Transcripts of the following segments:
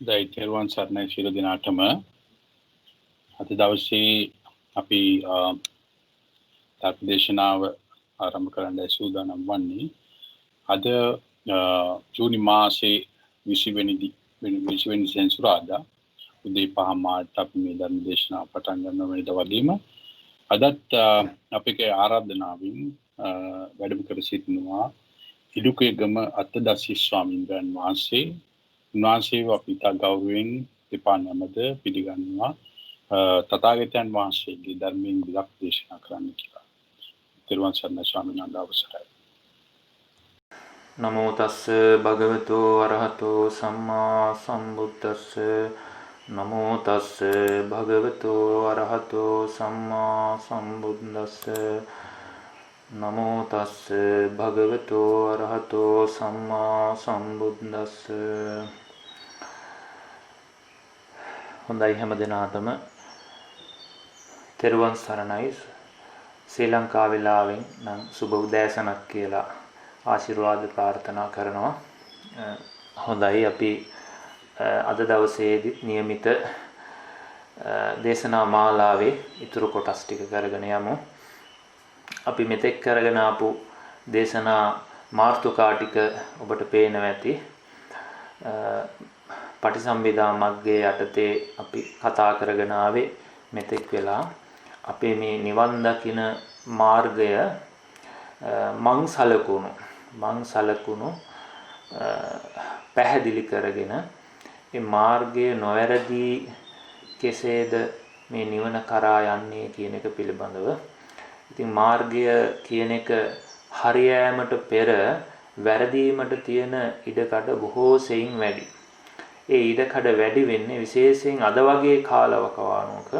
දෛත්‍යරුවන් සරණයි ශිරු දිනාටම අද දවසේ අපි ධර්මදේශනාව ආරම්භ කරන්න සූදානම් වන්නේ. අද ජූනි මාසේ 20 වෙනි සෙනසුරාදා උදේ 5 මාට අපි මේ ධර්මදේශනාව පටන් ගන්න වෙනද වගේම අදත් අපේ ආරාධනාවෙන් වැඩම කර සිටිනවා ඉදුකේගම අත්තදස්සි ස්වාමීන් වහන්සේ. උන්වහන්සේව අපි ගෞරවයෙන් දෙපා නමද පිළිගන්නවා තථාගතයන් වහන්සේගේ ධර්මයෙන් විලක් දේශනා කරන්න කියලා. ත්‍රිවන් සරණ ස්වාමීන් වහන්සේ අවසරයි. නමෝ තස්ස භගවතු අරහතෝ සම්මා සම්බුද්දස්ස නමෝ තස්ස භගවතු අරහතෝ සම්මා සම්බුද්දස්ස නමෝ තස්ස භගවතු අරහතෝ සම්මා සම්බුද්දස්ස. හොඳයි හැම දිනාටම තෙරුවන් සරණයි. ශ්‍රී ලංකා වෙලාවෙන් නම් සුබ උදෑසනක් කියලා ආශිර්වාද ප්‍රාර්ථනා කරනවා. හොඳයි අපි අද දවසේදී નિયમિત දේශනා මාලාවේ ඊතුරු කොටස් ටික කරගෙන යමු. අපි මෙතෙක් කරගෙන ආපු දේශනා මාර්තුකා ටික ඔබට පේනවා ඇති. පටිසම්භිදා මග්ගයේ යටතේ අපි කතා කරගෙන ආවේ මෙතෙක් වෙලා අපේ මේ නිවන් දකින මාර්ගය මං සලකුණු පැහැදිලි කරගෙන මේ මාර්ගය නොවැරදි කෙසේද මේ නිවන කරා යන්නේ කියන එක පිළිබඳව. ඉතින් මාර්ගය කියන එක හරියෑමට පෙර වැරදීමට තියෙන ඉඩකඩ බොහෝ සෙයින් වැඩි. ඒ ඉඩකඩ වැඩි වෙන්නේ විශේෂයෙන් අද වගේ කාලවකවානුවක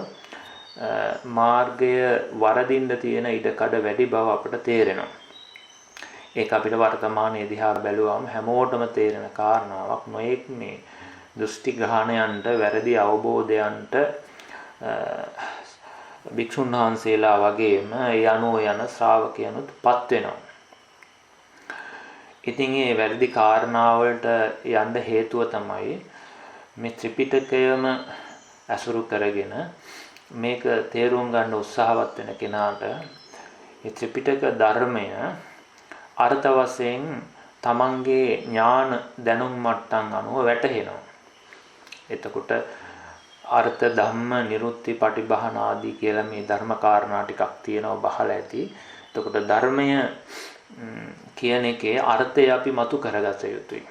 මාර්ගය වරදින්න තියෙන ඉඩකඩ වැඩි බව අපට තේරෙනවා. ඒක අපිට වර්තමානයේ දිහා බැලුවම හැමෝටම තේරෙන කාරණාවක්. නොඑක් මේ දෘෂ්ටි ග්‍රහණයන්ට වැරදි අවබෝධයන්ට භික්ෂුන් වහන්සේලා වගේම ඒ අනුව යන ශ්‍රාවකයන්ුත් පත් වෙනවා. ඉතින් මේ වැරදි කාරණාවලට යන්න හේතුව තමයි මේ ත්‍රිපිටකයම අසුරු කරගෙන මේක තේරුම් ගන්න උත්සාහවත් වෙන කෙනාට මේ ත්‍රිපිටක ධර්මය අර්ථ වශයෙන් තමන්ගේ ඥාන දැනුම් මට්ටම් අනුව වැටහෙනවා. එතකොට අර්ථ ධම්ම නිරුත්ති පටිභාන ආදී කියලා මේ ධර්ම කාරණා ටිකක් තියෙනවා බහලා ඇති. එතකොට ධර්මය කියන එකේ අර්ථය අපි මතු කරගත යුතුයි.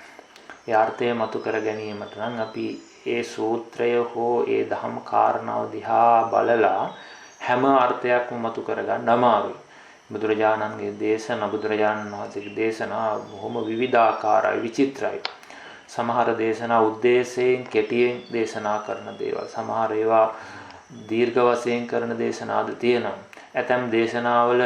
ඒ අර්ථය මතු කර ගැනීමට නම් අපි ඒ සූත්‍රය හෝ ඒ ධම්ම කාරණාව දිහා බලලා හැම අර්ථයක්ම මතු කරගන්න අමාරුයි. බුදුරජාණන්ගේ බුදුරජාණන් වහන්සේගේ දේශනා බොහොම විවිධාකාරයි, විචිත්‍රයි. සමහර දේශනා උද්දේශයෙන් කෙටියෙන් දේශනා කරන දේවල්, සමහර ඒවා දීර්ඝ වශයෙන් කරන දේශනාද තියෙනවා. ඇතැම් දේශනාවල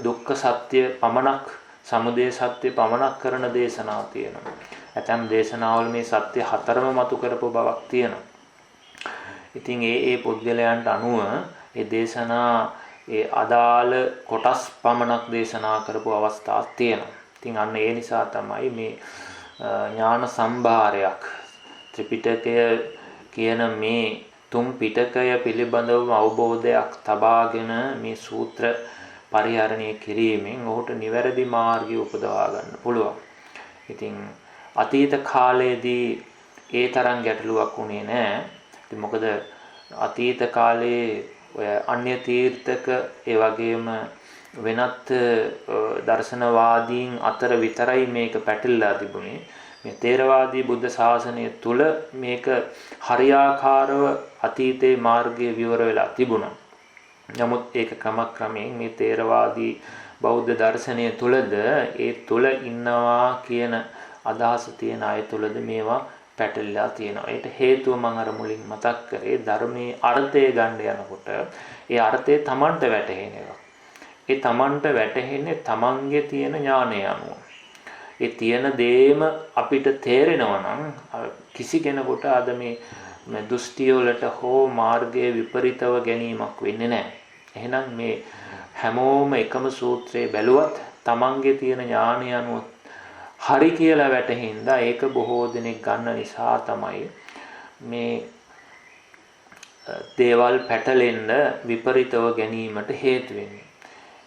දුක්ඛ සත්‍ය පමණක්, සමුදය සත්‍ය පමණක් කරන දේශනා තියෙනවා. ඇතැම් දේශනාවල මේ සත්‍ය හතරම මතු කරපු බවක් තියෙනවා. ඉතින් ඒ පුද්ගලයන්ට අනුව ඒ දේශනා ඒ අදාළ කොටස් පමණක් දේශනා කරපු අවස්ථාවක් තියෙනවා. ඉතින් අන්න ඒ නිසා තමයි මේ ඥාන සම්භාරයක් ත්‍රිපිටකය කියන මේ තුන් පිටකය පිළිබඳව අවබෝධයක් තබාගෙන මේ සූත්‍ර පරිහරණය කිරීමෙන් ඔහුට නිවැරදි මාර්ගය උපදවා ගන්න පුළුවන්. ඉතින් අතීත කාලයේදී ඒ තරම් ගැටලුවක් වුණේ නැහැ. ඉතින් මොකද අතීත කාලේ ඔය අන්‍ය තීර්ථක ඒ වගේම වෙනත් දර්ශනවාදීන් අතර විතරයි මේක පැටලලා තිබුණේ. මේ තේරවාදී බුද්ධ ශාසනය තුල මේක හරියාකාරව අතීතේ මාර්ගයේ විවර වෙලා තිබුණා. නමුත් ඒක ක්‍රමක්‍රමයෙන් මේ තේරවාදී බෞද්ධ දර්ශනය තුලද ඒ තුල ඉන්නවා කියන අදහස තියෙන අය තුලද මේවා පැටලලා තියෙනවා. ඒට හේතුව මම අර මුලින් මතක් කරේ ධර්මයේ අර්ථය ගන්න යනකොට ඒ අර්ථය Tamanට වැටහෙන එක. ඒ Tamanට වැටහෙන්නේ Tamanගේ තියෙන ඥානය අනුව. ඒ තියෙන දේම අපිට තේරෙනවා නම් කිසි කෙනෙකුට අද මේ දෘෂ්ටි වලට හෝ මාර්ගයේ විපරිතව ගැනීමක් වෙන්නේ නැහැ. එහෙනම් මේ හැමෝම එකම සූත්‍රයේ බැලුවත් Tamanගේ තියෙන ඥානය අනුව හරි කියලා වැටහින්දා ඒක බොහෝ දෙනෙක් ගන්න නිසා තමයි මේ දේවල් පැටලෙන්න විපරිතව ගැනීමට හේතු වෙන්නේ.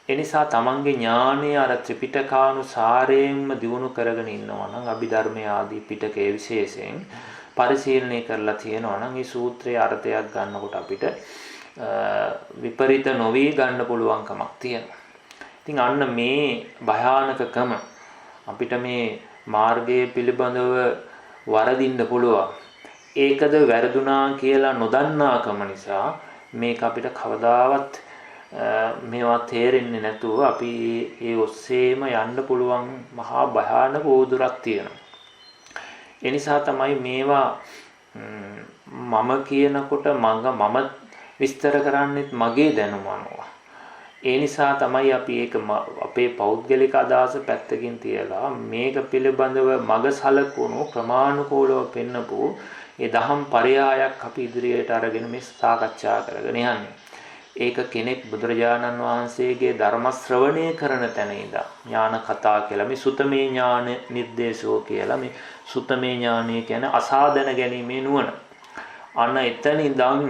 ඒ නිසා තමන්ගේ ඥානය අර ත්‍රිපිටකානුසාරයෙන්ම දියුණු කරගෙන ඉන්නවා නම් අභිධර්ම ආදී පිටකයේ විශේෂයෙන් පරිශීලනය කරලා තියෙනවා නම් මේ සූත්‍රයේ අර්ථයක් ගන්නකොට අපිට විපරිත නොවි ගන්න පුළුවන්කමක් තියෙනවා. ඉතින් අන්න මේ භයානකකම අපිට මේ මාර්ගය පිළිබඳව වරදින්න පුළුවන්. ඒකද වැරදුනා කියලා නොදන්නාකම නිසා මේක අපිට කවදාවත් මේවා තේරෙන්නේ නැතුව අපි ඒ ඔස්සේම යන්න පුළුවන් මහා භයානක ඕදුරක් තියෙනවා. ඒ නිසා තමයි මේවා මම කියනකොට මම විස්තර කරන්නේත් මගේ දැනුම අනුව. ඒ නිසා තමයි අපි ඒක අපේ පෞද්ගලික අදහස පැත්තකින් තියලා මේක පිළිබඳව මග සලකුණු ප්‍රමාණිකෝලව පෙන්නපු ඒ දහම් පරයායක් අපි ඉදිරියට අරගෙන මේ සාකච්ඡා කරගෙන යන්නේ. ඒක කෙනෙක් බුදුරජාණන් වහන්සේගේ ධර්ම ශ්‍රවණය කරන තැන ඉඳන් ඥාන කතා කියලා මේ සුතමේ ඥාන නිर्देशෝ කියලා මේ සුතමේ ඥානය කියන්නේ අසාධන ගැනීමේ නුවණ. අන්න එතන ඉඳන්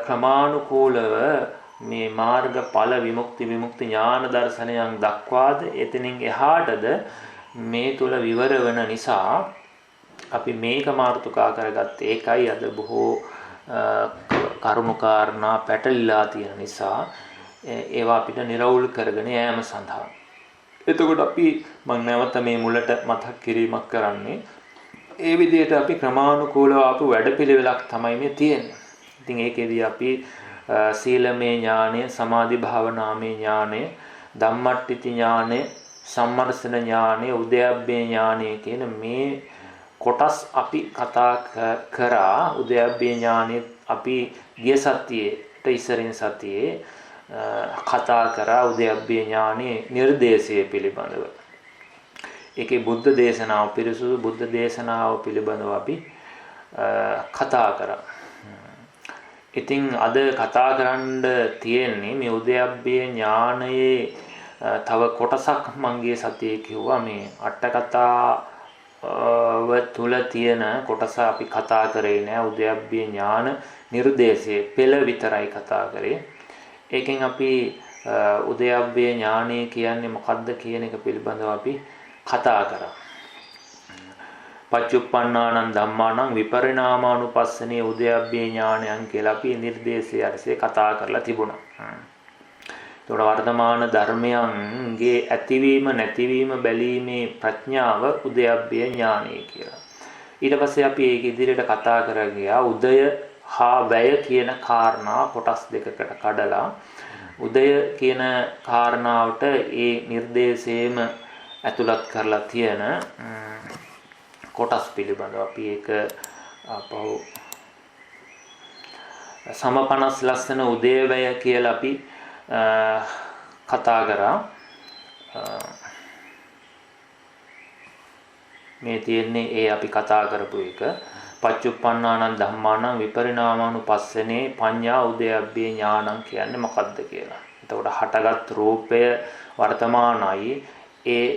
ක්‍රමානුකූලව මේ මාර්ගඵල විමුක්ති ඥාන දර්ශනයන් දක්වාද එතනින් එහාටද මේ තුල විවර වෙන නිසා අපි මේක මාර්ථකා කරගත්තේ. ඒකයි අද බොහෝ කරුණාකාරණා පැටලිලා තියෙන නිසා ඒවා අපිට නිරවුල් කරගෙන යෑම සඳහා. එතකොට අපි මම නැවත මේ මුලට මතක් කිරීමක් කරන්නේ ඒ විදිහට අපි ක්‍රමානුකූලව ආපු වැඩපිළිවෙලක් තමයි මේ තියෙන්නේ. ඉතින් ඒකෙදී අපි සීලමේ ඥානය, සමාධි භාවනාමේ ඥානය, ධම්මට්ඨිති ඥානය, සම්මර්ෂණ ඥානය, උද්‍යප්පේ ඥානය කියන මේ කොටස් අපි කතා කරා. උද්‍යප්පේ ඥානෙ අපි ගිය සතියේට ඉස්සරින් සතියේ කතා කරා උද්‍යප්පේ ඥානෙ නිර්දේශය පිළිබඳව. ඒකේ බුද්ධ දේශනාව පිරිසුදු බුද්ධ දේශනාව පිළිබඳව අපි කතා කරා. ඉතින් අද කතා කරන්න තියෙන්නේ මේ උද්‍යප්පේ ඥානයේ තව කොටසක් මංගේ සතියේ කිව්වා මේ අට කතා තුල තියෙන කොටස අපි කතා කරේ නෑ. උද්‍යප්පේ ඥාන නිර්දේශයේ පෙළ විතරයි කතා කරේ. ඒකෙන් අපි උද්‍යප්පේ ඥානය කියන්නේ මොකක්ද කියන එක පිළිබඳව අපි කතා කරා. පච්චුප්පන්නානං ධම්මානං විපරිණාමානුපස්සනේ උද්‍යප්පේ ඥානයන් කියලා අපි නිර්දේශය අරසේ කතා කරලා තිබුණා. ඒතකොට වර්තමාන ධර්මයන්ගේ ඇතිවීම නැතිවීම බැලීමේ ප්‍රඥාව උද්‍යප්පේ ඥානය කියලා. ඊට පස්සේ අපි ඒක ඉදිරියට කතා කරගියා උදය හා වැය කියන කාරණා කොටස් දෙකකට කඩලා උදය කියන කාරණාවට ඒ නිර්දේශයේම ඇතුළත් කරලා තියෙන කොටස් පිළිබඳව අපි ඒක අපව සමපනස් ලස්සන උදේවැය කියලා අපි කතා කරා. මේ තියෙන්නේ ඒ අපි කතා කරපු එක. පච්චුප්පන්නානං ධම්මානං විපරිණාමානුපස්සනේ පඤ්ඤා උද්‍යප්පේ ඥානං කියන්නේ මොකක්ද කියලා. එතකොට හටගත් රූපය වර්තමානයි. ඒ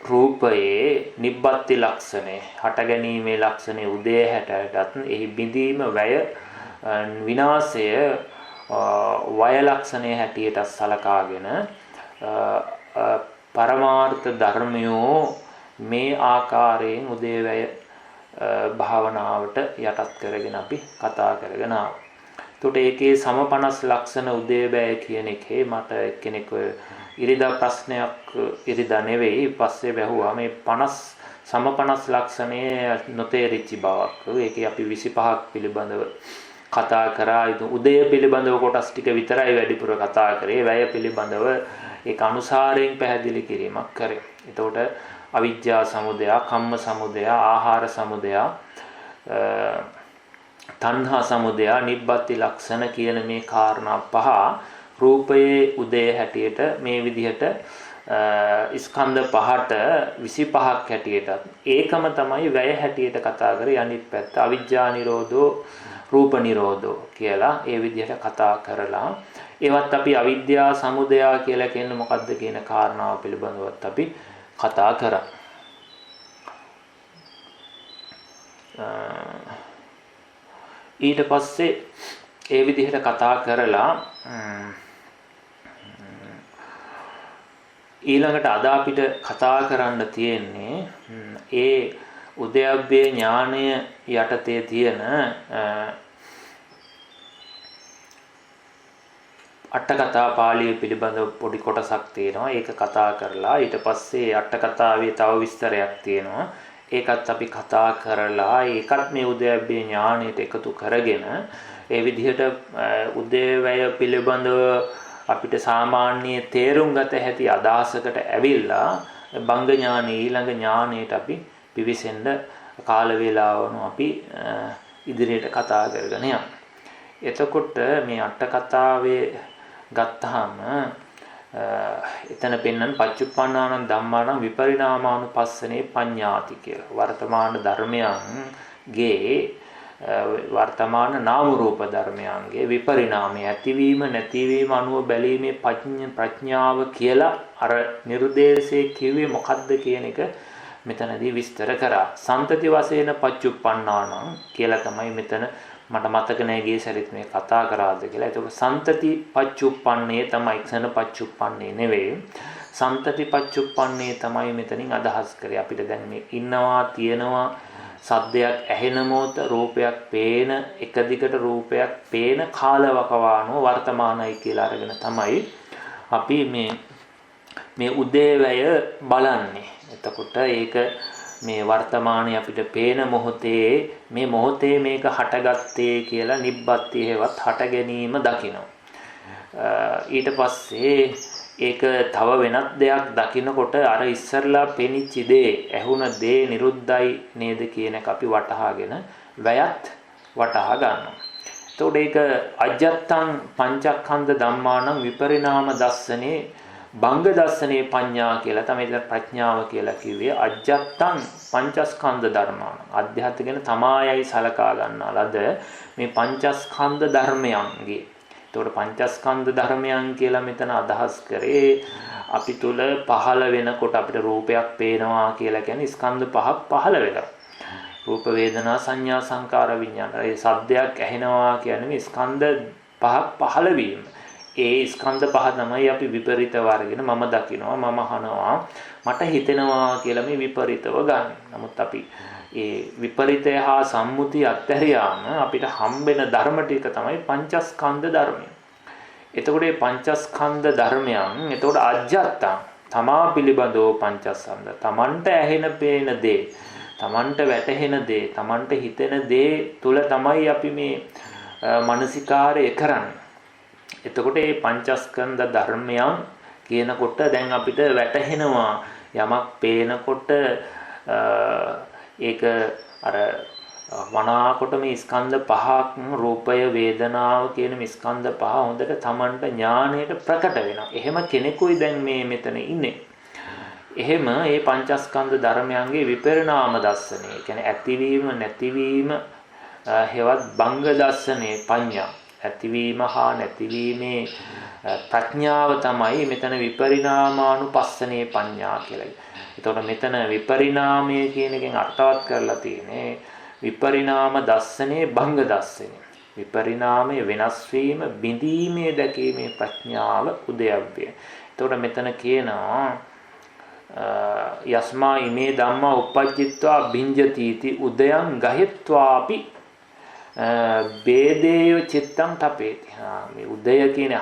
රූපයේ නිබ්බත්ති ලක්ෂණේ හට ගැනීමේ ලක්ෂණේ උදේ හැටටත් එහි බිඳීම වැය විනාශය වය ලක්ෂණයේ හැටියට සලකාගෙන පරමාර්ථ ධර්මයෝ මේ ආකාරයෙන් උදේවැය භාවනාවට යටත් කරගෙන අපි කතා කරගෙන ආවා. එතකොට ඒකේ සමපනස් ලක්ෂණ උදේවැය කියන එකේ මට කෙනෙක් ඉරිදා ප්‍රශ්නයක් ඉරිදා නෙවෙයි පස්සේ වැහුවා මේ 50 සමපනස් ලක්ෂණයේ නොතේරිච්ච බවක්. ඒකේ අපි 25ක් පිළිබඳව කතා කරා. උදය පිළිබඳව කොටස් ටික විතරයි වැඩිපුර කතා කරේ. වැය පිළිබඳව ඒක අනුසාරයෙන් පැහැදිලි කිරීමක් කරේ. එතකොට අවිජ්ජා සමුදය, කම්ම සමුදය, ආහාර සමුදය, තණ්හා සමුදය, නිබ්බත්ති ලක්ෂණ කියන මේ කාරණා පහ රූපයේ උදේ හැටියට මේ විදිහට ස්කන්ධ පහට 25ක් හැටියට ඒකම තමයි වැය හැටියට කතා කරේ. අනිත් පැත්ත අවිජ්ජා නිරෝධෝ රූප නිරෝධෝ කියලා ඒ විදිහට කතා කරලා ඒවත් අපි අවිද්‍යා සමුදය කියලා කියන්නේ මොකද්ද කියන කාරණාව පිළිබඳවත් අපි කතා කරා. ඊට පස්සේ ඒ විදිහට කතා කරලා ඊළඟට අද අපිට කතා කරන්න තියෙන්නේ ඒ උද්‍යව්‍ය ඥානය යටතේ තියෙන අට කතා පාළිය පිළිබඳව පොඩි කොටසක් තියෙනවා. ඒක කතා කරලා ඊට පස්සේ අට කතාවේ තව විස්තරයක් තියෙනවා. ඒකත් අපි කතා කරලා ඒකත් මේ උද්‍යව්‍ය ඥානයට එකතු කරගෙන ඒ විදිහට උද්‍යවය පිළිබඳව අපිට සාමාන්‍ය තේරුම් ගත හැකි අදහසකට ඇවිල්ලා බංග ඥාන ඊළඟ ඥානයට අපි පිවිසෙන්න කාල වේලාවන අපි ඉදිරියට කතා කරගෙන යමු. එතකොට මේ අට කතාවේ ගත්තාම එතන පෙන්වන පච්චුප්පන්නාන ධම්මාන විපරිණාමානුපස්සනේ පඤ්ඤාති කියලා. වර්තමාන ධර්මයන්ගේ වර්තමාන නාම රූප ධර්මයන්ගේ විපරිණාමය ඇතිවීම නැතිවීම අනුව බැලීමේ ප්‍රඥාව කියලා අර නිර්දේශයේ කිව්වේ මොකද්ද කියන එක මෙතනදී විස්තර කරා. සම්තති වශයෙන් පච්චුප්පන්නාන කියලා තමයි මෙතන මට මතක නැහැ ගිය සැරේත් මේ කතා කරාද කියලා. ඒක සම්තති පච්චුප්පන්නේ තමයි ක්ෂණ පච්චුප්පන්නේ නෙවෙයි. සම්තති පච්චුප්පන්නේ තමයි මෙතනින් අදහස් කරේ. අපිට දැන් මේ ඉන්නවා තියෙනවා සද්දයක් ඇහෙන මොහොත රූපයක් පේන එක දිගට රූපයක් පේන කාලවකවානුව වර්තමානයි කියලා අරගෙන තමයි අපි මේ උදේවැය බලන්නේ. එතකොට ඒක මේ වර්තමානයේ අපිට පේන මොහොතේ මේ මොහොතේ මේක හටගත්තේ කියලා නිබ්බත්ති හේවත් හට ගැනීම දකිනවා. ඊට පස්සේ ඒක තව වෙනත් දෙයක් දකිනකොට අර ඉස්සරලා පෙනිච්ච දේ ඇහුණ දේ නිරුද්ධයි නේද කියන එක අපි වටහාගෙන වැයත් වටහා ගන්නවා. එතකොට ඒක අජත්තං පංචස්කන්ධ ධම්මානම් විපරිණාම දස්සනේ බංග දස්සනේ පඤ්ඤා කියලා තමයි ප්‍රඥාව කියලා කිව්වේ. අජත්තං පංචස්කන්ධ ධර්මාන අධ්‍යාත්මික තමායයි සලකා ගන්නාලද මේ පංචස්කන්ධ ධර්මයන්ගේ. එතකොට පංචස්කන්ධ ධර්මයන් කියලා මෙතන අදහස් කරේ අපි තුල පහළ වෙනකොට අපිට රූපයක් පේනවා කියලා කියන්නේ ස්කන්ධ පහක් පහළ වෙලා. රූප වේදනා සංඥා සංකාර විඥාන. ඒ සද්දයක් ඇහෙනවා කියන්නේ මේ ස්කන්ධ පහක් පහළ වීම. ඒ ස්කන්ධ පහ තමයි අපි විපරිතව අරගෙන මම දකිනවා මම අහනවා මට හිතෙනවා කියලා මේ විපරිතව ගන්න. නමුත් අපි ඒ විපරිතය හා සම්මුතිය අත්හැරියාම අපිට හම්බෙන ධර්ම ටික තමයි පංචස්කන්ධ ධර්මය. එතකොට මේ පංචස්කන්ධ ධර්මයන් එතකොට අජ්ජත්තං තමා පිළිබඳව පංචස්කන්ධ තමන්ට ඇහෙන පේන දේ තමන්ට වැටහෙන දේ තමන්ට හිතෙන දේ තුල තමයි අපි මේ මානසිකාරය කරන්නේ. එතකොට මේ පංචස්කන්ධ ධර්මයන් කියනකොට දැන් අපිට වැටහෙනවා යමක් පේනකොට ඒක අර වනාකොට මේ ස්කන්ධ පහක් රූපය වේදනාව කියන මේ ස්කන්ධ පහ හොඳට තමන්ට ඥාණයට ප්‍රකට වෙනවා. එහෙම කෙනෙකුයි දැන් මේ මෙතන ඉන්නේ. එහෙම මේ පංචස්කන්ධ ධර්මයන්ගේ විපරිණාම දර්ශනය කියන්නේ ඇතිවීම නැතිවීම හේවත් බංග දර්ශනේ පඤ්ඤා ඇතිවීම හා නැතිවීමේ ප්‍රඥාව තමයි මෙතන විපරිණාමානුපස්සනේ පඤ්ඤා කියලා. එතකොට මෙතන විපරිණාමය කියන එකෙන් අර්ථවත් කරලා තියෙන්නේ විපරිණාම දස්සනේ භංග දස්සනේ. විපරිණාමයේ වෙනස් වීම බිඳීමේ දැකීමේ ප්‍රඥාව උදයව්‍ය. එතකොට මෙතන කියනවා යස්මා ඉමේ ධම්මා uppajjitva බින්ජතිති උදයං ගහෙත්වාපි බේදේව චිත්තං තපේති. මේ උදය කියන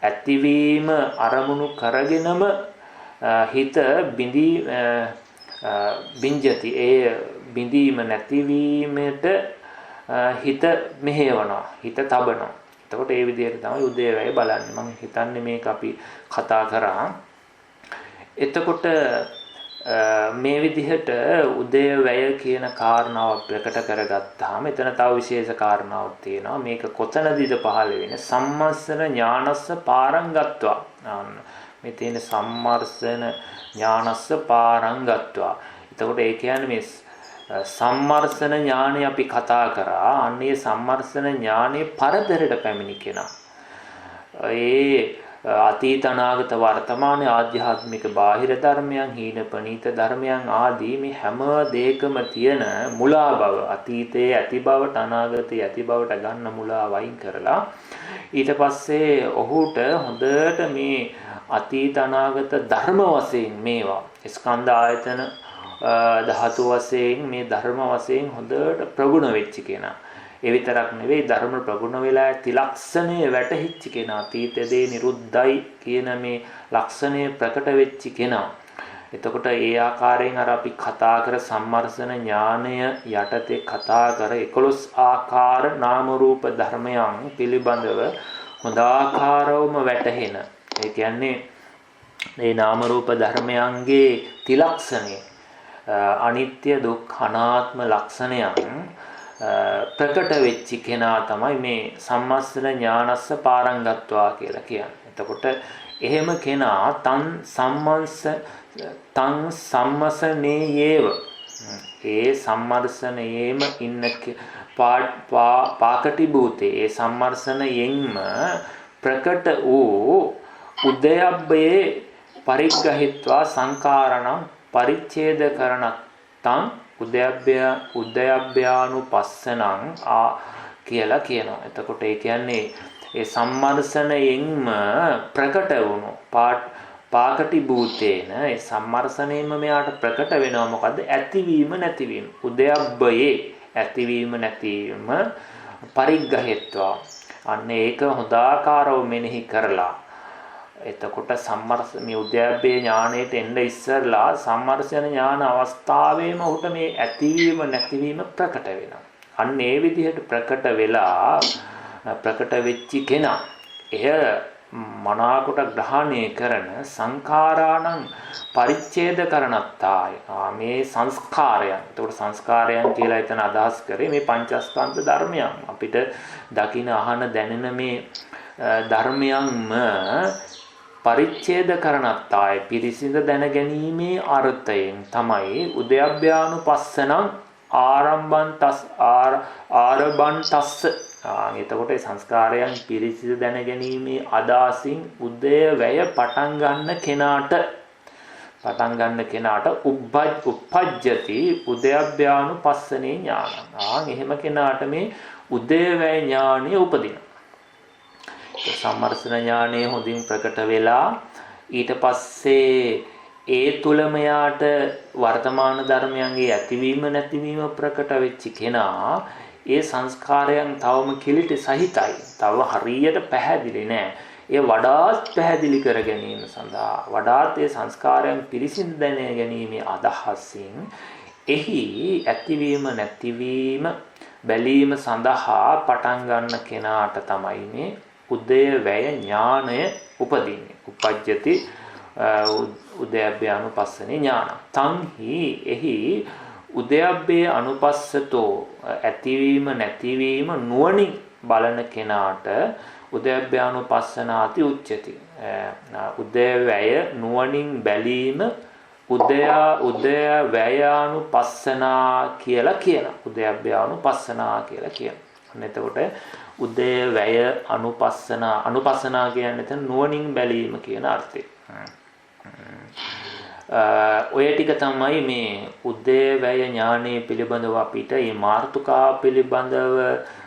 ඇතිවීම අරමුණු කරගෙනම හිත බින්ජති ඒ බිඳීම නැතිවීමට හිත මෙහෙවනවා හිත තබනවා. එතකොට ඒ විදිහට තමයි උදේවැය බලන්නේ. මම හිතන්නේ මේක අපි කතා කරා. එතකොට මේ විදිහට උදේවැය කියන කාරණාව ප්‍රකට කරගත්තාම එතන තව විශේෂ කාරණාවක් තියෙනවා. මේක කොතනදීද පහළ වෙන්නේ? සම්මස්සන ඥානස්ස පාරංගත්වා. මේ තියෙන සම්මර්ෂණ ඥානස්ස පාරංගත්වා. එතකොට ඒ කියන්නේ මේ සම්මර්ෂණ ඥානෙ අපි කතා කරා. අන්නේ සම්මර්ෂණ ඥානෙ පරතරයට පැමිණි කෙනා. ඒ අතීත අනාගත වර්තමාන ආධ්‍යාත්මික බාහිර ධර්මයන් හීන ප්‍රනීත ධර්මයන් ආදී මේ හැම දෙයකම තියෙන මුලා බව අතීතයේ ඇති බවට අනාගතයේ ඇති බවට ගන්න මුලා වයින් කරලා ඊට පස්සේ ඔහුට හොඳට මේ අතීත අනාගත ධර්ම වශයෙන් මේවා ස්කන්ධ ආයතන ධාතු වශයෙන් මේ ධර්ම වශයෙන් හොඳට ප්‍රගුණ වෙච්ච කෙනා. ඒ විතරක් නෙවෙයි ධර්ම ප්‍රගුණ වෙලා තිලක්ෂණය වැටහිච්ච කෙනා. අතීතයේ නිරුද්ධයි කියන මේ ලක්ෂණය ප්‍රකට වෙච්ච කෙනා. එතකොට ඒ ආකාරයෙන් අර අපි කතා කර සම්මර්ෂණ ඥානය යටතේ කතා කර 11 ආකාර නාම රූප ධර්මයන් පිළිබඳව හොඳ ආකාරවම වැටහෙන. ඒ කියන්නේ මේ නාම රූප ධර්මයන්ගේ තිලක්ෂණය අනිත්‍ය දුක්ඛ අනාත්ම ලක්ෂණයන් ප්‍රකට වෙච්ච කෙනා තමයි මේ සම්මස්සන ඥානස්ස පාරංගත්වා කියලා කියන්නේ. එතකොට එහෙම කෙනා තන් සම්මසනේයේව ඒ සම්මර්ෂණයේම ඉන්න පාකටි භූතේ ඒ සම්මර්ෂණයෙන්ම ප්‍රකට වූ උදයබ්බේ පරිග්‍රහිත්වා සංකාරණං පරිච්ඡේද කරණත්තං උදයබ්බයානුපස්සනං කියලා කියනවා. එතකොට ඒ කියන්නේ ඒ සම්මර්ෂණයෙන්ම ප්‍රකට වුණු පාකටි භූතේන ඒ සම්මර්ෂණයෙන්ම මෙයාට ප්‍රකට වෙනවා මොකද්ද? ඇතිවීම නැතිවීම. උදයබ්බයේ ඇතිවීම නැතිවීම පරිග්‍රහිත්වා අන්න ඒක හොදාකාරව මෙනෙහි කරලා එතකොට මේ උද්‍යප්පේ ඥාණයට එන්න ඉස්සරලා සම්මර්ෂණ ඥාන අවස්ථාවේම උට මේ ඇතිවීම නැතිවීම ප්‍රකට වෙනවා. අන්න ඒ විදිහට ප්‍රකට වෙලා ප්‍රකට වෙච්ච කෙනා එය මනාකොට ග්‍රහණය කරන සංඛාරාණං පරිච්ඡේද කරණත්තාය. මේ සංස්කාරයන්. එතකොට සංස්කාරයන් කියලා එතන අදහස් කරේ මේ පංචස්කන්ධ ධර්මයන්. අපිට දකින අහන දැනෙන මේ ධර්මයන්ම පරිච්ඡේද කරණත්තාය පිරිසිඳ දැන ගැනීමේ අර්ථයෙන් තමයි උදයබ්බයානුපස්සනං ආරබන්තස්ස එතකොට සංස්කාරයන් පිරිසිදු දැන ගැනීමේ අදාසින් උදය වැය පටන් ගන්න කෙනාට උප්පජ්ජති උදයබ්බයානුපස්සනේ ඥානං. එහෙම කෙනාට මේ උදය වැය ඥානය උපදිනවා. සම්මර්ෂණ ඥානය හොඳින් ප්‍රකට වෙලා ඊට පස්සේ ඒ තුලම යාට වර්තමාන ධර්මයන්ගේ ඇතිවීම නැතිවීම ප්‍රකට වෙච්ච කෙනා ඒ සංස්කාරයන් තවම කිලිට සහිතයි. තව හරියට පැහැදිලි නෑ. ඒ වඩාත් පැහැදිලි කර ගැනීම සඳහා වඩාත් ඒ සංස්කාරයන් පිරිසිදු දැන ගැනීමේ අදහසින් එහි ඇතිවීම නැතිවීම බැලීම සඳහා පටන් ගන්න කෙනාට තමයි මේ උදය වැය ඥානය උපදින්නේ. උපජ්ජති උදයබ්බයානුපස්සනේ ඥාන. තංහි එහි උදයබ්බේ අනුපස්සතෝ ඇතිවීම නැතිවීම නුවණින් බලන කෙනාට උදයබ්බයානුපස්සනාති උච්චති. උදයවැය නුවණින් බැලීම උදය වැයානුපස්සනා කියලා කියනවා. උදයබ්බයානුපස්සනා කියලා කියනවා. එතකොට උදය වැය අනුපස්සනා කියන්නේ එතන නුවණින් බැලීම කියන අර්ථය. ඔය ටික තමයි මේ උද්දේවය ඥානයේ පිළිබඳව අපිට මේ මාර්තුකා පිළිබඳව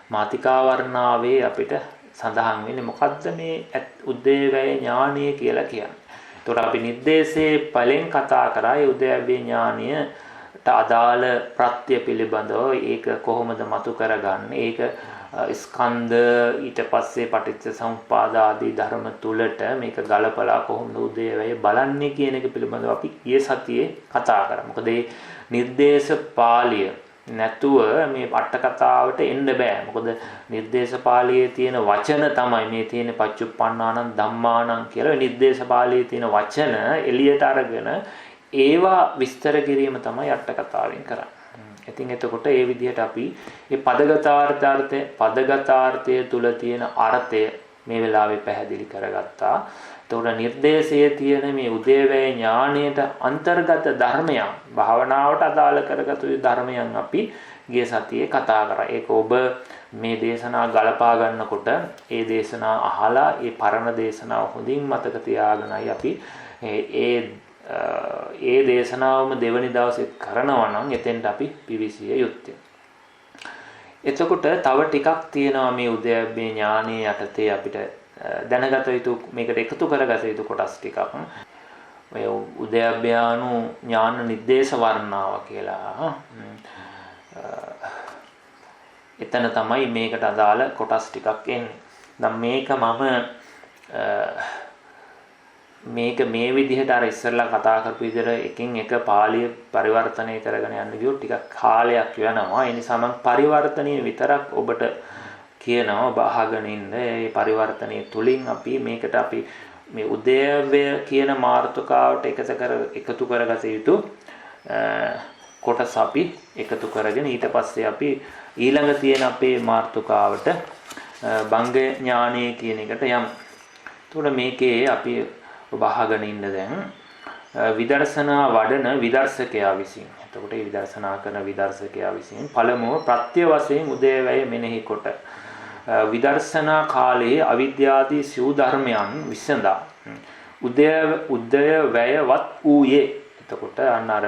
මාතිකා වර්ණාවේ අපිට සඳහන් වෙන්නේ මොකද්ද මේ උද්දේවය ඥානය කියලා කියන්නේ. ඒතකොට අපි නිर्देशේ පළෙන් කතා කරා ඒ උද්දේවය ඥානයට අදාළ ප්‍රත්‍ය පිළිබඳව ඒක කොහොමද මතු කරගන්නේ? ඒක ස්කන්ධ ඊට පස්සේ පටිච්ච සමුප්පාද ආදී ධර්ම තුලට මේක ගලපලා කොහොමද උදේවැය බලන්නේ කියන එක පිළිබඳව අපි ඊයේ සතියේ කතා කරා. මොකද මේ නිर्देश පාළිය නැතුව මේ අට කතාවට එන්න බෑ. මොකද නිर्देश පාළියේ තියෙන වචන තමයි මේ තියෙන පච්චුප්පන්නානං ධම්මානං කියලා නිर्देश පාළියේ තියෙන වචන එළියට අරගෙන ඒවා විස්තර කිරීම තමයි අට කතාවෙන් කරන්නේ. ඉතින් එතකොට ඒ විදිහට අපි මේ පදගතාර්ථය තුල තියෙන අර්ථය මේ වෙලාවේ පැහැදිලි කරගත්තා. එතකොට නිර්දේශයේ තියෙන මේ උදේවැය ඥාණයට අන්තර්ගත ධර්මයන් භාවනාවට අදාළ කරගත යුතු ධර්මයන් අපි ගිය සතියේ කතා කරා. ඒක ඔබ මේ දේශනා ගලපා ගන්නකොට ඒ දේශනා අහලා ඒ පරණ දේශනාව හොඳින් මතක තියාගෙනයි අපි ඒ දේශනාවම දෙවනි දවසේ කරනවා නම් එතෙන්ට අපි පිවිසිය යුත්තේ. එතකොට තව ටිකක් තියෙනවා මේ උද්‍යප්පේ ඥානයේ යටතේ අපිට දැනගත යුතු මේකට එකතු කරගත යුතු කොටස් ටිකක්. ඔය උද්‍යප්පයානු ඥාන නිर्देश වර්ණාව කියලා. එතන තමයි මේකට අදාළ කොටස් ටිකක් එන්නේ. දැන් මේක මේ විදිහට අර ඉස්සෙල්ලා කතා කරපු විදිහට එකින් එක පාළිය පරිවර්තනය කරගෙන යන්න ගියොත් ටිකක් කාලයක් යනවා. ඒ නිසා මම පරිවර්තනීය විතරක් ඔබට කියනවා ඔබ අහගෙන ඉන්න. මේ පරිවර්තනයේ තුලින් අපි මේකට අපි මේ උදේවැය කියන මාතෘකාවට එකතු කරගත යුතු කොටස් අපි එකතු කරගෙන ඊට පස්සේ අපි ඊළඟ තියෙන අපේ මාතෘකාවට බංග ඥානය කියන එකට යමු. එතකොට මේකේ අපි ඔබ අහගෙන ඉන්න දැන් විදර්ශනා වඩන විදර්ශකයා විසින්. එතකොට මේ විදර්ශනා කරන විදර්ශකයා විසින් පළමුව ප්‍රත්‍ය වශයෙන් උදේවැය මෙනෙහි කොට විදර්ශනා කාලයේ අවිද්‍යාදී සිව් ධර්මයන් විසඳා උදේවැයවත් ඌයේ. එතකොට අන්න අර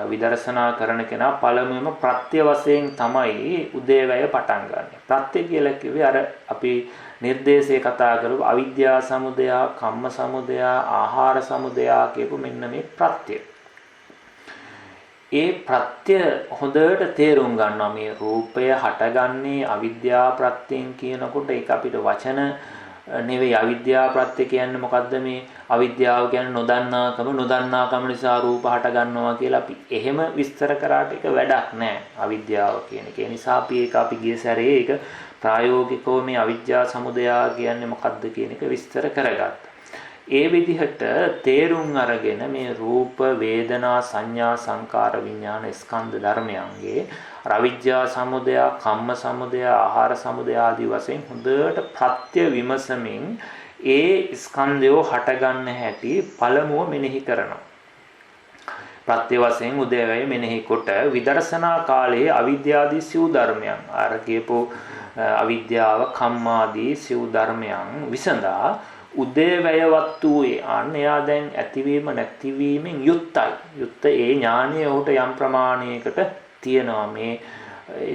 විදර්ශනා කරන කෙනා පළමුවම ප්‍රත්‍ය වශයෙන් තමයි උදේවැය පටන් ගන්න. ප්‍රත්‍ය කියලා කිව්වේ අර අපි නිर्देशේ කතා කරපු අවිද්‍යා සමුදය, කම්ම සමුදය, ආහාර සමුදය කියපු මෙන්න මේ ප්‍රත්‍ය. ඒ ප්‍රත්‍ය හොඳට තේරුම් ගන්නවා. මේ රූපය හටගන්නේ අවිද්‍යා ප්‍රත්‍යයෙන් කියනකොට ඒක අපිට වචන නෙවෙයි. අවිද්‍යා ප්‍රත්‍ය කියන්නේ මොකද්ද? මේ අවිද්‍යාව කියන්නේ නොදන්නාකම නිසා රූප හට ගන්නවා කියලා අපි එහෙම විස්තර කරාට ඒක වැඩක් නෑ. අවිද්‍යාව කියන එක. ඒ නිසා අපි ගිය සැරේ ඒක ප්‍රායෝගිකව මේ අවිද්‍යා සමුදය කියන්නේ මොකද්ද කියන එක විස්තර කරගත්තා. ඒ විදිහට තේරුම් අරගෙන මේ රූප, වේදනා, සංඥා, සංකාර, විඥාන ස්කන්ධ ධර්මයන්ගේ අවිද්‍යා සමුදය, කම්ම සමුදය, ආහාර සමුදය ආදී වශයෙන් හොඳට ප්‍රත්‍ය විමසමින් ඒ ස්කන්ධයෝ හටගන්න හැටි පළමුව මෙනෙහි කරනවා. ප්‍රත්‍ය වශයෙන් උදේවැය මෙනෙහි කොට විදර්ශනා කාලයේ අවිද්‍යාදී සිව් ධර්මයන් අර කියපෝ අවිද්‍යාව, කම්මාදී සිව් ධර්මයන් විසඳා උදේවැයවත් වූයේ අන්‍යයා දැන් ඇතිවීම නැතිවීමෙන් යුක්තයි. යුක්ත ඒ ඥානය ඔහුට යම් ප්‍රමාණයකට තියෙනවා. මේ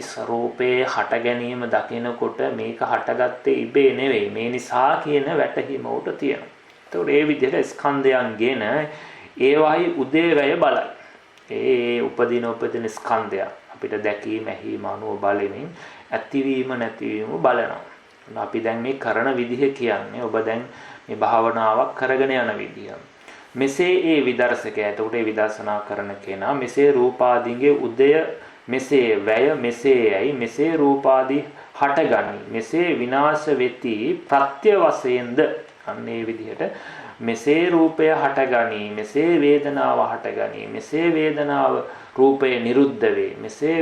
ස්වરૂපේ හට ගැනීම දකිනකොට මේක හටගත්තේ ඉබේ නෙවෙයි. මේ නිසා කියන වැටහීම උට තියෙනවා. ඒතකොට මේ විදිහට ස්කන්ධයන්ගෙන ඒවයි උදේවැය බලයි. ඒ උපදින ස්කන්ධය අපිට දැකීම, ඇහිීම අනුව බලමින් ඇතිවීම නැතිවීම බලනවා. අපි දැන් මේ කරන විදිහ කියන්නේ ඔබ දැන් මේ භාවනාවක් කරගෙන යන විදිහ. මෙසේ ඒ විදර්ශකයා, එතකොට ඒ විදර්ශනා කරන කෙනා මෙසේ රූපාදීන්ගේ උදය මෙසේ වැය මෙසේයි මෙසේ රූපාදී හටගනි මෙසේ විනාශ වෙති ප්‍රත්‍ය වශයෙන්ද අන්න ඒ විදිහට මෙසේ රූපය හටගනි මෙසේ වේදනාව හටගනි මෙසේ වේදනාව රූපය නිරුද්ධ වේ මෙසේ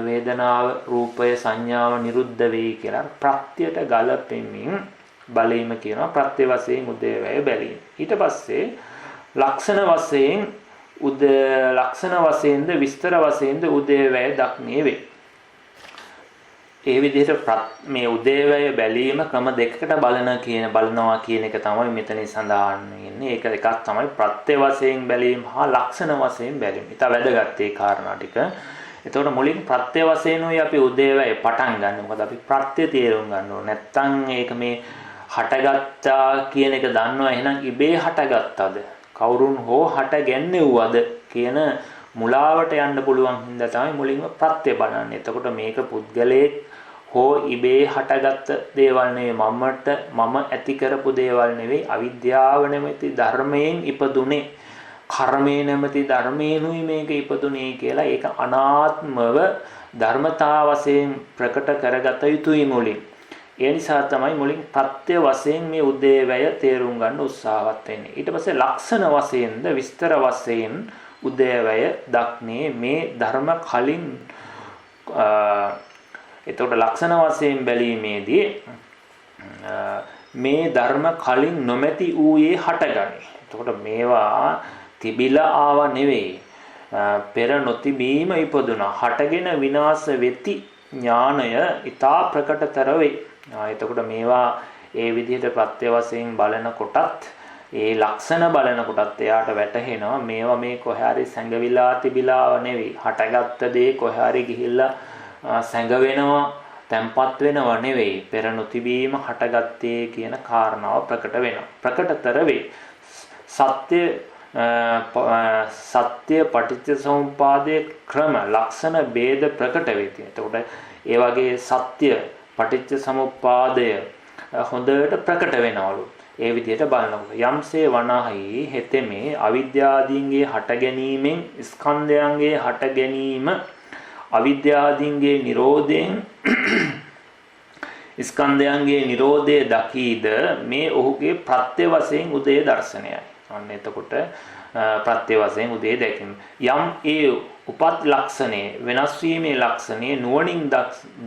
වේදනාව රූපය සංඥාව නිරුද්ධ වේ කියලා ප්‍රත්‍යයට ගලපෙමින් බලීම කියනවා ප්‍රත්‍ය වශයෙන් උදේවැය බැලීම. ඊට පස්සේ ලක්ෂණ වශයෙන්ද විස්තර වශයෙන්ද උදේවැය දක්නේ වේ. ඒ විදිහට මේ උදේවැය බැලීම ක්‍රම දෙකකට බලනවා කියන එක තමයි මෙතන සඳහන් වෙන්නේ. ඒක එකක් තමයි ප්‍රත්‍ය වශයෙන් බැලීම හා ලක්ෂණ වශයෙන් බැලීම. ඊට වැදගත් ඒ කාරණා ටික. එතකොට මුලින් ප්‍රත්‍ය වශයෙන් උයි අපි උදේවැය පටන් ගන්න. මොකද අපි ප්‍රත්‍ය තේරුම් ගන්න ඕනේ. නැත්තම් ඒක මේ හටගත්තා කියන එක දන්නවා. එහෙනම් ඉබේ හටගත්තද? කවුරුන් හෝ හට ගැන්නෙව්වද කියන මුලාවට යන්න පුළුවන් හින්දා තමයි මුලින්ම ප්‍රත්‍ය බලන්නේ. එතකොට මේක පුද්ගලයෙක් හෝ ඉබේ හටගත්ත දේවල් නෙවෙයි, මම ඇති කරපු දේවල් නෙවෙයි, අවිද්‍යාව නැමැති ධර්මයෙන් ඉපදුනේ, කර්මයේ නැමැති ධර්මයෙන්ුයි මේක ඉපදුනේ කියලා ඒක අනාත්මව ධර්මතා වශයෙන් ප්‍රකට කරගත යුතුයි මුලින්. ඒ නිසා තමයි මුලින් ප්‍රත්‍ය වශයෙන් මේ උදේවැය තේරුම් ගන්න උත්සාහවත් වෙන්නේ. ඊට පස්සේ ලක්ෂණ වශයෙන්ද විස්තර වශයෙන් උදේවැය දක්නේ මේ ධර්ම කලින් එතකොට ලක්ෂණ වශයෙන් බැලීමේදී මේ ධර්ම කලින් නොමැති ඌයේ හටගනි. එතකොට මේවා තිබිලා ආව නෙවෙයි. පෙර නොතිබීම ඉපදුනා. හටගෙන විනාශ වෙති ඥානය ඊතා ප්‍රකටතර වේ. එතකොට මේවා ඒ විදිහට ප්‍රත්‍ය වශයෙන් බලනකොටත් ඒ ලක්ෂණ බලනකොටත් එයාට වැටහෙනවා මේවා මේ කොහේ හරි සැඟවිලා තිබිලාව නෙවෙයි. හටගත්ත දේ කොහේ හරි ගිහිල්ලා සැඟවෙනවා, තැම්පත් වෙනව නෙවෙයි. පෙර නොතිබීම හටගත්තේ කියන කාරණාව ප්‍රකට වෙනවා. ප්‍රකටතර වේ. සත්‍ය පටිච්චසමුපාදයේ ක්‍රම ලක්ෂණ ભેද ප්‍රකට වෙති. එතකොට ඒ වගේ සත්‍ය පටිච්චසමුපාදය හොඳට ප්‍රකට වෙනවලු. ඒ විදිහට බලනකොට යම්සේ වනාහි හෙතෙමේ අවිද්‍යාදීන්ගේ හට ගැනීමෙන් ස්කන්ධයන්ගේ හට ගැනීම අවිද්‍යාදීන්ගේ නිරෝධයෙන් ස්කන්ධයන්ගේ නිරෝධය දකීද මේ ඔහුගේ ප්‍රත්‍ය වශයෙන් උදේ දර්ශනයයි. අන්න එතකොට ප්‍රත්‍ය වශයෙන් උදේ දැකීම. යම් ඒ උපත් ලක්ෂණේ වෙනස් වීමේ ලක්ෂණේ නුවණින්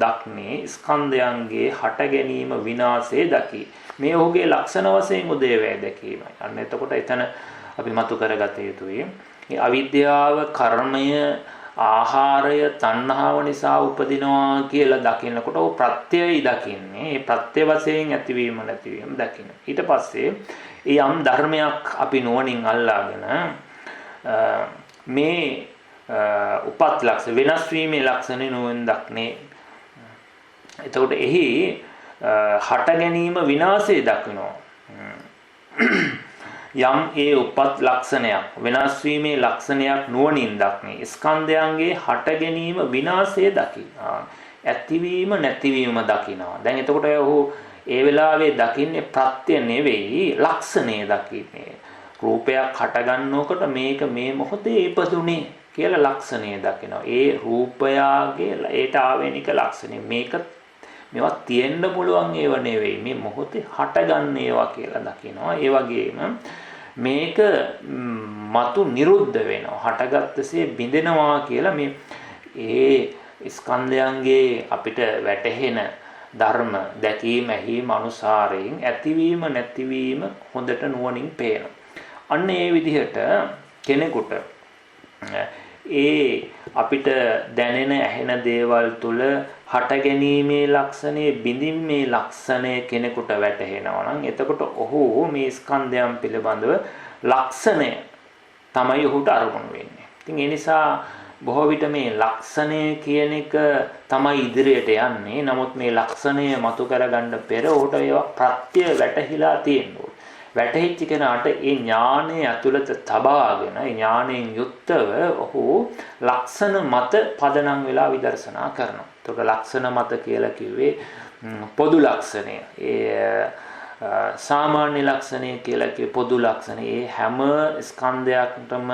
දක්නේ ස්කන්ධයන්ගේ හට ගැනීම විනාශය දකි. මේ ඔහුගේ ලක්ෂණ වශයෙන් උදේ වේ දැකීමයි. අන්න එතකොට එතන අපි මතු කරගත යුතුයි. මේ අවිද්‍යාව, කර්මය, ආහාරය, තණ්හාව නිසා උපදිනවා කියලා දකිනකොට ਉਹ ප්‍රත්‍යයයි දකින්නේ. ඒ ප්‍රත්‍ය වශයෙන් ඇතිවීම නැතිවීම දකින්න. ඊට පස්සේ ඒ යම් ධර්මයක් අපි නුවණින් අල්ලාගෙන මේ උපත් ලක්ෂණ වෙනස් වීමේ ලක්ෂණ නුවණ දක්නේ. එතකොට එහි හට ගැනීම විනාශය දක්වනවා. යම් ඒ උපත් ලක්ෂණයක් වෙනස් වීමේ ලක්ෂණයක් නුවණින් දක්නේ. ස්කන්ධයන්ගේ හට ගැනීම විනාශය දකි. ඇතිවීම නැතිවීම දකිනවා. දැන් එතකොට ඔහු ඒ වෙලාවේ දකින්නේ ප්‍රත්‍ය නෙවෙයි ලක්ෂණය දකින්නේ. රූපයක් හට ගන්නකොට මේක මේ මොහොතේ ඉපදුනේ කියලා ලක්ෂණය දකිනවා. ඒ රූපයාගේ ඒට ආවේනික ලක්ෂණය. මේවා තියෙන්න පුළුවන් ඒව නෙවෙයි. මේ මොහොතේ හටගන්න ඒවා කියලා දකිනවා. ඒ වගේම මේක මතු නිරුද්ධ වෙනවා. හටගත්තසේ බිඳෙනවා කියලා මේ ඒ ස්කන්ධයන්ගේ අපිට වැටහෙන ධර්ම දැකීම ඇහිීම අනුසාරයෙන් ඇතිවීම නැතිවීම හොඳට නුවණින් පේනවා. අන්න ඒ විදිහට කෙනෙකුට ඒ අපිට දැනෙන ඇහෙන දේවල් තුල හට ගැනීමේ ලක්ෂණය, බිඳීමේ ලක්ෂණය කෙනෙකුට වැටහෙනවා නම් එතකොට ඔහු මේ ස්කන්ධයන් පිළිබඳව ලක්ෂණය තමයි ඔහුට අරමුණු වෙන්නේ. ඉතින් ඒ නිසා බොහෝ විට මේ ලක්ෂණය කියන එක තමයි ඉදිරියට යන්නේ. නමුත් මේ ලක්ෂණය මතු කරගන්න පෙර ඔහුට ඒවා ප්‍රත්‍ය වැටහිලා තියෙනවා. වැටහිච්ච කෙනාට ඒ ඥානය ඇතුළත තබාගෙන ඥාණයෙන් යුක්තව ඔහු ලක්ෂණ මත පදනම් වෙලා විදර්ශනා කරනවා. එතකොට ලක්ෂණ මත කියලා කිව්වේ පොදු ලක්ෂණය. ඒ සාමාන්‍ය ලක්ෂණය කියලා කිව්වේ පොදු ලක්ෂණය. ඒ හැම ස්කන්ධයකටම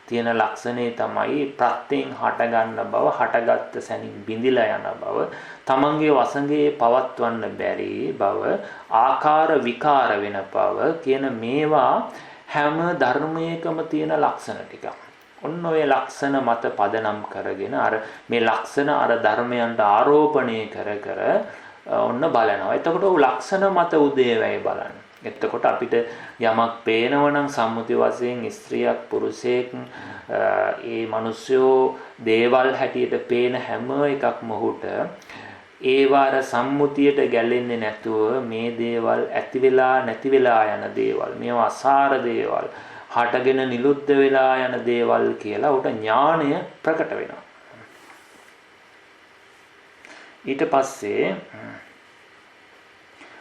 තියෙන ලක්ෂණය තමයි ප්‍රත්‍යයෙන් හට ගන්න බව, හටගත්ත සැනින් බිඳිලා යන බව, තමන්ගේ වසඟේ පවත්වන්න බැරි බව, ආකාර විකාර වෙන බව කියන මේවා හැම ධර්මයකම තියෙන ලක්ෂණ ටික. ඔන්න ඔය ලක්ෂණ මත පදනම් කරගෙන අර මේ ලක්ෂණ අර ධර්මයන්ට ආරෝපණය කර ඔන්න බලනවා. එතකොට ඔය ලක්ෂණ මත උදේවැය බලන්න. එතකොට අපිට යමක් පේනවනම් සම්මුති වශයෙන් ස්ත්‍රියක් පුරුෂයෙක් ඒ මිනිස්සුયો දේවල් හැටියට පේන හැම එකක්ම ඔහුට ඒවාර සම්මුතියට ගැලෙන්නේ නැතුව මේ දේවල් ඇති වෙලා නැති වෙලා යන දේවල්, මේවා අසාර දේවල්, හටගෙන නිරුද්ධ වෙලා යන දේවල් කියලා උට ඥාණය ප්‍රකට වෙනවා. ඊට පස්සේ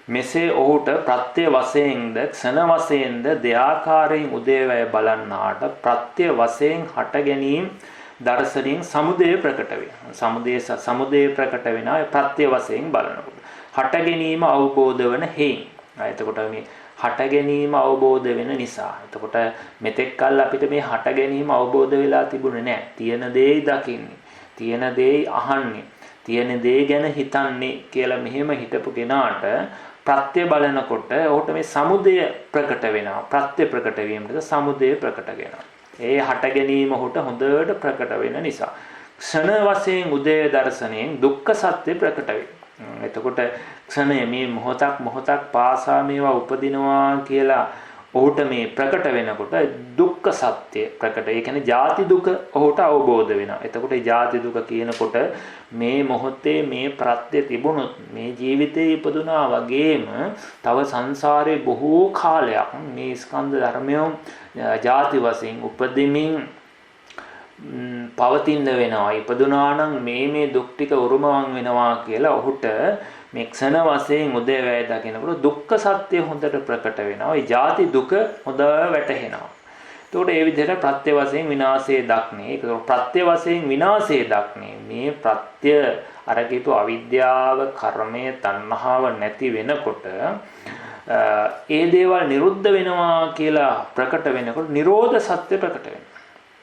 මෙසේ ඔහුට ප්‍රත්‍ය වශයෙන්ද ක්ෂණ වශයෙන්ද දෙආකාරයෙන් උදේවැය බලන්නාට ප්‍රත්‍ය වශයෙන් හට ගැනීම දර්ශනින් සමුදය ප්‍රකට වෙනවා. සමුදය ප්‍රකට වෙනවා ප්‍රත්‍ය වශයෙන් බලනකොට. හට ගැනීම අවබෝධ වන හේයින්. එතකොට මේ හට ගැනීම අවබෝධ වෙන නිසා. එතකොට මෙතෙක් කල් අපිට මේ හට ගැනීම අවබෝධ වෙලා තිබුණේ නැහැ. තියෙන දේයි දකින්නේ. තියෙන දේයි අහන්නේ. තියෙන දේ ගැන හිතන්නේ කියලා මෙහෙම හිතපු කෙනාට ප්‍රත්‍ය බලනකොට ඔහුට මේ සමුදය ප්‍රකට වෙනවා. ප්‍රත්‍ය ප්‍රකට වීමට සමුදය ප්‍රකට වෙනවා. ඒ හට ගැනීම ඔහුට හොඳට ප්‍රකට වෙන නිසා ක්ෂණ වශයෙන් උදේ දර්ශනයෙන් දුක්ඛ සත්‍ය ප්‍රකට වෙනවා. එතකොට ක්ෂණය මේ මොහොතක් පාසා මේවා උපදිනවා කියලා ඔහුට මේ ප්‍රකට වෙනකොට දුක්ඛ සත්‍ය ප්‍රකට. ඒ කියන්නේ ජාති දුක ඔහුට අවබෝධ වෙනවා. එතකොට මේ ජාති දුක කියනකොට මේ මොහොතේ මේ ප්‍රත්‍ය තිබුණොත් මේ ජීවිතේ ඉපදුනා වගේම තව සංසාරේ බොහෝ කාලයක් මේ ස්කන්ධ ධර්මයන් ජාති වශයෙන් උපදිමින් පවතින වෙනවා. ඉපදුනා නම් මේ දුක් ටික උරුමවන් වෙනවා කියලා ඔහුට මේ ක්ෂණ වශයෙන් උදේවැය දකිනකොට දුක්ඛ සත්‍ය හොඳට ප්‍රකට වෙනවා. ඒ ජාති දුක හොඳ වැටහෙනවා. එතකොට ඒ විදිහට ප්‍රත්‍ය වශයෙන් විනාශය දක්නේ. ඒක ප්‍රත්‍ය වශයෙන් විනාශය දක්නේ. මේ ප්‍රත්‍ය අර කියපු අවිද්‍යාව, කර්මය, තණ්හාව නැති වෙනකොට ඒ දේවල් නිරුද්ධ වෙනවා කියලා ප්‍රකට වෙනකොට නිරෝධ සත්‍ය ප්‍රකට වෙනවා.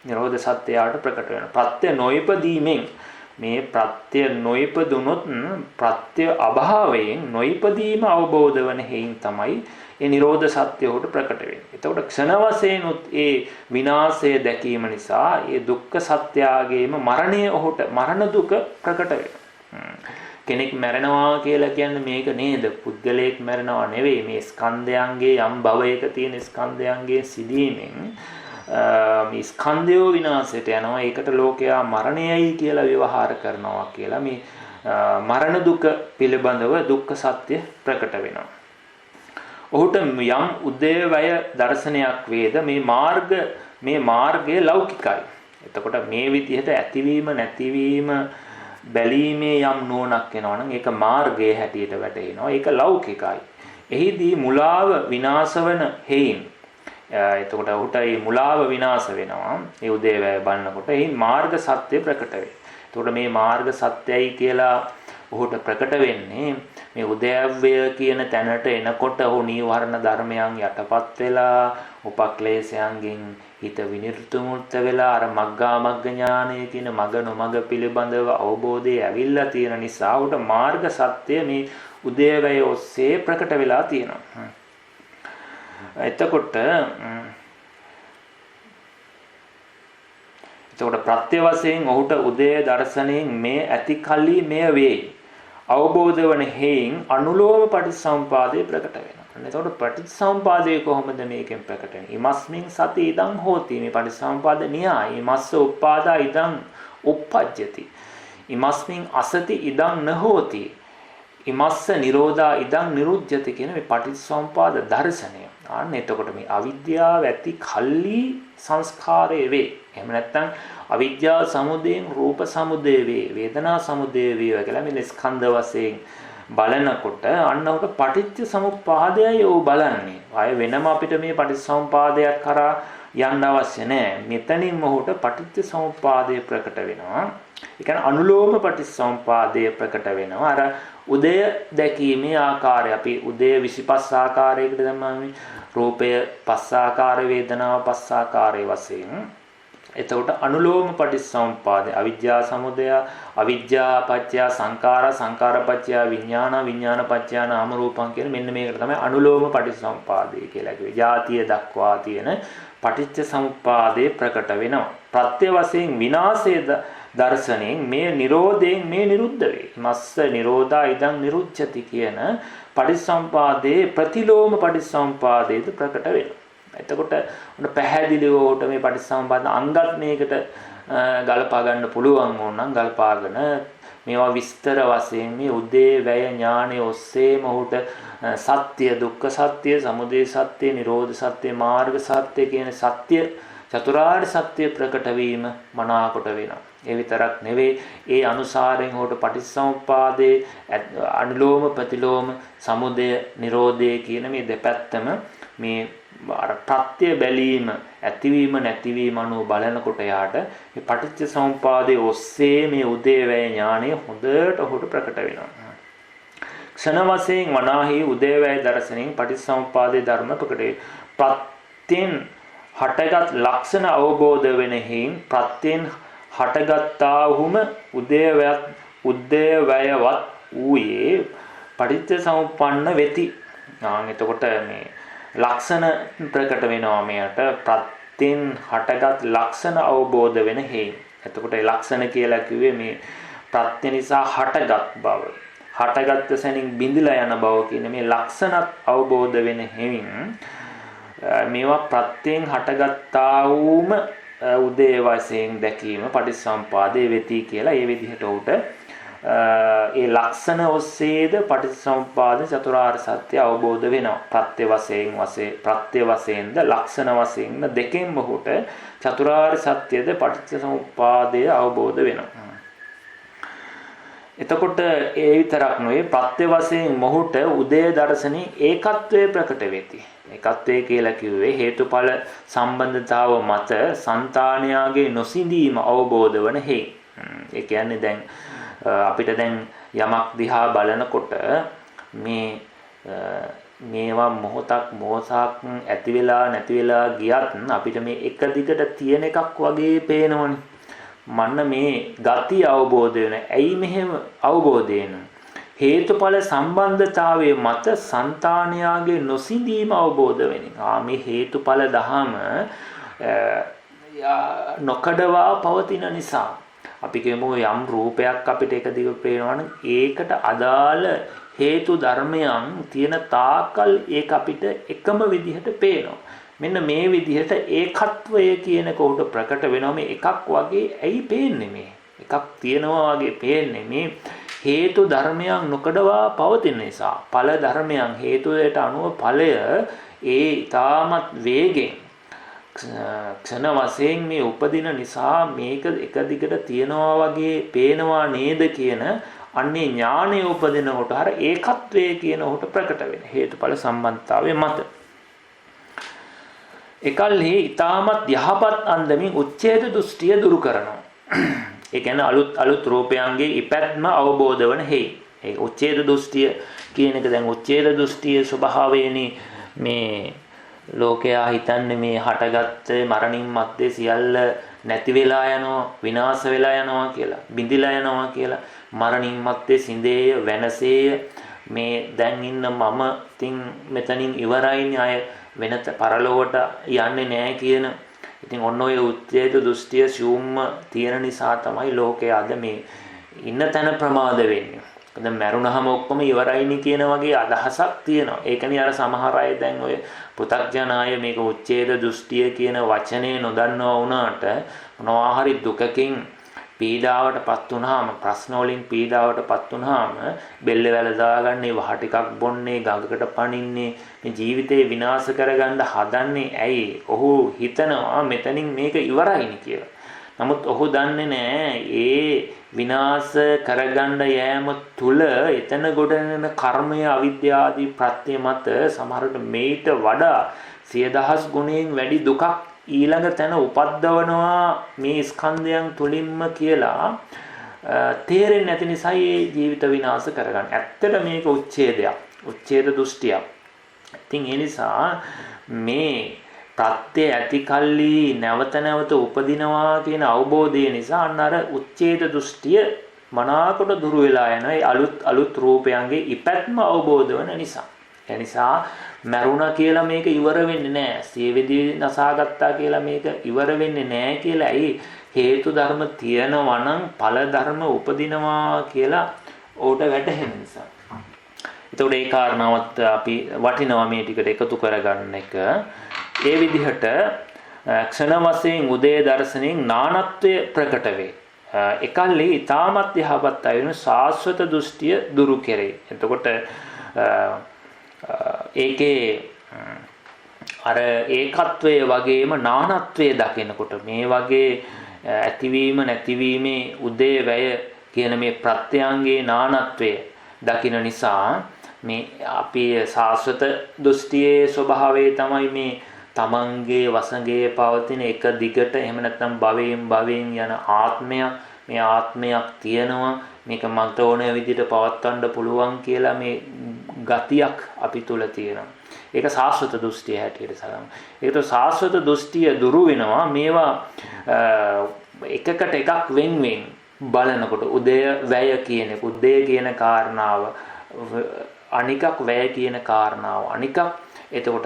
නිරෝධ සත්‍යයට ප්‍රකට වෙනවා. ප්‍රත්‍ය නොයිපදීමෙන් මේ ප්‍රත්‍ය නොයිපදුනොත් ප්‍රත්‍ය අභාවයෙන් නොයිපදීම අවබෝධ වන හේයින් තමයි ඒ නිරෝධ සත්‍ය උට ප්‍රකට වෙන්නේ. එතකොට ක්ෂණ වශයෙන් ඒ විනාශය දැකීම නිසා ඒ දුක්ඛ සත්‍යයගේම මරණය ඔහුට මරණ දුක ප්‍රකට වෙනවා. කෙනෙක් මැරෙනවා කියලා කියන්නේ මේක නේද? පුද්ගලයෙක් මැරෙනවා නෙවෙයි. මේ ස්කන්ධයන්ගේ යම් භවයක තියෙන ස්කන්ධයන්ගේ සිදීමෙන් මේ ස්කන්ධය විනාශයට යනවා. ඒකට ලෝකයා මරණයයි කියලා ව්‍යවහාර කරනවා කියලා මේ මරණ දුක පිළිබඳව දුක්ඛ සත්‍ය ප්‍රකට වෙනවා. ඔහුට යම් උදේවය දර්ශනයක් වේද මේ මාර්ගය ලෞකිකයි. එතකොට මේ විදිහට ඇතිවීම නැතිවීම බැලීමේ යම් නුවණක් එනවා නම් ඒක මාර්ගයේ හැටියට වැටෙනවා. ඒක ලෞකිකයි. එහිදී මුලාව විනාශ වන හේයින් එතකොට ඔහුට මේ මුලාව විනාශ වෙනවා. ඒ උදේවැය බලනකොට එහි මාර්ග සත්‍ය ප්‍රකට වේ. එතකොට මේ මාර්ග සත්‍යයි කියලා ඔහුට ප්‍රකට වෙන්නේ මේ උදේවැය කියන තැනට එනකොට ඔහු නීවරණ ධර්මයන් යටපත් වෙලා උපක්ලේශයන්ගෙන් හිත විනිර්තුමුත් වෙලා අර මග්ගා මග්ග ඥානය කියන මග නොමග පිළිබඳව අවබෝධය ඇවිල්ලා තියෙන නිසා ඔහුට මාර්ග සත්‍ය මේ උදේවැය ඔස්සේ ප්‍රකට වෙලා තියෙනවා. එතකොට ප්‍රත්‍ය වශයෙන් ඔහුට උදේ දර්ශනයෙන් මේ ඇති කල්ලි මෙය වේ. අවබෝධ වන හේයින් අනුලෝම පටිච්චසමුපාදය ප්‍රකට වෙනවා. එතකොට පටිච්චසමුපාදය කොහොමද මේකෙන් ප්‍රකට වෙන්නේ? ඉමස්මින් සති ඉදං හෝති. මේ පටිච්චසමුපාද න්‍යාය. ඉමස්ස උප්පාදා ඉදං uppajjati. ඉමස්මින් අසති ඉදං නහෝති. ඉමස්ස නිරෝධා ඉදං නිරුද්ධති කියන මේ පටිච්චසමුපාද දර්ශනය. අන්න එතකොට මේ අවිද්‍යාව ඇති කල්ලි සංස්කාරය වේ. එහෙම නැත්නම් අවිද්‍යාව සමුදයෙන් රූප සමුදය වේ, වේදනා සමුදය වේ කියලා මේ ස්කන්ධ වශයෙන් බලනකොට අන්න උට පටිච්ච සමුප්පාදයයි ਉਹ බලන්නේ. ආය වෙනම අපිට මේ පටිච්ච සමුප්පාදයක් කරා යන්න අවශ්‍ය නැහැ. මෙතනින් ඔහුට පටිච්ච සමුප්පාදය ප්‍රකට වෙනවා. ඒ කියන්නේ අනුලෝම පටිච්ච සමුප්පාදය ප්‍රකට වෙනවා. අර උදය දැකීමේ ආකාරය අපි උදය 25 ආකාරයකට තමයි රූපය 5 ආකාර, වේදනාව 5 ආකාරයේ වශයෙන්. එතකොට අනුලෝම පටිච්චසමුප්පාදය අවිජ්ජා සමුදය, අවිජ්ජා පත්‍ය සංඛාර, සංඛාර පත්‍ය විඥාන, විඥාන පත්‍ය නාම රූපං කියන මෙන්න මේකට තමයි අනුලෝම පටිච්චසමුප්පාදය කියලා කිව්වේ. ජාතිය දක්වා තියෙන පටිච්චසමුප්පාදේ ප්‍රකට වෙනවා. ප්‍රත්‍ය වශයෙන් විනාශයේ දර්ශනයෙන් මේ නිරෝධයෙන් මේ නිරුද්ධ වේ. මස්ස නිරෝධා ඉදං නිරුච්ඡති කියන පටිච්චසමුපාදයේ ප්‍රතිලෝම පටිච්චසමුපාදයේද ප්‍රකට වෙනවා. එතකොට උන පැහැදිලිව උට මේ පටිච්චසමුපාද අංගත් මේකට ගලපා ගන්න පුළුවන් ඕනනම් ගලපාගෙන මේවා විස්තර වශයෙන් මේ උදේ වැය ඥානෙ ඔස්සේම උට සත්‍ය, දුක්ඛ සත්‍ය, සමුදය සත්‍ය, නිරෝධ සත්‍ය, මාර්ග සත්‍ය කියන සත්‍ය චතුරාර්ය සත්‍ය ප්‍රකට වීම මනාකොට වෙනවා. ඒ විතරක් නෙවෙයි ඒ අනුසාරයෙන් හොට පටිච්චසමුප්පාදේ අනුලෝම ප්‍රතිලෝම සමුදය නිරෝධය කියන මේ දෙපැත්තම මේ අර ප්‍රත්‍ය බැලීම ඇතිවීම නැතිවීම අනුව බලනකොට යාට මේ පටිච්චසමුප්පාදේ ඔස්සේ මේ උදේවැය ඥානය හොඳට ඔහුට ප්‍රකට වෙනවා. ක්ෂණ වශයෙන් වනාහි උදේවැය දර්ශනයෙන් පටිච්චසමුප්පාදේ ධර්ම ප්‍රකට වේ. ප්‍රත්‍යෙන් හටගත් ලක්ෂණ අවබෝධ වෙන හේයින් ප්‍රත්‍යෙන් හටගත්තාහුම උදේවැයවත් ඌයේ පටිච්චසමුප්පන්න වෙති. එතකොට මේ ලක්ෂණ ප්‍රකට වෙනවා මෙයට ප්‍රත්‍යෙන් හටගත් ලක්ෂණ අවබෝධ වෙන හේයින්. එතකොට ඒ ලක්ෂණ කියලා කිව්වේ මේ ප්‍රත්‍ය නිසා හටගත් බව. හටගත් සැනින් බිඳිලා යන බව කියන මේ ලක්ෂණත් අවබෝධ වෙන හේවින් මේවා ප්‍රත්‍යයෙන් හටගත්තා වූම උදේ වශයෙන් දැකීම පටිච්චසමුපාදයේ වෙති කියලා ඒ විදිහට උට ඒ ලක්ෂණ ඔස්සේද පටිච්චසමුපාද චතුරාර්ය සත්‍ය අවබෝධ වෙනවා. ප්‍රත්‍ය වශයෙන්ද ලක්ෂණ වශයෙන්ද දෙකෙන්ම උට චතුරාර්ය සත්‍යද පටිච්චසමුපාදය අවබෝධ වෙනවා. එතකොට ඒ විතරක් නෙවෙයි ප්‍රත්‍ය වශයෙන් මොහුට උදේ දර්ශනේ ඒකත්වයේ ප්‍රකට වෙති. ඒකත්වයේ කියලා කිව්වේ හේතුඵල සම්බන්ධතාව මත సంతානයාගේ නොසිඳීම අවබෝධ වන හේ. ඒ කියන්නේ දැන් අපිට දැන් යමක් දිහා බලනකොට මේවා මොහොතක් ඇති වෙලා නැති වෙලා ගියත් අපිට මේ එක දිගට තියෙන එකක් වගේ පේනවනේ. මන්න මේ ගති අවබෝධ වෙන. ඇයි මෙහෙම අවබෝධ වෙන්නේ? හේතුඵල සම්බන්ධතාවයේ මත సంతානයාගේ නොසිඳීම අවබෝධ වෙනවා. මේ හේතුඵල දහම නොකඩවා පවතින නිසා අපි කියමු යම් රූපයක් අපිට එක දිගට පේනවනම් ඒකට අදාළ හේතු ධර්මයන් තියෙන තාකල් ඒක අපිට එකම විදිහට පේනවා. මෙන්න මේ විදිහට ඒකත්වය කියන කොට ප්‍රකට වෙනවා. මේ එකක් වගේ ඇයි පේන්නේ? මේ එකක් තියෙනවා වගේ පේන්නේ මේ හේතු ධර්මයන් නොකඩවා පවතින නිසා. ඵල ධර්මයන් හේතුයට අනුව ඵලය ඒ ඊටමත් වේගෙන් ක්ෂණ වශයෙන් මේ උපදින නිසා මේක එක දිගට තියනවා වගේ පේනවා නේද කියන අන්නේ ඥානය උපදින කොට අර ඒකත්වයේ කියන කොට ප්‍රකට වෙන හේතුඵල සම්බන්ධතාවය මත එකල්හි ඊටමත් යහපත් අන්දමින් උච්ඡේද දෘෂ්ටිය දුරු කරනවා. ඒ කියන්නේ අලුත් රූපයන්ගේ ඉපැත්ම අවබෝධ වන හේයි. ඒ උච්ඡේද දෘෂ්ටිය කියන එක දැන් උච්ඡේද දෘෂ්ටියේ ස්වභාවයනේ මේ ලෝකයා හිතන්නේ මේ හටගත්ත මරණින් මත්තේ සියල්ල නැති වෙලා යනවා විනාශ වෙලා යනවා කියලා බිඳිලා යනවා කියලා මරණින් මත්තේ සිඳේය වෙනසේය මේ දැන් ඉන්න මම තින් මෙතනින් ඉවරයිනේ අය වෙනත පරලොවට යන්නේ නැහැ කියන ඉතින් ඔන්න ඔය උච්ඡේද දෘෂ්ටිය සියුම්ම තියෙන නිසා තමයි ලෝකයේ අද මේ ඉන්න තැන ප්‍රමාද වෙන්නේ. දැන් මරුණහම ඔක්කොම ඉවරයිනේ කියන වගේ අදහසක් තියෙනවා. ඒකනේ අර සමහර අය දැන් ඔය පු탁ජන අය මේක උච්ඡේද දෘෂ්ටිය කියන වචනේ නොදන්නවා වුණාට මොනවා හරි දුකකින් පීඩාවටපත් වුනහම ප්‍රශ්න වලින් පීඩාවටපත් වුනහම බෙල්ල වැල දාගන්නේ වහ ටිකක් බොන්නේ ගඟකට පනින්නේ මේ ජීවිතේ විනාශ කරගන්න හදන්නේ ඇයි? ඔහු හිතනවා මෙතනින් මේක ඉවරයිනේ කියලා. නමුත් ඔහු දන්නේ නැහැ ඒ විනාශ කරගන්න යෑම තුල එතන ගොඩනෙන කර්මය අවිද්‍යාදී ප්‍රත්‍ය මත සමහරට මේට වඩා 100,000 ගුණයෙන් වැඩි දුකක් ඊළඟ තැන උපද්දවනවා මේ ස්කන්ධයන් තුලින්ම කියලා තේරෙන්නේ නැති නිසා මේ ජීවිත විනාශ කරගන්න. ඇත්තට මේක උච්ඡේදයක්. උච්ඡේද දෘෂ්ටියක්. ඉතින් ඒ නිසා මේ ප්‍රත්‍ය ඇති කල්ලි නැවත නැවත උපදිනවා කියන අවබෝධය නිසා අන්න අර උච්ඡේද දෘෂ්ටිය මනාකොට දුරු වෙලා යනවා. ඒ අලුත් රූපයන්ගේ ඉපැත්ම අවබෝධ වෙන නිසා. ඒ නිසා මරුණා කියලා මේක ඉවර වෙන්නේ නැහැ. සියවිදි නසාගත්තා කියලා මේක ඉවර වෙන්නේ නැහැ කියලා. ඇයි? හේතු ධර්ම තියෙනවා නම් ඵල ධර්ම උපදිනවා කියලා ඕට වැටහෙන නිසා. එතකොට ඒ කාරණාවත් අපි වටිනවා මේ ටිකට එකතු කරගන්න එක. ඒ විදිහට ක්ෂණ වශයෙන් උදේ දර්ශනෙන් නානත්වය ප්‍රකට වේ. එකල්ලි ඊටමත් යහපත් අයුන සාස්වත දෘෂ්ටිය දුරු කෙරේ. එතකොට ඒකේ අර ඒකත්වයේ වගේම නානත්වයේ දකිනකොට මේ වගේ ඇතිවීම නැතිවීමේ උදේ වැය කියන මේ ප්‍රත්‍යයන්ගේ නානත්වය දකින නිසා මේ අපි සාස්වත දෘෂ්ටියේ ස්වභාවය තමයි මේ තමන්ගේ වසඟයේ පවතින එක දිගට එහෙම නැත්නම් භවයෙන් යන ආත්මයක් මේ ආත්මයක් තියෙනවා මේක මට ඕන විදිහට පවත්වන්න පුළුවන් කියලා මේ ගතියක් අපි තුල තියෙනවා. ඒක සාස්වත දෘෂ්ටිය හැටියට සලකනවා. ඒකට සාස්වත දෘෂ්ටිය දුරු වෙනවා මේවා එකකට එකක් වෙන් බලනකොට උදය වැය කියන උදේ කියන කාරණාව අනිකක් වැය කියන කාරණාව අනිකක් එතකොට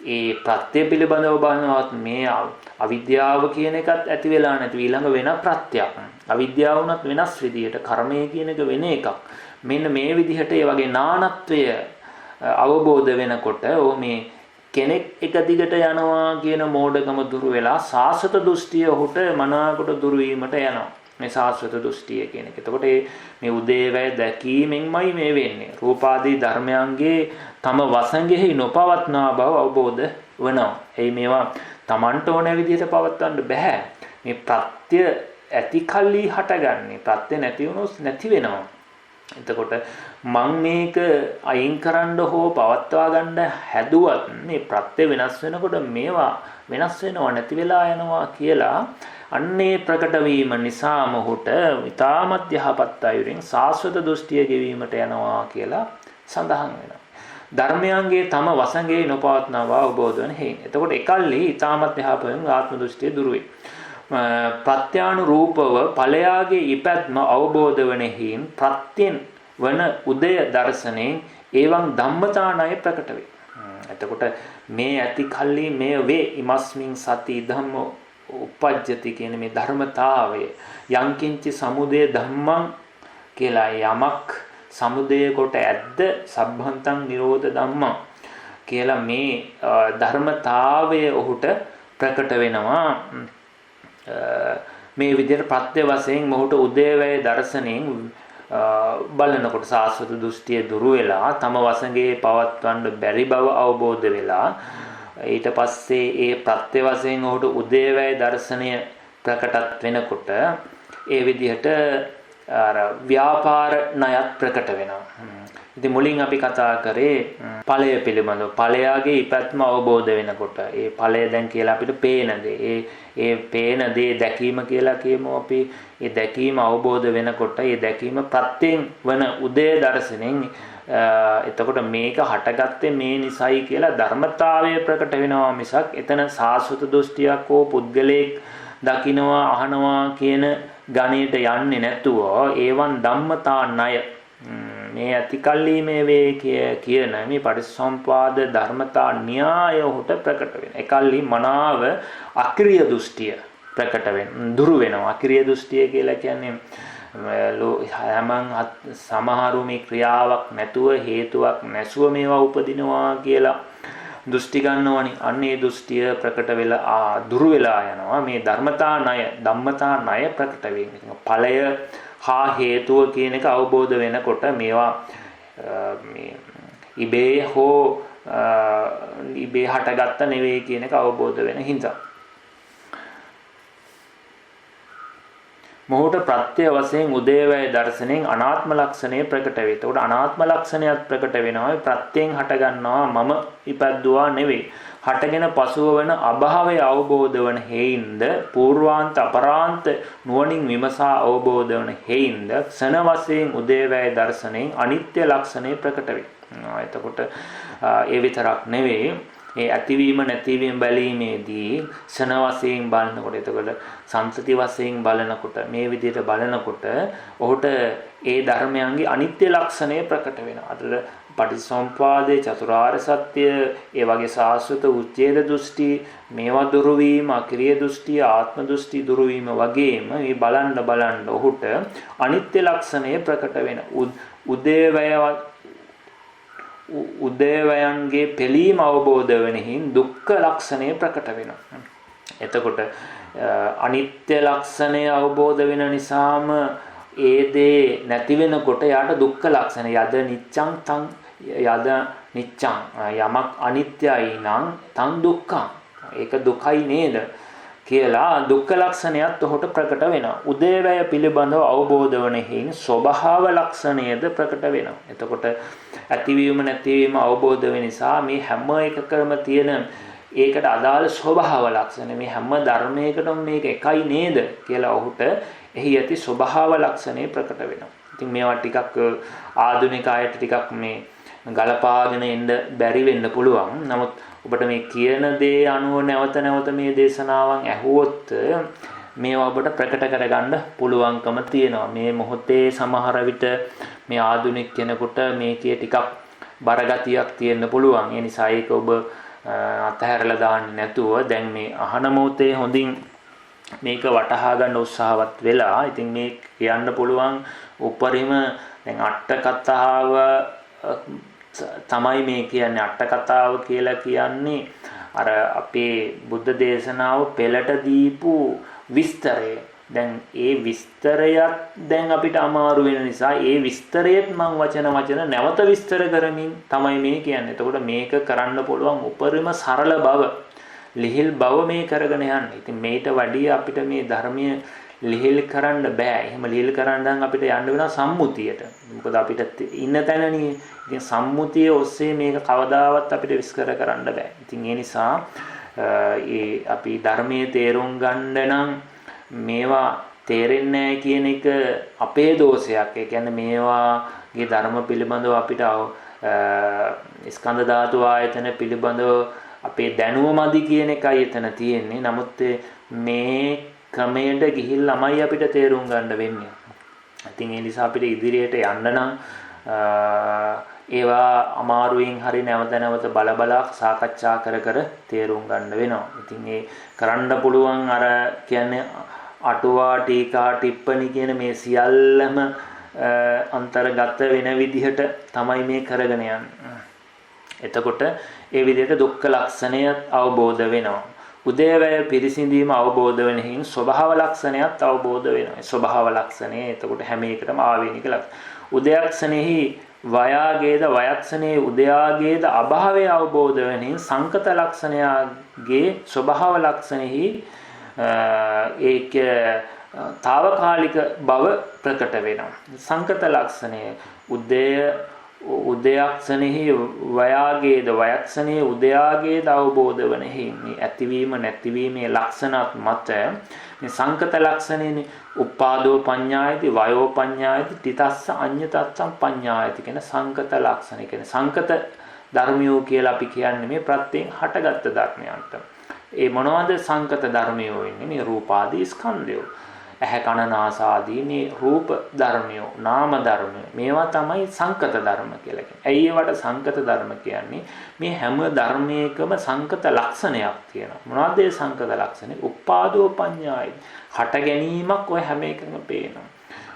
ඒ ප්‍රත්‍ය පිළිබඳව බලනවත් මේ අවිද්‍යාව කියන එකත් ඇති වෙලා නැති ඊළඟ වෙන ප්‍රත්‍යක්. අවිද්‍යාව උනත් වෙනස් විදියට කර්මය කියන එක වෙන එකක්. මෙන්න මේ විදිහට ඒ වගේ නානත්වය අවබෝධ වෙනකොට මේ කෙනෙක් එක දිගට යනවා කියන මෝඩකම දුරු වෙලා සාසත දෘෂ්ටිය ඔහුට මනාකොට දුරු වීමට යනවා. මේ සාස්වත දෘෂ්ටිය කියන එක. එතකොට මේ උදේවැය දැකීමෙන්මයි මේ වෙන්නේ. රූපාදී ධර්මයන්ගේ තම වසඟෙහි නොපවත්නා බව අවබෝධ වෙනවා. එයි මේවා Tamanට ඕන විදිහට පවත්වන්න බෑ. මේ ප්‍රත්‍ය ඇති කල්ලි හටගන්නේ. ප්‍රත්‍ය නැති වුණොත් නැති වෙනවා. එතකොට මං මේක අයින් කරන්න හෝ පවත්වා ගන්න හැදුවත් මේ ප්‍රත්‍ය වෙනස් වෙනකොට මේවා වෙනස් වෙනවා නැති වෙලා යනවා කියලා අන්නේ ප්‍රකට වීම නිසා මොහුට ඊ타මත් යහපත් අයුරින් සාස්වත දෘෂ්ටිය ගෙවීමට යනවා කියලා සඳහන් වෙනවා. ධර්මයන්ගේ තම වසඟේ නොපවත්නව අවබෝධ වෙන හේයින්. එතකොට එකල්ලි ඊ타මත් යහපතෙන් ආත්ම දෘෂ්ටිය දුරු වේ. ප්‍රත්‍යානුරූපව ඵලයාගේ ඉපැත්ම අවබෝධ වන හේයින් ප්‍රත්‍යෙන් වන උදය දර්ශනේ එවං ධම්මතාණය ප්‍රකට වේ. එතකොට මේ ඇති කල්ලි මේ වේ ඉමස්මින් සති ධම්මෝ උපජ්ජති කියන මේ ධර්මතාවය යංකින්චි සමුදය ධම්මං කියලා යමක් සමුදය කොට ඇද්ද සබ්බන්තං නිරෝධ ධම්මං කියලා මේ ධර්මතාවය ඔහුට ප්‍රකට වෙනවා. මේ විදිහට ප්‍රත්‍ය වශයෙන් මොහුට උදේවැය දර්ශනයෙන් බලනකොට සාස්වත දෘෂ්ටිය දුරු වෙලා තම වසඟේ පවත්වන්න බැරි බව අවබෝධ වෙලා ඊට පස්සේ ඒ ප්‍රත්‍ය වශයෙන් ඔහුට උදේවැය දර්ශනය ප්‍රකටත් වෙනකොට ඒ විදිහට අර ව්‍යාපාර ණයත් ප්‍රකට වෙනවා. ඉතින් මුලින් අපි කතා කරේ ඵලය පිළිබඳව. ඵලයාගේ ඉපැත්ම අවබෝධ වෙනකොට ඒ ඵලය දැන් කියලා අපිට පේන දේ. ඒ පේන දේ දැකීම කියලා කියමු අපි. ඒ දැකීම අවබෝධ වෙනකොට ඒ දැකීම ප්‍රත්‍යයෙන් වන උදේ දර්ශනෙන් එතකොට මේක හටගත්තේ මේ නිසයි කියලා ධර්මතාවය ප්‍රකට වෙනවා මිසක් එතන සාස්වත දෘෂ්ටියක් හෝ පුද්ගලයෙක් දකින්නවා අහනවා කියන ගණයට යන්නේ නැතුව ඒවන් ධම්මතා ණය මේ අතිකල්ලි මේ වේ කියන මේ පටිච්චසමුපාද ධර්මතා න්‍යාය උට ප්‍රකට වෙන. එකල්ලි මනාව අක්‍රීය දෘෂ්ටිය ප්‍රකට වෙන. දුරු වෙනවා. අක්‍රීය දෘෂ්ටිය කියලා කියන්නේ සමහරු මේ ක්‍රියාවක් නැතුව හේතුවක් නැසුව මේවා උපදිනවා කියලා දෘෂ්ටි ගන්නවනේ. අන්නේ දෘෂ්ටිය ප්‍රකට වෙලා දුරු වෙලා යනවා. මේ ධර්මතා ණය ධම්මතා ණය ප්‍රකට වෙන්නේ. ඵලය හා හේතුව කියන එක අවබෝධ වෙනකොට මේවා මේ ඉබේ හෝ ඉබේ හටගත්ත නෙවෙයි කියන එක අවබෝධ වෙන හින්දා මොහුට ප්‍රත්‍ය වශයෙන් උදේවැය දර්ශනෙන් අනාත්ම ලක්ෂණය ප්‍රකට වේ. ඒකට අනාත්ම ලක්ෂණයත් ප්‍රකට වෙනවා. ප්‍රත්‍යයෙන් හටගන්නවා මම ඉපද්දුවා නෙවෙයි. හටගෙන පසුව වෙන අභාවය අවබෝධ වන හේයින්ද පූර්වාන්ත අපරාන්ත නුවණින් විමසා අවබෝධ වන හේයින්ද ක්ෂණ වශයෙන් උදේවැය දර්ශනෙන් අනිත්‍ය ලක්ෂණය ප්‍රකට වේ. එතකොට ඒ විතරක් නෙවෙයි මේ ඇතිවීම නැතිවීම බැලීමේදී ක්ෂණ වශයෙන් බලනකොට එතකොට සංසති වශයෙන් බලනකොට මේ විදිහට බලනකොට ඔහුට ඒ ධර්මයන්ගේ අනිත්‍ය ලක්ෂණය ප්‍රකට වෙනවා. අතට පටිච්චසමුපාදේ චතුරාර්ය සත්‍ය ඒ වගේ සාස්වත උච්ඡේද දෘෂ්ටි මේවා දුරු වීම අක්‍රීය දෘෂ්ටි ආත්ම දෘෂ්ටි දුරු වීම වගේම මේ බලන්න ඔහුට අනිත්‍ය ලක්ෂණය ප්‍රකට වෙන. උදේවයන්ගේ පිළීම අවබෝධ වෙනහින් දුක්ඛ ලක්ෂණය ප්‍රකට වෙනවා. එතකොට අනිත්‍ය ලක්ෂණය අවබෝධ වෙන නිසාම ඒ දේ නැති වෙනකොට යාට දුක්ඛ ලක්ෂණය යද නිච්ඡං තං යද නිච්ඡං යමක් අනිත්‍යයි නම් තං දුක්ඛං ඒක දුකයි නේද කියලා දුක්ඛ ලක්ෂණයත් ඔහුට ප්‍රකට වෙනවා. උදේවැය පිළිබඳව අවබෝධ වනෙහින් ස්වභාව ලක්ෂණයද ප්‍රකට වෙනවා. එතකොට ඇතිවීම නැතිවීම අවබෝධ වෙන නිසා මේ හැම එකකම තියෙන ඒකට අදාළ ස්වභාව ලක්ෂණ මේ හැම ධර්මයකටම මේක එකයි නේද කියලා ඔහුට එහි ඇති ස්වභාව ලක්ෂණය ප්‍රකට වෙනවා. ඉතින් මේවා ටිකක් ආධුනික අයට ටිකක් මේ ගලපාගෙන එන්න බැරි වෙන්න පුළුවන්. නමුත් ඔබට මේ කියන දේ අනුව නැවත නැවත මේ දේශනාවන් ඇහුවොත් මේවා ඔබට ප්‍රකට කරගන්න පුළුවන්කම තියෙනවා. මේ මොහොතේ සමහර විට මේ ආධුනික කෙනෙකුට මේකේ ටිකක් බරගතියක් තියෙන්න පුළුවන්. ඒ නිසා ඒක ඔබ අතහැරලා දාන්න නැතුව දැන් මේ අහන මොහොතේ හොඳින් මේක වටහා ගන්න උත්සාහවත් වෙලා ඉතින් මේ කියන්න පුළුවන් උපරිම දැන් අට කතාව තමයි මේ කියන්නේ අට කතාව කියලා කියන්නේ අර අපේ බුද්ධ දේශනාව පෙළට දීපු විස්තරය. දැන් ඒ විස්තරයත් දැන් අපිට අමාරු වෙන නිසා ඒ විස්තරයත් මම වචන නැවත විස්තර කරමින් තමයි මේ කියන්නේ. එතකොට මේක කරන්න පුළුවන් උපරිම සරල බව, ලිහිල් බව මේ කරගෙන යන්නේ. ඉතින් මේට වැඩිය අපිට මේ ධර්මයේ ලිහිල් කරන්න බෑ. එහෙම ලිහිල් කරන්න නම් අපිට යන්න වෙනවා සම්මුතියට. මොකද අපිට ඉන්න තැනනේ. ඉතින් සම්මුතිය ඔස්සේ මේක කවදාවත් අපිට විස්තර කරන්න බෑ. ඉතින් ඒ නිසා අපි ධර්මයේ තේරුම් ගන්න නම් මේවා තේරෙන්නේ නැහැ කියන එක අපේ දෝෂයක්. ඒ කියන්නේ මේවාගේ ධර්ම පිළිබඳව අපිට ස්කන්ධ ධාතු ආයතන පිළිබඳව අපේ දැනුම මදි කියන එකයි එතන තියෙන්නේ. නමුත් මේ ක්‍රමයට ගිහිල්ලාමයි අපිට තේරුම් ගන්න වෙන්නේ. ඉතින් ඒ නිසා අපිට ඉදිරියට යන්න නම් ඒවා අමාරුවෙන් හරි නැවත බල සාකච්ඡා කර තේරුම් ගන්න වෙනවා. ඉතින් ඒ කරන්න පුළුවන් අර කියන්නේ අටුවා ටීකා ටිප්පණි කියන මේ සියල්ලම අන්තර්ගත වෙන විදිහට තමයි මේ කරගෙන යන්නේ. එතකොට ඒ විදිහට දුක්ඛ ලක්ෂණය අවබෝධ වෙනවා. උදේවැය පිරිසිඳීම අවබෝධ වෙන හින් ස්වභාව ලක්ෂණයත් අවබෝධ වෙනවා. ස්වභාව ලක්ෂණය එතකොට හැම එකටම ආවේනික ලක්ෂණ. උදයක්ෂණෙහි වයාගේද වයක්ෂණේ උදයාගේද අභාවය අවබෝධ වෙන හින් සංකත ලක්ෂණයගේ ස්වභාව ලක්ෂණෙහි ඒක తాවකාලික බව ප්‍රකට වෙනවා. සංකත ලක්ෂණය උදයක්ෂණෙහි වයාගේද වයක්ෂණේ උදයාගේද අවබෝධ වන හිමි ඇතිවීම නැතිවීමේ ලක්ෂණත් මත මේ සංකත ලක්ෂණේනේ උපාදෝ පඤ්ඤායති වයෝ පඤ්ඤායති තිතස්ස අඤ්ඤතස්සම් පඤ්ඤායති කියන සංකත ලක්ෂණ. කියන්නේ සංකත ධර්මියෝ කියලා අපි කියන්නේ මේ ප්‍රත්‍යයෙන් හටගත්තු ධර්මයන්ට. ඒ මොනවද සංකත ධර්මියෝ වෙන්නේ? මේ රූපාදී ස්කන්ධයෝ. ඇහැ කන නාස ආදී මේ රූප ධර්මියෝ, නාම ධර්මයෝ. මේවා තමයි සංකත ධර්ම කියලා කියන්නේ. ඇයි ඒවට සංකත ධර්ම කියන්නේ? මේ හැම ධර්මයකම සංකත ලක්ෂණයක් තියෙනවා. මොනවද ඒ සංකත ලක්ෂණේ? උපාදෝ පඤ්ඤායි. හට ගැනීමක් ඔය හැම එකකම පේනවා.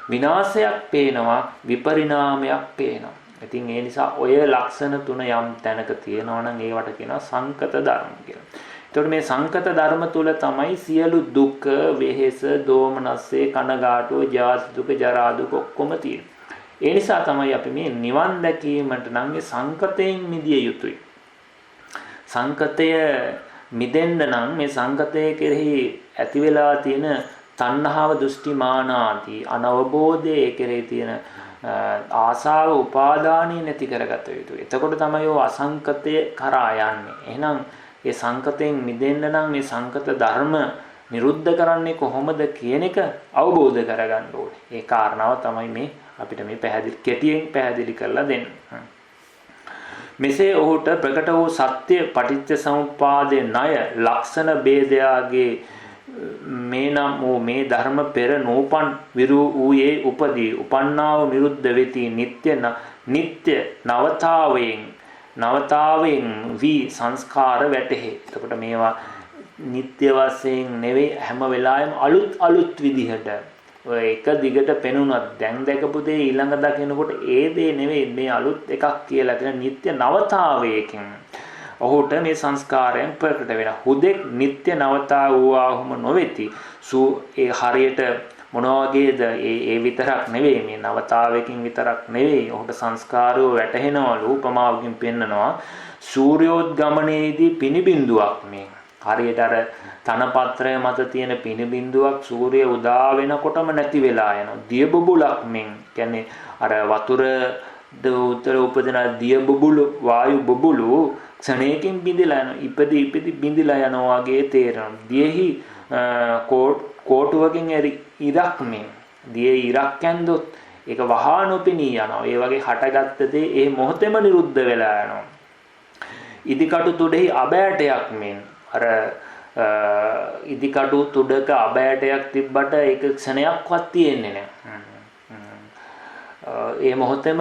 විනාශයක් පේනවා, විපරිණාමයක් පේනවා. ඉතින් ඒ නිසා ඔය ලක්ෂණ තුන යම් තැනක තියෙනවා නම් ඒවට කියනවා සංකත ධර්ම කියලා. එතකොට මේ සංකත ධර්ම තුල තමයි සියලු දුක්, වෙහෙස, දෝමනස්සේ, කනගාටුව, ජාති දුක, ජරා දුක ඔක්කොම තියෙන්නේ. ඒ නිසා තමයි අපි මේ නිවන් දැකීමට නම් මේ සංකතයෙන් මිදිය යුතුයි. සංකතය මිදෙන්න නම් මේ සංකතය කෙරෙහි ඇති වෙලා තියෙන තණ්හාව, දෘෂ්ටි, මාන ආදී අනවබෝධයේ කෙරෙහි තියෙන ආසාව, උපාදානිය නැති කරගත යුතුයි. එතකොට තමයි ඔය අසංකතය කරා යන්නේ. එහෙනම් මේ සංකතයෙන් මිදෙන්න නම් මේ සංකත ධර්ම නිරුද්ධ කරන්නේ කොහොමද කියන එක අවබෝධ කරගන්න ඕනේ. ඒ කාරණාව තමයි මේ අපිට මේ කෙටියෙන් පැහැදිලි කරලා දෙන්නේ. මෙසේ ඔහුට ප්‍රකට වූ සත්‍ය පටිච්ච සමුප්පාදේ ණය ලක්ෂණ ભેදයාගේ මේනම් වූ මේ ධර්ම පෙර නූපන් විරු වූයේ උපදී උපන්නාව නිරුද්ධ වෙති නিত্য නවතාවයෙන් වී සංස්කාර වැටෙහි. එතකොට මේවා නිත්‍ය වශයෙන් නෙවෙයි හැම වෙලාවෙම අලුත් විදිහට ඔය එක දිගට පෙනුනත් දැන් දැකපු දේ ඊළඟ දකිනකොට ඒ දේ නෙවෙයි මේ අලුත් එකක් කියලා කියන නිත්‍ය නවතාවයකින් ඔහුට මේ සංස්කාරයන් ප්‍රකට වෙනවා. හුදෙක් නිත්‍ය නවතා වූවාහුම නොවේති. ඒ හරියට මොනවා වගේද ඒ විතරක් නෙවෙයි මේ නවතාවයකින් විතරක් නෙවෙයි ඔහුට සංස්කාරය වැටහෙනවලු. උපමාවකින් පෙන්නනවා සූර්යෝද්ගමනයේදී පිනිබින්දුවක් මේ හරියට අර තනපත්‍රය මත තියෙන පිනිබින්දුවක් සූර්යය උදා වෙනකොටම නැති වෙලා යනවා. දිය බුබුලක් මෙන් කියන්නේ අර වතුර උතර උපදින දිය බුබුලු වායු බුබුලු ක්ෂණයකින් බිඳිලා යනවා. ඉපදි බිඳිලා යනවා වගේ තේරෙනවා. දියෙහි කෝටුවකින් ඉරක් මෙන් දියේ ඉරක් ඇන්දොත් ඒක වහා නොපෙනී යනවා. ඒ වගේ හටගත්ත දේ ඒ මොහොතේම නිරුද්ධ වෙලා යනවා. ඉදිකටු තුඩෙහි අබෑටයක් මෙන් අර ඉදිකටු තුඩක අබෑටයක් තිබ්බට ඒක ක්ෂණයක්වත් තියෙන්නේ නැහැ. ඒ මොහොතේම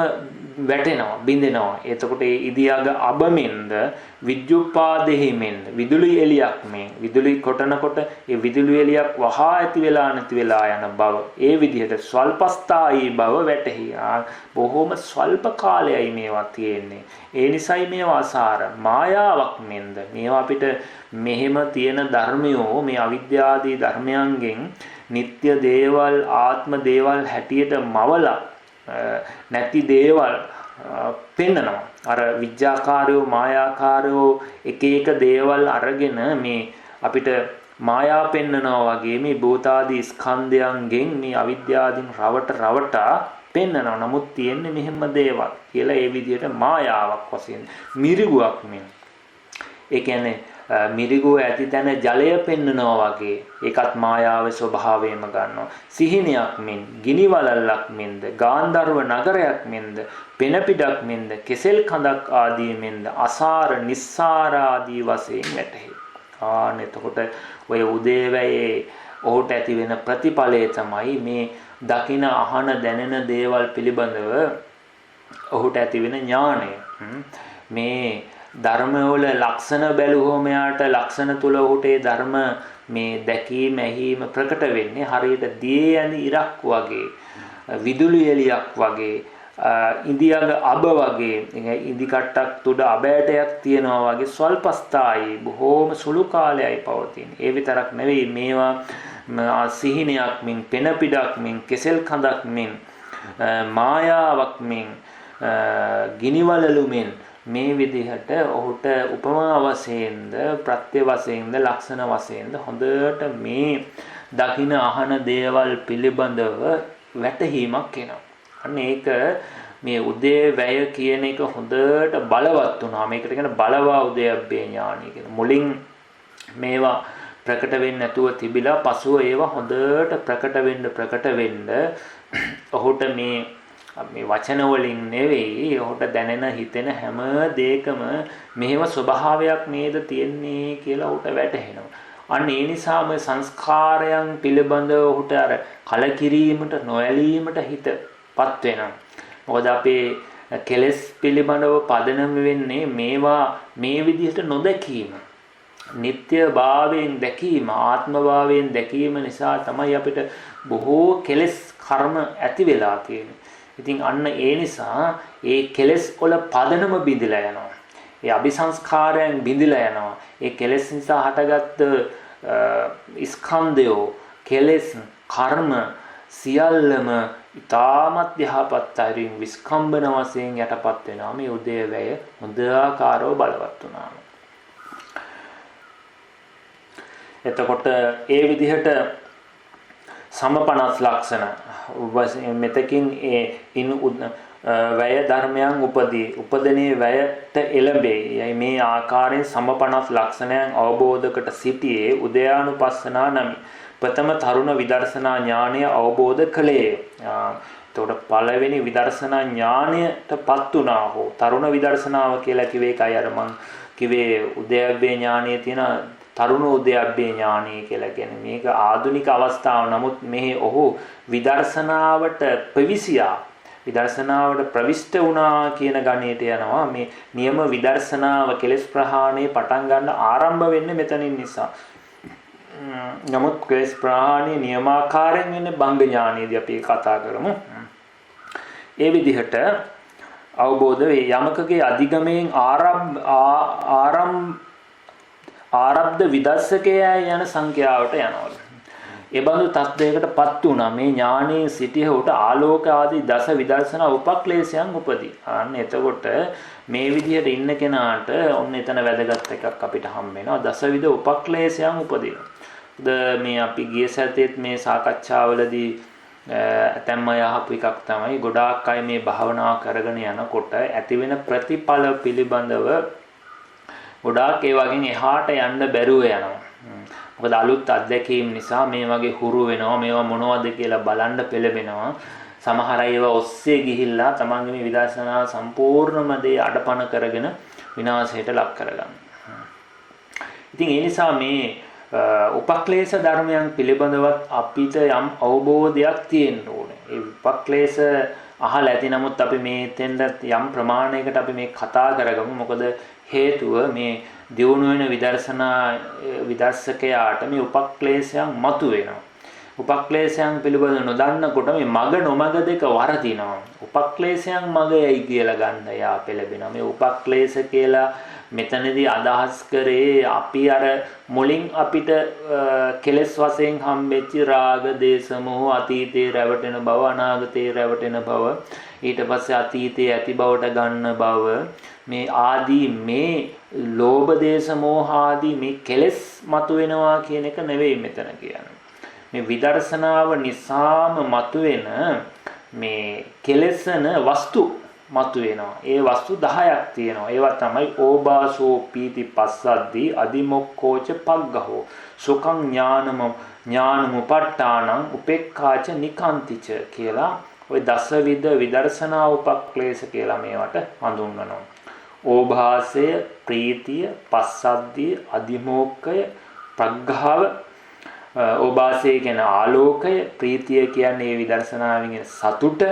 වැටෙනවා බිඳෙනවා. එතකොට ඒ ඉදියාග අබමෙන්ද විද්‍යුපාදෙහිමෙන්ද විදුලි එළියක් මෙන් විදුලි කොටනකොට ඒ විදුලි එළියක් වහා ඇති වෙලා නැති වෙලා යන බව ඒ විදිහට ස්වල්පස්ථායී බව වැටහි. බොහොම ස්වල්ප කාලයයි මේවා තියෙන්නේ. ඒ නිසයි මේවා අසාර මායාවක් මෙන්ද මේවා අපිට මෙහෙම තියෙන ධර්මයෝ මේ අවිද්‍යාදී ධර්මයන්ගෙන් නিত্য දේවල් ආත්ම දේවල් හැටියට මවලා නැති දේවල් පෙන්නනවා. අර විඥාකාරයෝ මායාකාරයෝ එක එක දේවල් අරගෙන මේ අපිට මායා පෙන්නනවා වගේ මේ භූතාදී ස්කන්ධයන්ගෙන් මේ අවිද්‍යාවකින් රවටා පෙන්නනවා. නමුත් තියෙන්නේ මෙහෙම දේවල් කියලා ඒ විදිහට මායාවක් වශයෙන් මිරිගුවක් මෙන්. ඒ කියන්නේ මිරිගුව ඇති තැන ජලය පෙන්නනවා වගේ ඒකත් මායාවේ ස්වභාවයම ගන්නවා. සිහිනයක් මෙන්, ගිනි වලල්ලක් මෙන්ද, ගාන්ධර්ව නගරයක් මෙන්ද, පෙන පිටක් මෙන්ද, කෙසෙල් කඳක් ආදී මෙන්ද අසාර නිස්සාර ආදී වශයෙන් වැටහේ. එතකොට ඔය උදේවැයේ ඔහුට ඇති වෙන ප්‍රතිඵලය තමයි මේ දකින අහන දැනෙන දේවල් පිළිබඳව ඔහුට ඇති වෙන ඥාණය. මේ ධර්මවල ලක්ෂණ බැලුවොම යාට ලක්ෂණ තුල ඔහුට ඒ ධර්ම මේ දැකීම ඇහිීම ප්‍රකට වෙන්නේ හරියට දියේ යන ඉරක් වගේ විදුලි එළියක් වගේ ඉන්දියාග අබ වගේ ඉදි කට්ටක් තුඩ අබෑටයක් තියනවා වගේ ස්වල්පස්ථායී බොහෝම සුළු කාලයයි පවතින. ඒ විතරක් නෙවෙයි මේවා සිහිනයක් මෙන් පෙන පිටක් මෙන් කෙසෙල් කඳක් මෙන් මායාවක් මෙන් ගිනිවලලු මෙන් මේ විදිහට ඔහුට උපමා වශයෙන්ද ප්‍රත්‍ය වශයෙන්ද ලක්ෂණ වශයෙන්ද හොඳට මේ දකින අහන දේවල් පිළිබඳව වැටහීමක් එනවා. අන්න ඒක මේ උදේවැය කියන එක හොඳට බලවත් වුණා. මේකට කියන බලවා උදේවැය ඥානය කියන. මුලින් මේවා ප්‍රකට වෙන්නේ නැතුව තිබිලා පසුව ඒවා හොඳට ප්‍රකට වෙන්න ඔහුට මේ වචන වලින් නෙවෙයි ඔහුට දැනෙන හිතෙන හැම දෙයකම මෙහෙම ස්වභාවයක් නේද තියෙන්නේ කියලා ඔහුට වැටහෙනවා. අන්න ඒ නිසාම සංස්කාරයන් පිළිබඳව ඔහුට අර කලකිරීමට නොඇලීමට හිතපත් වෙනවා. මොකද අපේ කෙලෙස් පිළිබඳව පදනම වෙන්නේ මේවා මේ විදිහට නොදැකීම. නিত্য භාවයෙන් දැකීම, ආත්ම භාවයෙන් දැකීම නිසා තමයි අපිට බොහෝ කෙලෙස් කර්ම ඇති වෙලා තියෙන්නේ. ඉතින් අන්න ඒ නිසා ඒ කෙලෙස් වල පදනම බිඳිලා යනවා. ඒ අபிසංස්කාරයන් බිඳිලා යනවා. ඒ කෙලෙස් නිසා හටගත්ත ස්කන්ධයෝ කෙලෙස් කර්ම සියල්ලම ඊ타මත් යහපත් අයරින් විස්කම්බන වශයෙන් යටපත් වෙනවා. මේ උදේවැය හොඳ ආකාරව බලවත් වුණාම. එතකොට ඒ විදිහට සමපනස් ලක්ෂණ මෙතකින් වැය ධර්මයන් උපදනේ වැයට එළඹේ. මේ ආකාරයෙන් සමපනස් ලක්ෂණයන් අවබෝධකට සිටියේ උදයානුපස්සනා නමි. ප්‍රථම තරුණ විදර්ශනා ඥානය අවබෝධ කළේ. එතකොට පළවෙනි විදර්ශනා ඥානයටපත් වුණා හෝ තරුණ විදර්ශනාව කියලා කිව්වේ ඒකයි අර මං කිව්වේ උදයබ්බේ ඥානයේ තියෙන තරුණ උදයබ්බේ ඥානය කියලා කියන්නේ මේක ආධුනික අවස්ථාව. නමුත් මෙහි ඔහු විදර්ශනාවට ප්‍රවිසියා විදර්ශනාවට ප්‍රවිෂ්ඨ වුණා කියන ගණයට යනවා. මේ නියම විදර්ශනාව කෙලෙස් ප්‍රහාණය පටන් ගන්න ආරම්භ වෙන්නේ මෙතනින් නිසා. නමුත් කෙලෙස් ප්‍රහාණය නියමාකාරයෙන් වෙන්නේ භංග ඥානයේදී අපි කතා කරමු. ඒ විදිහට අවබෝධ වේ. යමකගේ අධිගමයෙන් ආරබ්ධ විදර්ශකයා යන සංඛ්‍යාවට යනවලු. ඒ බඳු තත්ත්වයකටපත් වුණා. මේ ඥානයේ සිටියහුට ආලෝක ආදී දස විදර්ශනා උපක්ලේශයන් උපදී. අන්න එතකොට මේ විදිහට ඉන්න කෙනාට ඔන්න එතන වැදගත් එකක් අපිට හම් වෙනවා. දසවිධ උපක්ලේශයන් උපදිනවා. මේ අපි ගිය සැරේත් මේ සාකච්ඡාවලදී ඇතැම්ම යහපු එකක් තමයි ගොඩාක් අය මේ භාවනාව කරගෙන යනකොට ඇතිවෙන ප්‍රතිඵල පිළිබඳව ගොඩාක් ඒ වගේ එහාට යන්න බැරුව යනවා. මොකද අලුත් අත්දැකීම් නිසා මේ වගේ හුරු වෙනවා. මේවා මොනවද කියලා බලන්න පෙළඹෙනවා. සමහර අය ඒවා ඔස්සේ ගිහිල්ලා තමන්ගේ මේ විදර්ශනා සම්පූර්ණම දේ අඩපණ කරගෙන විනාශයට ලක් කරගන්න. ඉතින් ඒ නිසා මේ උපක්ලේශ ධර්මයන් පිළිබඳවත් අපිට යම් අවබෝධයක් තියෙන්න ඕනේ. ඒ උපක්ලේශ අහලා ඇති. නමුත් අපි මේ තෙන්ද යම් ප්‍රමාණයකට අපි මේ කතා කරගමු. මොකද හේතුව මේ දියුණු වෙන විදර්ශකයාට මේ උපක්ලේශයන් මතුවෙනවා. උපක්ලේශයන් පිළිබඳව නොදන්නකොට මේ මග නොමග දෙක වරදිනවා. උපක්ලේශයන් මගයයි කියලා ගන්න යා පෙළඹෙනවා. මේ උපක්ලේශ කියලා මෙතනදී අදහස් කරේ අපි අර මුලින් අපිට කෙලස් වශයෙන් හම්බෙච්ච රාග, දේශ, මොහ, අතීතේ රැවටෙන බව, අනාගතේ රැවටෙන බව, ඊට පස්සේ අතීතේ ඇති බවට ගන්න බව, මේ ආදී මේ ලෝභ, දේශ, මොහ ආදී මේ කෙලස් මතුවෙනවා කියන එක නෙවෙයි මෙතන කියන්නේ. මේ විදර්ශනාව නිසාම මතුවෙන මේ කෙලෙසන වස්තු මතුවෙනවා. ඒ වස්තු 10ක් තියෙනවා. ඒවා තමයි ඕබාසෝ පීති පස්සද්දී අදිමොක්ඛෝච පග්ගහෝ සුඛං ඥානමුපට්ඨානං උපේක්ඛාච නිකාන්තිච කියලා ওই දසවිධ විදර්ශනා උපක්ලේශ කියලා මේවට හඳුන්වනවා. ඕභාසය, ප්‍රීතිය, පස්සද්දිය, අදිමෝක්ඛය, ප්‍රග්ඝාව. ඕභාසය කියන ආලෝකය, ප්‍රීතිය කියන්නේ විදර්ශනාවෙන් සතුට,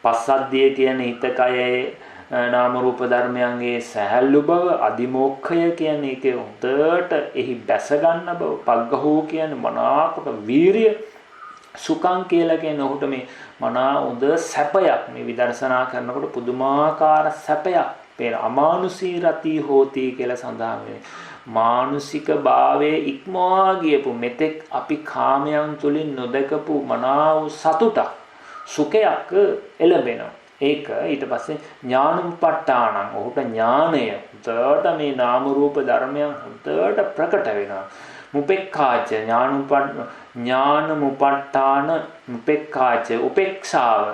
පස්සද්ධිය කියන්නේ හිත කය නාම රූප ධර්මයන්ගේ සැහැල්ලු බව, අදිමෝක්ඛය කියන්නේ ඒකේ හොඳට එහි බැස ගන්න බව, පග්ගහෝ කියන්නේ මනාකොට වීරිය, සුඛං කියලා කියන්නේ ඔහුට මේ මනා හොඳ සැපයක් මේ විදර්ශනා කරනකොට පුදුමාකාර සැපයක් පේන. අමානුෂී රති හෝති කියලා සඳහන් වෙන්නේ. මානුෂික භාවයේ ඉක්මවා ගියපු මෙතෙක් අපි කාමයන් තුලින් නොදකපු මනා වූ සතුටක්, සුඛයක් එළඹෙනවා. ඒක ඊට පස්සේ ඥානමුපට්ඨානං, ඔහුට ඥානය හොඳට මේ නාම රූප ධර්මයන් හොඳට ප්‍රකට වෙනවා. මුපෙක්ඛාච ඥානමුපට්ඨාන මුපෙක්ඛාච උපේක්ෂාව.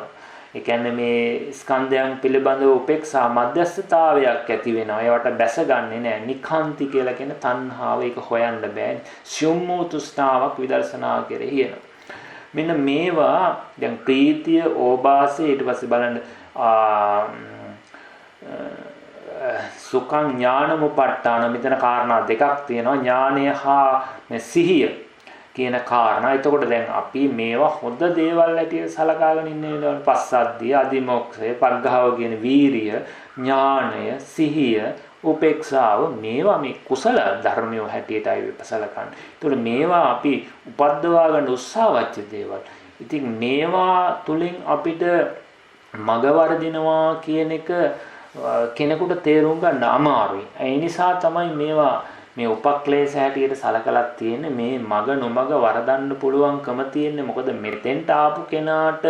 ඒ කියන්නේ මේ ස්කන්ධයන් පිළිබඳව උපේක්ෂා මධ්‍යස්ථතාවයක් ඇති වෙනවා. ඒවට බැසගන්නේ නැහැ. නිකාන්ති කියලා කියන තණ්හාව, ඒක හොයන්න බෑ. සියුම්මෝ තෘෂ්ණාවක් විදර්ශනා කෙරෙහි එනවා. මෙන්න මේවා දැන් ප්‍රීතිය, ඕභාසය, ඊට පස්සේ බලන්න සුඛං ඥානමුපට්ඨාන. මෙතන කාරණා දෙකක් තියෙනවා. ඥානය හා සිහිය කියන කාරණා. එතකොට දැන් අපි මේවා හොඳ දේවල් ඇටියට සලකාගෙන ඉන්නේ. පස්සද්ධිය, අදිමොක්ඛය, පග්ඝාව කියන වීරිය, ඥානය, සිහිය, උපේක්ෂාව, මේවා මේ කුසල ධර්මයෝ හැටියටයි සලකන්නේ. එතකොට මේවා අපි උපද්දවා ගන්න උත්සාහවත් දේවල්. ඉතින් මේවා තුලින් අපිට මග වර්ධිනවා කියන එක කෙනෙකුට තේරුම් ගන්න අමාරුයි. ඒ නිසා තමයි මේවා මේ උපක්ලේශ හැටියට සලකලා තියෙන්නේ. මේ මග නොමග වරදන්න පුළුවන්කම තියෙන්නේ. මොකද මෙතෙන්ට ආපු කෙනාට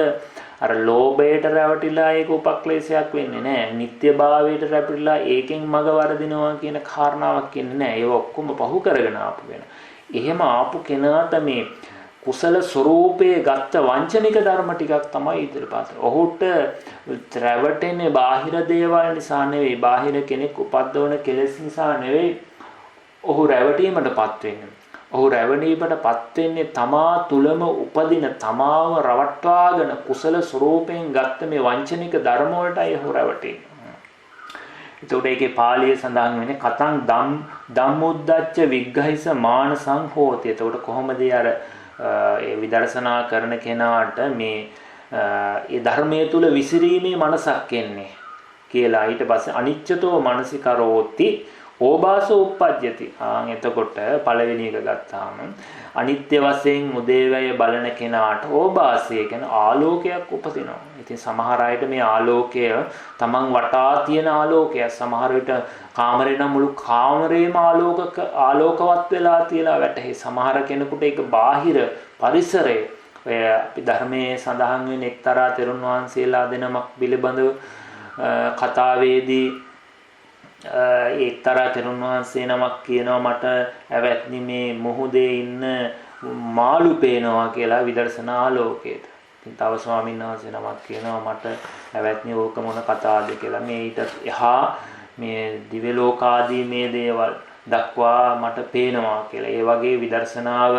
අර ලෝභයට රැවටිලා ඒක උපක්ලේශයක් වෙන්නේ නැහැ. නිත්‍යභාවයට රැවටිලා ඒකෙන් මග වරදිනවා කියන කාරණාවක් ඉන්නේ නැහැ. ඒව ඔක්කොම පහු කරගෙන ආපු වෙන. එහෙම ආපු කෙනාට මේ කුසල ස්වરૂපයේ ගත්ත වංචනික ධර්ම ටිකක් තමයි ඉදිරිපත්. ඔහුට රැවටෙන්නේ බාහිර දේවල් නිසා නෙවෙයි. බාහිර කෙනෙක් උපද්දවන කෙලෙස් නිසා නෙවෙයි ඔහු රැවටීමටපත් වෙන්නේ. ඔහු රැවටීමටපත් වෙන්නේ තමා තුලම උපදින, තමාව රවට්ටවාගෙන කුසල ස්වરૂපයෙන් ගත්ත මේ වංචනික ධර්ම වලටයි ඔහු රැවටෙන්නේ. ඒකට ඒකේ පාළියේ සඳහන් වෙන්නේ කතං ධම්මුද්දච්ච විග්ඝහිස මානසං හෝති. ඒකට කොහොමද අර ඒ විදර්ශනා කරන කෙනාට මේ ඒ ධර්මයේ තුල විසිරීමේ මනසක් එන්නේ කියලා. ඊට පස්සේ අනිච්චතෝ මනසිකරෝති ඕබාසෝ උප්පජ්ජති. එතකොට පළවෙනි එක ගත්තාම අනිත්‍ය වශයෙන් උදේවැය බලන කෙනාට ඕබාසය කියන ආලෝකයක් උපදිනවා. ඉතින් සමහර අයට මේ ආලෝකය තමන් වටා තියෙන ආලෝකයක්. සමහර විට කාමරේ නම් මුළු කාමරේම ආලෝකවත් වෙලා තියලා වැටහි. සමහර කෙනෙකුට ඒක බාහිර පරිසරය. ඔය අපි ධර්මයේ සඳහන් වෙන එක්තරා තෙරුන් වහන්සේලා දෙනමක් පිළිබඳව කතාවේදී එක්තරා තෙරුන් වහන්සේ නමක් කියනවා මට ඇවැත්නි මේ මොහොතේ ඉන්න මාළු පේනවා කියලා විදර්ශනා ආලෝකයට. ඉතින් තව ස්වාමීන් වහන්සේ නමක් කියනවා මට ඇවැත්නි ඕක මොන කතාවද කියලා. මේ ඊට එහා මේ දිව්‍ය ලෝකාදී මේ දේවල් දක්වා මට පේනවා කියලා. ඒ වගේ විදර්ශනාව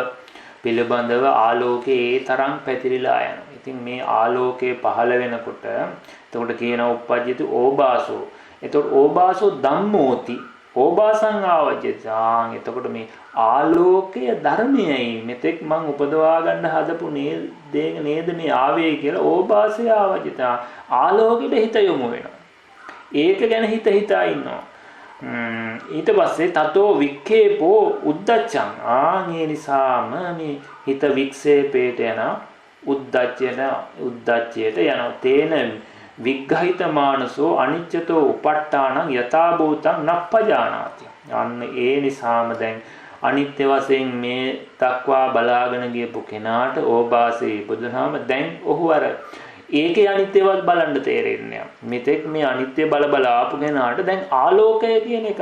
පිළිබඳව ආලෝකයේ ඒ තරම් පැතිරිලා යනවා. ඉතින් මේ ආලෝකයේ පහළ වෙනකොට එතකොට කියනවා උප්පජ්ජති ඕබාසෝ. එතකොට ඕබාසෝ ධම්මෝති ඕබාසං ආවජ්ජාං. එතකොට මේ ආලෝකය ධර්මයයි මෙතෙක් මං උපදවා ගන්න හදපු නේද මේ ආවේ කියලා ඕබාසය ආවජ්ජතා ආලෝකෙට හිත යොමු වෙනවා. ඒක ගැන හිතා ඉන්නවා. ඊට පස්සේ තතෝ වික්ඛේපෝ උද්දච්චං. ආගේ නිසාම මේ හිත වික්ෂේපයට යන උද්දච්චයට යන තේන විග්ඝහිත මානසෝ අනිච්චතෝ උපට්ඨානං යථා භූතං නප්පජානාති. අන්න ඒ නිසාම දැන් අනිත්‍ය වශයෙන් මේ දක්වා බලාගෙන ගියපු කෙනාට ඕබාසී බුදුනාම දැන් ඔහු අර ඒකේ අනිත්‍යවත් බලන්න තේරෙන්නේ නැහැ. මෙතෙක් මේ අනිත්‍ය බල ආපු කෙනාට දැන් ආලෝකය කියන එක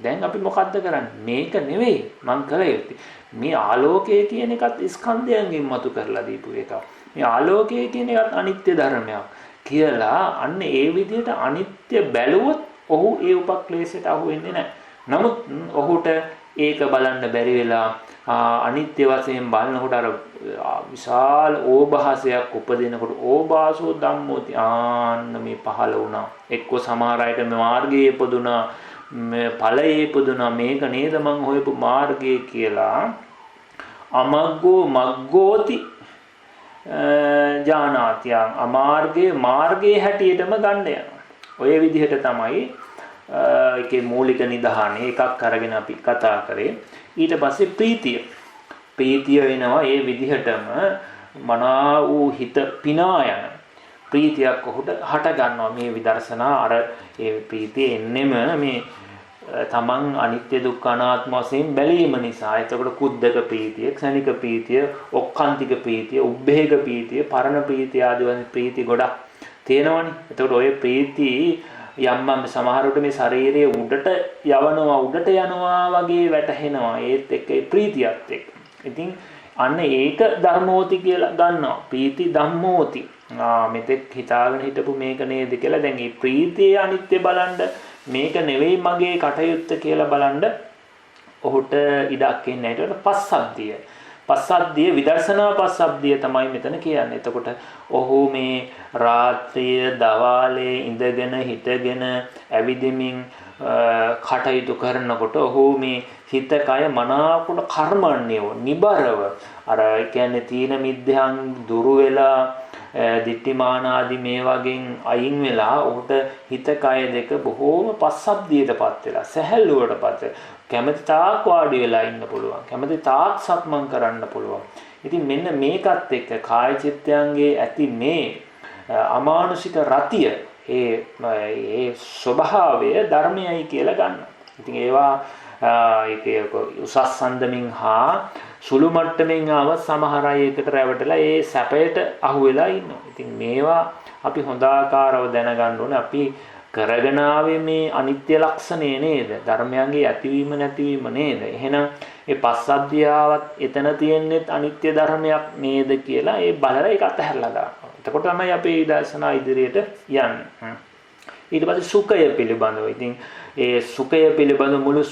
දැන් අපි මොකද්ද කරන්නේ? මේක නෙවෙයි මං කළ යුත්තේ. මේ ආලෝකය කියන එකත් ස්කන්ධයන්ගෙන් මතු කරලා දීපු එකක්. මේ ආලෝකය කියන එකත් අනිත්‍ය ධර්මයක් කියලා අන්න ඒ විදිහට අනිත්‍ය බැලුවොත් ඔහු ඒ උපක්ලේශයට අහු වෙන්නේ නැහැ. නමුත් ඔහුට ඒක බලන්න බැරි වෙලා අනිත්‍ය වශයෙන් බලනකොට අර විශාල ඕභාසයක් උපදිනකොට ඕභාසෝ ධම්මෝති ආන්න මේ පහළ වුණා. එක්ක සමහර අයට මේ මාර්ගයේ ඉපදුනා, මේ ඵලයේ ඉපදුනා, මේක නේද මං හොයපු මාර්ගය කියලා අමග්ගෝ මග්ගෝති ජානාතියං. මාර්ගයේ හැටියටම ගන්න යනවා. ඔය විදිහට තමයි ඒකේ මූලික නිදහානේ එකක් අරගෙන අපි කතා කරේ. ඊට පස්සේ ප්‍රීතිය වෙනවා. ඒ විදිහටම මනා වූ හිත පිනා යන ප්‍රීතියක් ඔහුට හට ගන්නවා. මේ විදර්ශනා අර ඒ ප්‍රීතිය එන්නෙම මේ තමන් අනිත්‍ය දුක්ඛ අනාත්ම වශයෙන් බැලීම නිසා. එතකොට කුද්දක ප්‍රීතිය, ක්ෂණික ප්‍රීතිය, ඔක්කාන්තික ප්‍රීතිය, උබ්බේග ප්‍රීතිය, පරණ ප්‍රීතිය ආදී වගේ ප්‍රීති ගොඩක් තියෙනවනේ. එතකොට ඔය ප්‍රීති යම්මම් සමහරවිට මේ ශරීරයේ උඩට යනවා වගේ වැටහෙනවා. ඒත් එක්ක ප්‍රීතියත් එක්ක. ඉතින් අන්න ඒක ධර්මෝති කියලා ගන්නවා. ප්‍රීති ධම්මෝති. මෙතෙක් හිතාගෙන හිටපු මේක නේද කියලා දැන් මේ ප්‍රීතිය අනිත්‍ය බලන්න මේක නෙවෙයි මගේ කටයුත්ත කියලා බලන්න ඔහුට ඉඩක් ඉන්නේ. ඒකට පස්සද්ධිය විදර්ශනා පස්සද්ධිය තමයි මෙතන කියන්නේ. එතකොට ඔහු මේ රාත්‍රිය දවාලේ ඉඳගෙන හිටගෙන ඇවිදිමින් කටයුතු කරනකොට ඔහු මේ හිත කය මනාකොට කර්මන්නේව නිබරව අර කියන්නේ තීන මිද්‍යයන් දුරු වෙලා දිට්ඨිමාන ආදී මේ වගේ අයින් වෙලා ඔහුට හිත කය දෙක බොහෝම පස්සද්ධියටපත් වෙලා සැහැල්ලුවටපත් කැමති තාක් වාඩි වෙලා ඉන්න පුළුවන්. කැමති තාක් සක්මන් කරන්න පුළුවන්. ඉතින් මෙන්න මේකත් එක්ක කාය චිත්තයන්ගේ ඇති මේ අමානුෂික රතිය ඒ ස්වභාවය ධර්මයයි කියලා ගන්නවා. ඉතින් ඒවා ඒක උසස් සම්දමින් හා සුළු මට්ටමින් ආව සමහර අය එකට රැවටලා ඒ සැපයට අහු වෙලා ඉන්නවා. ඉතින් මේවා අපි හොඳාකාරව දැනගන්න ඕනේ. අපි කරගෙන ආවේ මේ අනිත්‍ය ලක්ෂණය නේද? ධර්මයන්ගේ ඇතිවීම නැතිවීම නේද? එහෙනම් ඒ පස්සද්ධියාවත් එතන තියෙන්නේ අනිත්‍ය ධර්මයක් නේද කියලා ඒ බලලා ඒක අතහැරලා දානවා. එතකොට තමයි අපි විදර්ශනා ඉදිරියට යන්නේ. ඊට පස්සේ සුඛය පිළිබඳව. ඉතින් ඒ සුඛය පිළිබඳ මුළු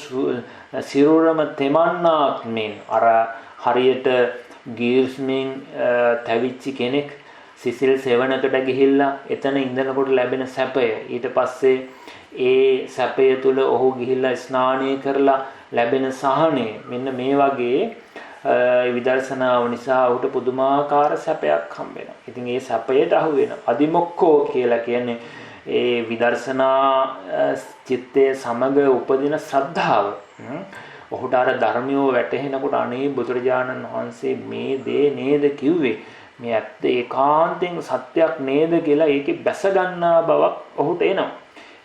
සිරුරම තෙමන්නාක් මෙන් අර හරියට ගීර්ස්මින් තැවිච්ච කෙනෙක් සිසිල් සෙවණකට ගිහිල්ලා එතන ඉඳනකොට ලැබෙන සැපය ඊට පස්සේ ඒ සැපය තුල ඔහු ගිහිල්ලා ස්නානය කරලා ලැබෙන සහනය මෙන්න මේ වගේ විදර්ශනාව නිසා ඔහුට පුදුමාකාර සැපයක් හම්බ වෙනවා. ඉතින් ඒ සැපයට අහු වෙන අදිමොක්කෝ කියලා කියන්නේ ඒ විදර්ශනා චිත්තයේ සමග උපදින ශ්‍රද්ධාව. ඔහුට අර ධර්මියෝ වැටහෙනකොට අනේ බුදුරජාණන් වහන්සේ මේ දේ නේද කිව්වේ, මේ ඇත්ත ඒකාන්තයෙන් සත්‍යක් නේද කියලා ඒකේ බැස ගන්නා බවක් ඔහුට එනවා.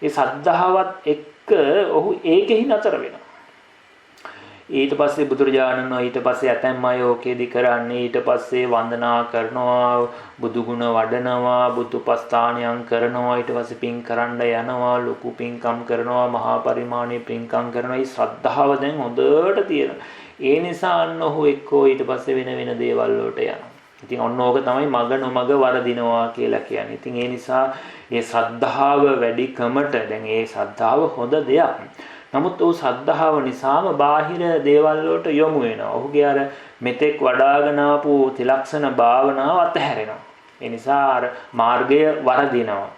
ඒ සද්ධාවත් එක්ක ඔහු ඒකෙහි නතර වෙනවා. ඊට පස්සේ බුදුරජාණන් ඊට පස්සේ ඇතැම් අය ඕකේදී කරන්නේ ඊට පස්සේ වන්දනා කරනවා, බුදු ගුණ වඩනවා, බුදුපස්ථානයන් කරනවා, ඊට පස්සේ පින් කරන්න යනවා, ලොකු පින්කම් කරනවා, මහා පරිමාණයේ පින්කම් කරනවා. මේ ශ්‍රද්ධාව දැන් හොඳට තියෙනවා. ඒ නිසා අන්න ඔහු එක්කෝ ඊට පස්සේ වෙන දේවල් වලට යනවා. ඉතින් ඔන්න ඕක තමයි මග නොමග වරදිනවා කියලා කියන්නේ. ඉතින් ඒ නිසා මේ ශ්‍රද්ධාව වැඩිකමට දැන් ඒ ශ්‍රද්ධාව හොඳ දෙයක්. නමුත් ਉਹ ශ්‍රද්ධාව නිසාම බාහිර දේවල් වලට යොමු වෙනවා. ඔහුගේ අර මෙතෙක් වඩාගෙන ආපු තිලක්ෂණ භාවනාව අතහැරෙනවා. ඒ නිසා අර මාර්ගය වරදිනවා.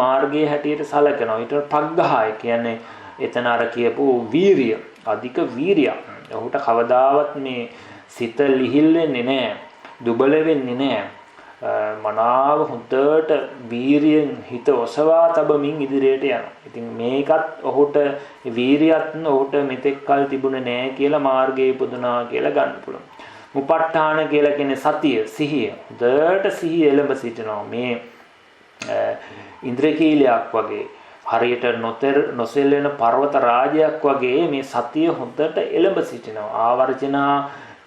මාර්ගයේ හැටියට සලකනවා. ඊට පග්ගහය කියන්නේ එතන අර කියපු වීරිය, අධික වීරිය. ඔහුට කවදාවත් මේ සිත ලිහිල් වෙන්නේ නැහැ, දුබල වෙන්නේ නැහැ. මනාව හොඳට වීරියෙන් හිත ඔසවා තබමින් ඉදිරියට යනවා. ඉතින් මේකත් ඔහුට වීරියත් ඔහුට මෙතෙක් කල් තිබුණේ නැහැ කියලා මාර්ගයේ ඉපදුනා කියලා ගන්න පුළුවන්. මුපට්ඨාන කියලා කියන්නේ සතිය, සිහිය. හොඳට සිහිය එළඹ සිටිනවා. මේ ඉන්ද්‍රකීලයක් වගේ හරියට නොසෙල්වෙන පර්වත රාජයක් වගේ මේ සතිය හොඳට එළඹ සිටිනවා. ආවර්ජනා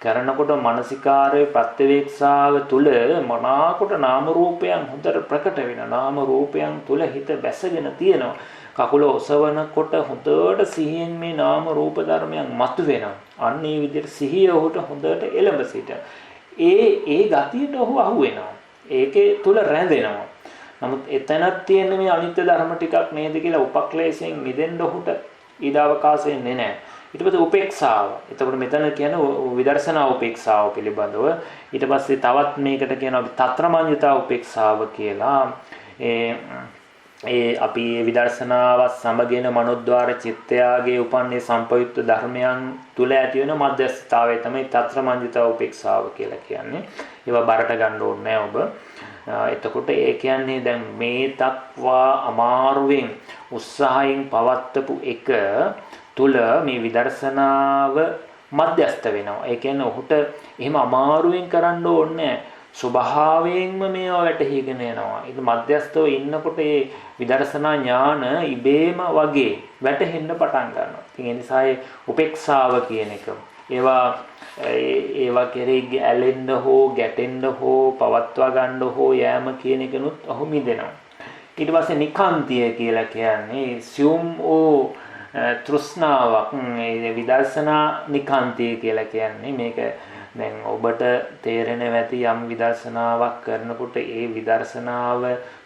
කරනකොට මානසිකාරයේ ප්‍රත්‍යවේක්ෂාව තුල මනාකොට නාම රූපයන් හොඳට ප්‍රකට වෙනවා. නාම රූපයන් තුල හිත බැසගෙන තියෙනවා. කකුල ඔසවනකොට හොඳට සිහියෙන් මේ නාම රූප ධර්මයන් මතුවෙනවා. අන්න ඒ විදිහට සිහිය ඔහුට හොඳට එළඹ සිටිනවා. ඒ ගතියට ඔහු අහු වෙනවා. ඒකේ තුල රැඳෙනවා. නමුත් එතනක් තියෙන මේ අනිත්‍ය ධර්ම ටිකක් නේද කියලා උපක්ලේශයෙන් මිදෙන්න ඔහුට ඊට අවකාශය එන්නේ නැහැ. ඊට පස්සේ උපේක්ෂාව. එතකොට මෙතන කියන්නේ විදර්ශනා උපේක්ෂාව පිළිබඳව. ඊට පස්සේ තවත් මේකට කියනවා තත්‍රමඤ්ඤතා උපේක්ෂාව කියලා. ඒ අපි විදර්ශනාව සමගින මනෝද්වාර චිත්තයාගේ උපන්නේ සම්පයුක්ත ධර්මයන් තුල ඇති වෙන මධ්‍යස්ථතාවය තමයි තත්‍රමඤ්ඤතා උපේක්ෂාව කියලා කියන්නේ. ඒවා බරට ගන්න ඕනේ ඔබ. එතකොට ඒ කියන්නේ දැන් මේ දක්වා අමාරුවෙන් උත්සාහයෙන් පවත්වපු එක තුල මේ විදර්ශනාව මධ්‍යස්ත වෙනවා. ඒ කියන්නේ ඔහුට එහෙම අමාරුවෙන් කරන්න ඕනේ ස්වභාවයෙන්ම මේවා වැටහිගෙන යනවා. ඒක මධ්‍යස්තව ඉන්නකොට මේ විදර්ශනා ඥාන ඉබේම වගේ වැටහෙන්න පටන් ගන්නවා. ඉතින් ඒ නිසා ඒ උපේක්ෂාව කියන එක ඒවා කෙරෙහි ඇලෙන්න හෝ ගැටෙන්න හෝ පවත්වා ගන්න හෝ යෑම කියන එකනොත් ඔහු මිදෙනවා. ඊට පස්සේ නිකාන්තිය කියලා කියන්නේ සියුම් ඕ තෘෂ්ණාවක්. මේ විදර්ශනා නිකාන්තිය කියලා කියන්නේ මේක දැන් ඔබට තේරෙන ඇති යම් විදර්ශනාවක් කරනකොට ඒ විදර්ශනාව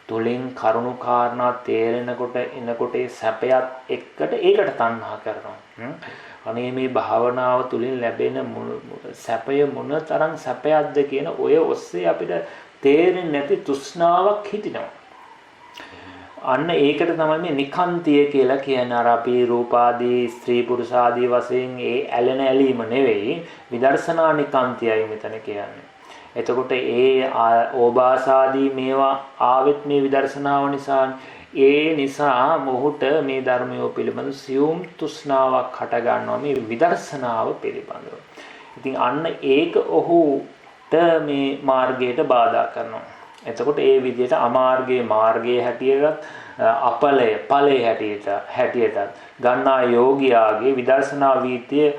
තුලින් කරුණු කාරණා තේරෙනකොට එනකොට ඒ සැපයත් එක්කට ඒකට තණ්හා කරනවා. අනේ මේ භාවනාව තුලින් ලැබෙන සැපය මොන තරම් සැපයක්ද කියන ඔය ඔස්සේ අපිට තේරෙන්නේ නැති තෘෂ්ණාවක් හිටිනවා. අන්න ඒකට තමයි මේ නිකාන්තිය කියලා කියන්නේ. අර අපි රූපාදී ස්ත්‍රී පුරුෂ ආදී වශයෙන් ඒ ඇලෙන ඇලීම නෙවෙයි විදර්ශනා නිකාන්තියයි මෙතන කියන්නේ. එතකොට ඒ ඕභාසාදී මේවා ආවෙත් මේ විදර්ශනාව නිසා. ඒ නිසා මොහුට මේ ධර්මය පිළිබඳ සියුම් තෘෂ්ණාවක් හට ගන්නවා මේ විදර්ශනාව පිළිබඳව. ඉතින් අන්න ඒක ඔහුට මේ මාර්ගයට බාධා කරනවා. එතකොට ඒ විදිහට අමාර්ගයේ මාර්ගයේ හැටියට අපලය ඵලයේ හැටියට ගන්නා යෝගියාගේ විදර්ශනා වීතිය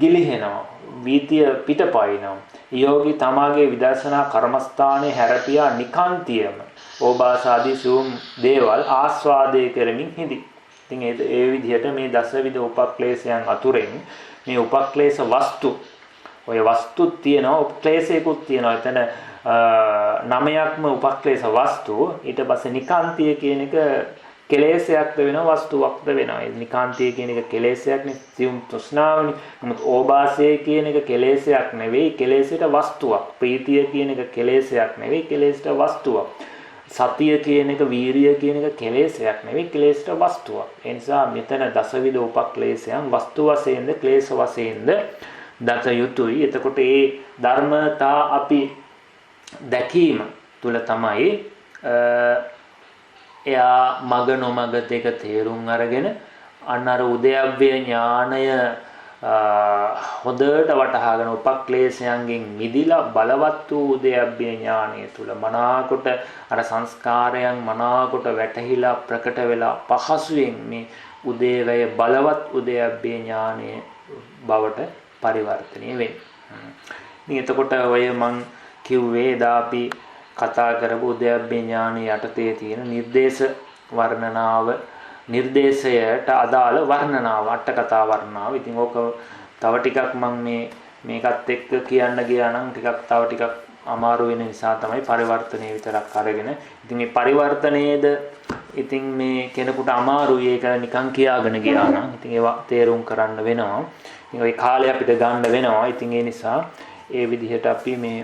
ගිලිහෙනවා. වීතිය පිටපයින්නවා. යෝගී තමාගේ විදර්ශනා කර්මස්ථානයේ හැරපියා නිකාන්තියම ඕභාසාදී සූම් දේවල් ආස්වාදේ කරමින් හිඳි. ඉතින් ඒ විදිහට මේ දසවිධ උපක්ලේශයන් අතුරෙන් මේ උපක්ලේශ වස්තු ඔය වස්තු තියෙනවා උපක්ලේශයකුත් තියෙනවා. එතන 9ක්ම උපක්ලේශ වස්තු. ඊට පස්සේ නිකාන්තිය කියන එක කෙලෙසයක්ද වෙනවා වස්තුවක්ද වෙනවා. ඒ නිකාන්තිය කියන එක කෙලෙසයක්නේ සියුම් තෘෂ්ණාවනේ. නමුත් ඕභාසය කියන එක කෙලෙසයක් නෙවෙයි කෙලෙසයට වස්තුවක්. ප්‍රීතිය කියන එක කෙලෙසයක් නෙවෙයි කෙලෙසට වස්තුවක්. සතිය කියන එක වීරිය කියන එක කෙලෙසයක් නෙවෙයි කෙලෙසට වස්තුවක්. ඒ නිසා මෙතන දසවිධ උපක්ලේශයන් වස්තු වශයෙන්ද ක්ලේශ වශයෙන්ද දත යුතුයි. එතකොට මේ ධර්මතා අපි දැකීම තුල තමයි එයා මග නොමග දෙක තේරුම් අරගෙන අන්න අර උදයබ්බේ ඥාණය හොඳට වටහාගෙන උපක්ලේශයන්ගෙන් මිදිලා බලවත් වූ උදයබ්බේ ඥාණය තුල මනාකොට අර සංස්කාරයන් මනාකොට වැටහිලා ප්‍රකට වෙලා පහසුවෙන් මේ උදේවැය බලවත් උදයබ්බේ ඥාණය බවට පරිවර්තනය වෙන්නේ. ඉතින් එතකොට ඔය මං කිව්වේ එදා අපි කතා කරපු උදයබ්බේ ඥාන යටතේ තියෙන නිර්දේශ වර්ණනාව නිර්දේශයට අදාළ වර්ණනාව අට කතා වර්ණනාව. ඉතින් ඕක තව ටිකක් මම මේකත් එක්ක කියන්න ගියා නම් ටිකක් තව ටිකක් අමාරු වෙන නිසා තමයි පරිවර්තනයේ විතරක් අරගෙන. ඉතින් මේ පරිවර්තනයේද ඉතින් මේ කෙනෙකුට අමාරුයි ඒක නිකන් කියාගෙන ගියා නම් ඉතින් ඒවා තේරුම් කරන්න වෙනවා. ඉතින් ওই කාලය අපිට ගන්න වෙනවා. ඉතින් ඒ නිසා ඒ විදිහට අපි මේ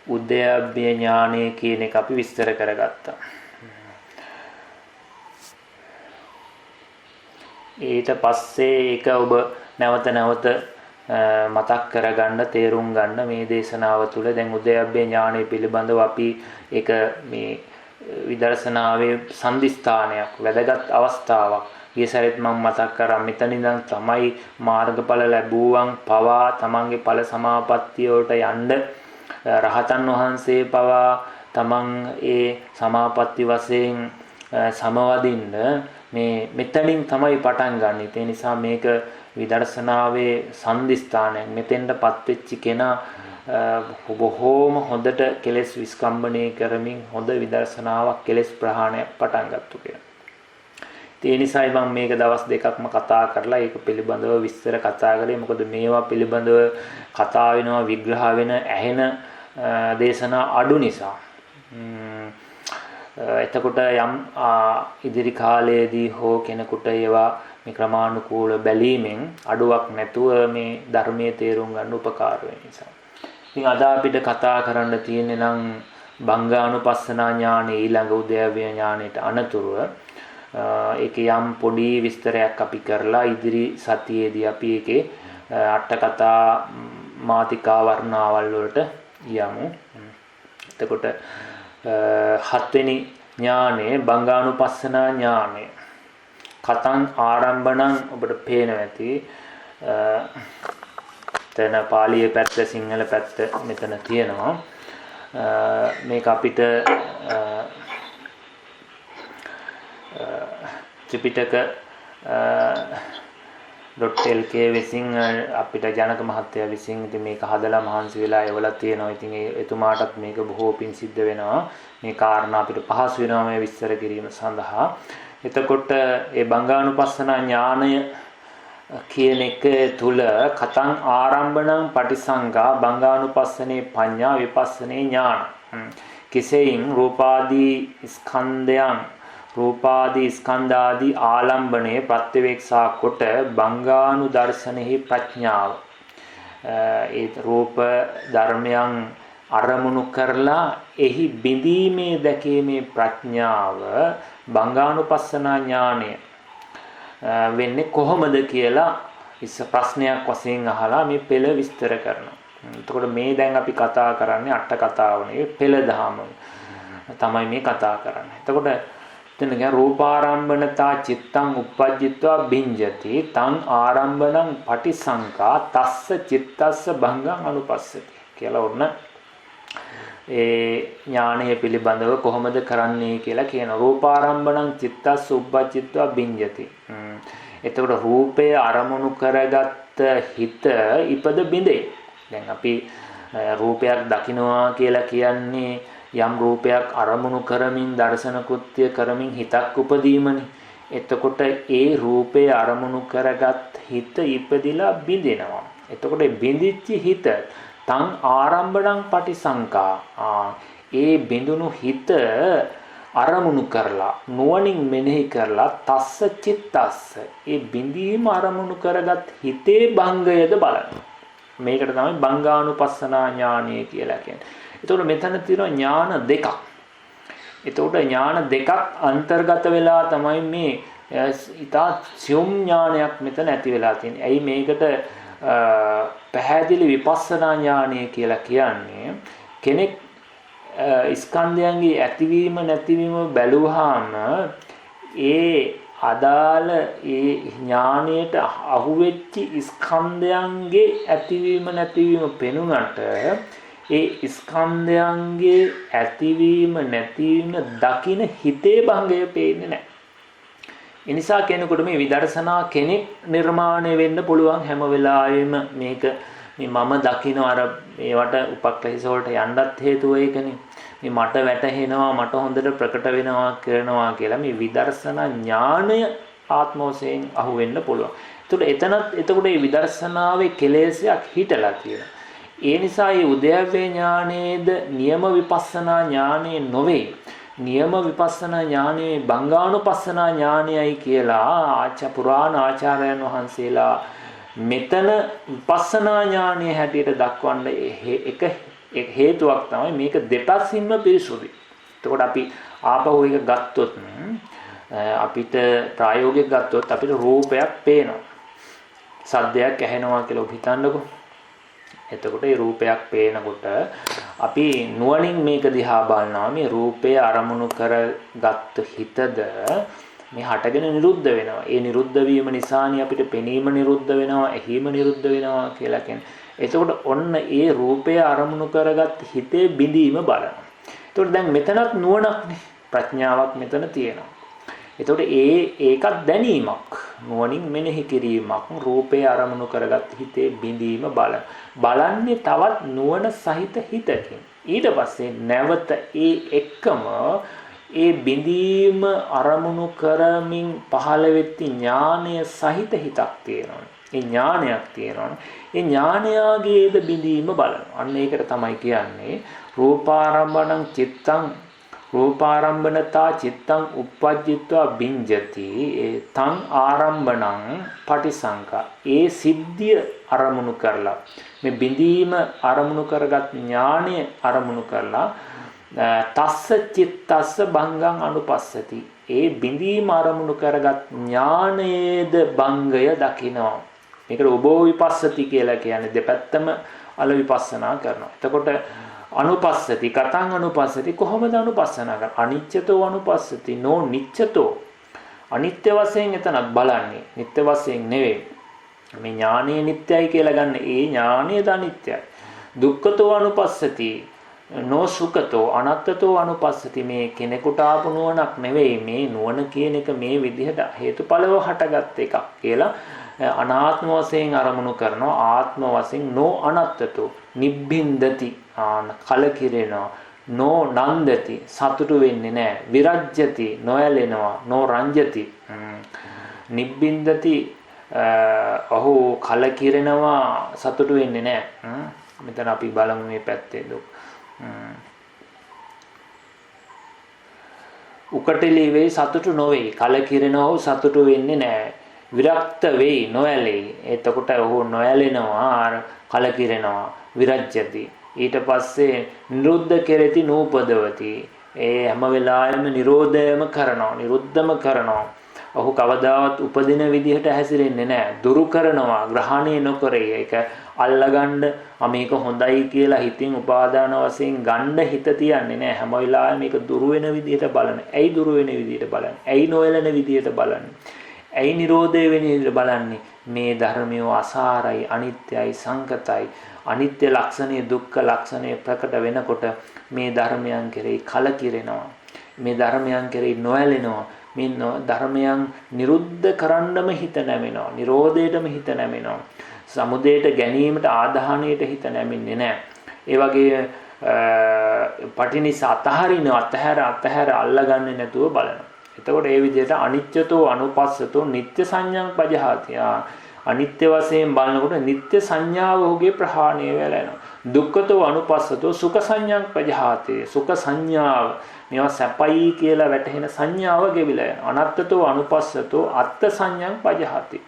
උද්‍යප්පේ ඥානය කියන එක අපි විස්තර කරගත්තා. ඊට පස්සේ ඒක ඔබ නැවත නැවත මතක් කරගන්න තේරුම් ගන්න මේ දේශනාව තුළ දැන් උද්‍යප්පේ ඥානය පිළිබඳව අපි ඒක මේ විදර්ශනාවේ සම්දිස්ථානයක් වැදගත් අවස්ථාවක් ඊයේ සැරේත් මම මතක් කරා මෙතන ඉඳන් තමයි මාර්ගඵල ලැබුවන් පවා තමන්ගේ ඵල සමාපත්තිය වලට යන්න රහතන් වහන්සේ පවා තමන් ඒ සමාපatti වශයෙන් සමවදින්න මේ මෙතනින් තමයි පටන් ගන්න. ඒ නිසා මේක විදර්ශනාවේ සම්දිස්ථානයක්. මෙතෙන්ටපත් වෙච්ච කෙනා බොහෝම හොඳට කෙලෙස් විස්කම්බණය කරමින් හොඳ විදර්ශනාවක් කෙලෙස් ප්‍රහාණයක් පටන් ගත්තු කෙනා. ඒ නිසායි මම මේක දවස් දෙකක්ම කතා කරලා ඒක පිළිබඳව විස්තර කතා කරේ. මොකද මේවා පිළිබඳව කතා වෙනවා විග්‍රහ වෙන ඇහෙන දේශනා අඩු නිසා. එතකොට යම් ඉදිරි කාලයේදී හෝ කෙනෙකුට ඒවා මේ ක්‍රමානුකූල බැලීමෙන් අඩුවක් නැතුව මේ ධර්මයේ තේරුම් ගන්න උපකාර වෙන නිසා. ඉතින් අද අපිට කතා කරන්න තියෙන්නේ නම් බංගානුපස්සනා ඥානෙ ඊළඟ උද්‍යප්පේ ඥානෙට අනතුරුව ඒකේ යම් පොඩි විස්තරයක් අපි කරලා ඉදිරි සතියේදී අපි ඒකේ අට කතා මාතිකා වර්ණාවල් වලට යමු. එතකොට හත්වෙනි ඥානෙ බංගානුපස්සනා ඥානෙ කතං ආරම්භණං ඔබට පේනවා ඇති තන පාලිය පැත්ත සිංහල පැත්ත මෙතන තියෙනවා මේක අපිට ත්‍රිපිටක.lk විසින් අපිට ජනක මහත්තයා විසින් ඉතින් මේක හදලා මහන්සි වෙලා එවලා තියෙනවා. ඉතින් එතුමාටත් මේක බොහෝ පිං සිද්ධ වෙනවා. මේ කාරණා අපිට පහසු වෙනවා මේ විස්තර කිරීම සඳහා. එතකොට ඒ බංගානුපස්සනා ඥානය කියන එක තුල කතං ආරම්භණං පටිසංගා බංගානුපස්සනේ පඤ්ඤා විපස්සනේ ඥාන. කිසෙයින් රූපාදී ස්කන්ධාදී ආලම්බනේ ප්‍රත්‍යවේක්ෂා කොට බංගානු දර්ශනෙහි ප්‍රඥාව ඒ රූප ධර්මයන් අරමුණු කරලා එහි බිඳීමේ දැකීමේ ප්‍රඥාව බංගානුපස්සනා ඥානය වෙන්නේ කොහොමද කියලා ප්‍රශ්නයක් වශයෙන් අහලා මේ පෙළ විස්තර කරනවා. එතකොට මේ දැන් අපි කතා කරන්නේ අට කතාවනේ පෙළ දහම තමයි මේ කතා කරන්නේ. එතකොට එතන ගියා රූපාරම්භනතා චිත්තං uppajjitva බින්ජති තං ආරම්භණං පටිසංකා තස්ස චිත්තස්ස භංගං අනුපස්සති කියලා ඔන්න ඒ ඥානය පිළිබඳව කොහොමද කරන්නේ කියලා කියන රූපාරම්භණං චිත්තස්ස uppajjitva බින්ජති. එතකොට රූපය අරමුණු කරගත්ත හිත ඉපද බිඳේ. දැන් අපි රූපයක් දකින්නවා කියලා කියන්නේ යම් රූපයක් අරමුණු කරමින් දර්ශන කෘත්‍ය කරමින් හිතක් උපදීමනේ. එතකොට ඒ රූපේ අරමුණු කරගත් හිත ඉපදිලා බිඳෙනවා. එතකොට බිඳිච්ච හිත තං ආරම්භණං පටිසංකා ඒ බිඳුණු හිත අරමුණු කරලා නුවණින් මෙනෙහි කරලා තස්ස චිත්තස්ස ඒ බිඳීම අරමුණු කරගත් හිතේ භංගයද බලන්න. මේකට තමයි බංගානුපස්සනා ඥානය කියලා කියන්නේ. එතකොට මෙතන තියෙනවා ඥාන දෙකක්. එතකොට ඥාන දෙකක් අන්තර්ගත වෙලා තමයි මේ ඊටා සියුම් ඥානයක් මෙතන ඇති වෙලා තියෙන්නේ. ඇයි මේකට පැහැදිලි විපස්සනා ඥානය කියලා කියන්නේ? කෙනෙක් ස්කන්ධයන්ගේ ඇතිවීම නැතිවීම බැලුවාම ඒ අදාළ ඒ ඥානයට අහුවෙච්ච ස්කන්ධයන්ගේ ඇතිවීම නැතිවීම පෙනුනට ඒ ස්කන්ධයන්ගේ ඇතිවීම නැතිවීම දකින හිතේ භංගය පේන්නේ නැහැ. ඒ නිසා කෙනෙකුට මේ විදර්ශනා කෙනෙක් නිර්මාණය වෙන්න පුළුවන් හැම වෙලාවෙම මේක මේ මම දකින්න අර මේවට උපක්ලේශ වලට යන්නත් හේතුව ඒකනේ. මේ මට වැටහෙනවා මට හොඳට ප්‍රකට වෙනවා කරනවා කියලා මේ විදර්ශනා ඥාණය ආත්ම වශයෙන් අහු වෙන්න පුළුවන්. එතකොට මේ විදර්ශනාවේ කෙලෙසයක් හිටලා තියෙනවා. ඒ නිසා මේ උද්‍යප්පේ ඥානයේද නියම විපස්සනා ඥානෙ නොවේ. නියම විපස්සනා ඥානෙ බංගානුපස්සනා ඥානයයි කියලා පුරාණ ආචාර්යයන් වහන්සේලා මෙතන විපස්සනා ඥානය හැටියට දක්වන්න එක හේතුවක් තමයි මේක දෙපැත්තෙන්ම පිරිසුදුයි. එතකොට අපි ආපහු එක ගත්තොත් අපිට ප්‍රායෝගික ගත්තොත් අපිට රූපයක් පේනවා. සද්දයක් ඇහෙනවා කියලා ඔබ හිතන්නකෝ. එතකොට මේ රූපයක් පේනකොට අපි නුවණින් මේක දිහා බලනවා. මේ රූපය අරමුණු කරගත් හිතද මේ හටගෙන නිරුද්ධ වෙනවා. ඒ නිරුද්ධ වීම නිසානේ අපිට පෙනීම නිරුද්ධ වෙනවා, ඇහිම නිරුද්ධ වෙනවා කියලා කියන්නේ. එතකොට ඔන්න ඒ රූපය අරමුණු කරගත් හිතේ බිඳීම බලනවා. එතකොට දැන් මෙතනත් නුවණක්නේ, ප්‍රඥාවක් මෙතන තියෙනවා. එතකොට ඒකත් දැනීමක්, නුවණින් මෙනෙහි කිරීමක්, රූපය අරමුණු කරගත් හිතේ බිඳීම බලන්නේ තවත් නුවණ සහිත හිතකින්. ඊට පස්සේ නැවත ඒ එක්කම ඒ බිඳීම අරමුණු කරමින් පහළ වෙච්ච ඥානය සහිත හිතක් තියෙනවා. ඒ ඥානයක් තියෙනවා. ඒ ඥානයාගේද බිඳීම බලනවා. අන්න ඒකට තමයි කියන්නේ රූපාරම්භණං චිත්තං රූපාරම්භනතා චිත්තං uppajjitva බින්ජති තං ආරම්භණං පටිසංකා. ඒ සිද්ධිය අරමුණු කරලා මේ බිඳීම අරමුණු කරගත් ඥානය අරමුණු කරලා තස්ස චිත්තස්ස භංගං අනුපස්සති. ඒ බිඳීම අරමුණු කරගත් ඥානයේද භංගය දකිනවා. මේකට උභෝ විපස්සති කියලා කියන්නේ දෙපැත්තම අල විපස්සනා කරනවා. එතකොට අනුපස්සති කතං අනුපස්සති කොහොමද අනුපස්සනා කරන්නේ? අනිච්චතෝ අනුපස්සති නෝ නිච්චතෝ. අනිත්‍ය වශයෙන් එතනක් බලන්නේ. නිත්‍ය වශයෙන් නෙවෙයි. මේ ඥානීය නිට්ටයයි කියලා ගන්න ඒ ඥානීයද අනිත්‍යයි. දුක්ඛතෝ අනුපස්සති නෝ සුඛතෝ අනත්තතෝ අනුපස්සති. මේ කෙනෙකුට ආපු නුවණක් නෙවෙයි. මේ නුවණ කියන එක මේ විදිහට හේතුඵලව හටගත් එකක් කියලා අනාත්ම වශයෙන් අරමුණු කරනවා. ආත්ම වශයෙන් නෝ අනත්තතෝ නිබ්බින්දති කලකිරෙනවා. නෝ නන්දති සතුටු වෙන්නේ නැහැ. විරජ්‍යති නොයැලෙනවා. නෝ රංජති නිබ්බින්දති ඔහු කලකිරෙනවා සතුටු වෙන්නේ නැහැ. මෙතන අපි බලමු මේ පැත්තේ දුක්. උකටලි වෙයි සතුටු නොවේ. කලකිරෙනවා ඔහු සතුටු වෙන්නේ නැහැ. විරක්ත වෙයි නොයැලෙයි. එතකොට ඔහු නොයැලෙනවා කලකිරෙනවා. විරජ්‍යති ඊට පස්සේ නිරුද්ධ කෙරෙති නූපදවති. ඒ හැම වෙලාවෙම නිරෝධයම කරනවා, නිරුද්ධම කරනවා. ඔහු කවදාවත් උපදින විදිහට හැසිරෙන්නේ නැහැ. දුරු කරනවා, ග්‍රහණය නොකරේ. ඒක අල්ලගන්න මේක හොඳයි කියලා හිතින් උපාදාන වශයෙන් ගන්න හිත තියන්නේ නැහැ. හැම වෙලාවෙම මේක දුරු වෙන විදිහට බලන. ඇයි දුරු වෙන විදිහට බලන්නේ? ඇයි නොයලන විදිහට බලන්නේ? ඇයි නිරෝධය වෙන විදිහට බලන්නේ? මේ ධර්මය අසාරයි, අනිත්‍යයි, සංකතයි. අනිත්‍ය ලක්ෂණය, දුක්ඛ ලක්ෂණය ප්‍රකට වෙනකොට මේ ධර්මයන් කෙරෙහි කලකිරෙනවා. මේ ධර්මයන් කෙරෙහි නොයැලෙනවා. මේ ධර්මයන් නිරුද්ධ කරන්නම හිත නැමෙනවා. නිරෝධයටම හිත නැමෙනවා. සමුදයට ගැනීමට ආදාහණයට හිත නැමෙන්නේ නැහැ. ඒ වගේ පටිනිස අතහරින අතහැර අල්ලගන්නේ නැතුව බලනවා. එතකොට ඒ විදිහට අනිච්චතෝ අනුපස්සතෝ නිත්‍ය සංඥං පජහාති. අනිත්‍ය වශයෙන් බලනකොට නිත්‍ය සංඥාව ඔහුගේ ප්‍රහාණය වෙලා යනවා. දුක්ඛතෝ අනුපස්සතෝ සුඛ සංඥං පජහාති. සුඛ සංඥාව මේවා සැපයි කියලා වැටහෙන සංඥාව ගෙවිලා යනවා. අනත්තතෝ අනුපස්සතෝ අත්ත් සංඥං පජහාති.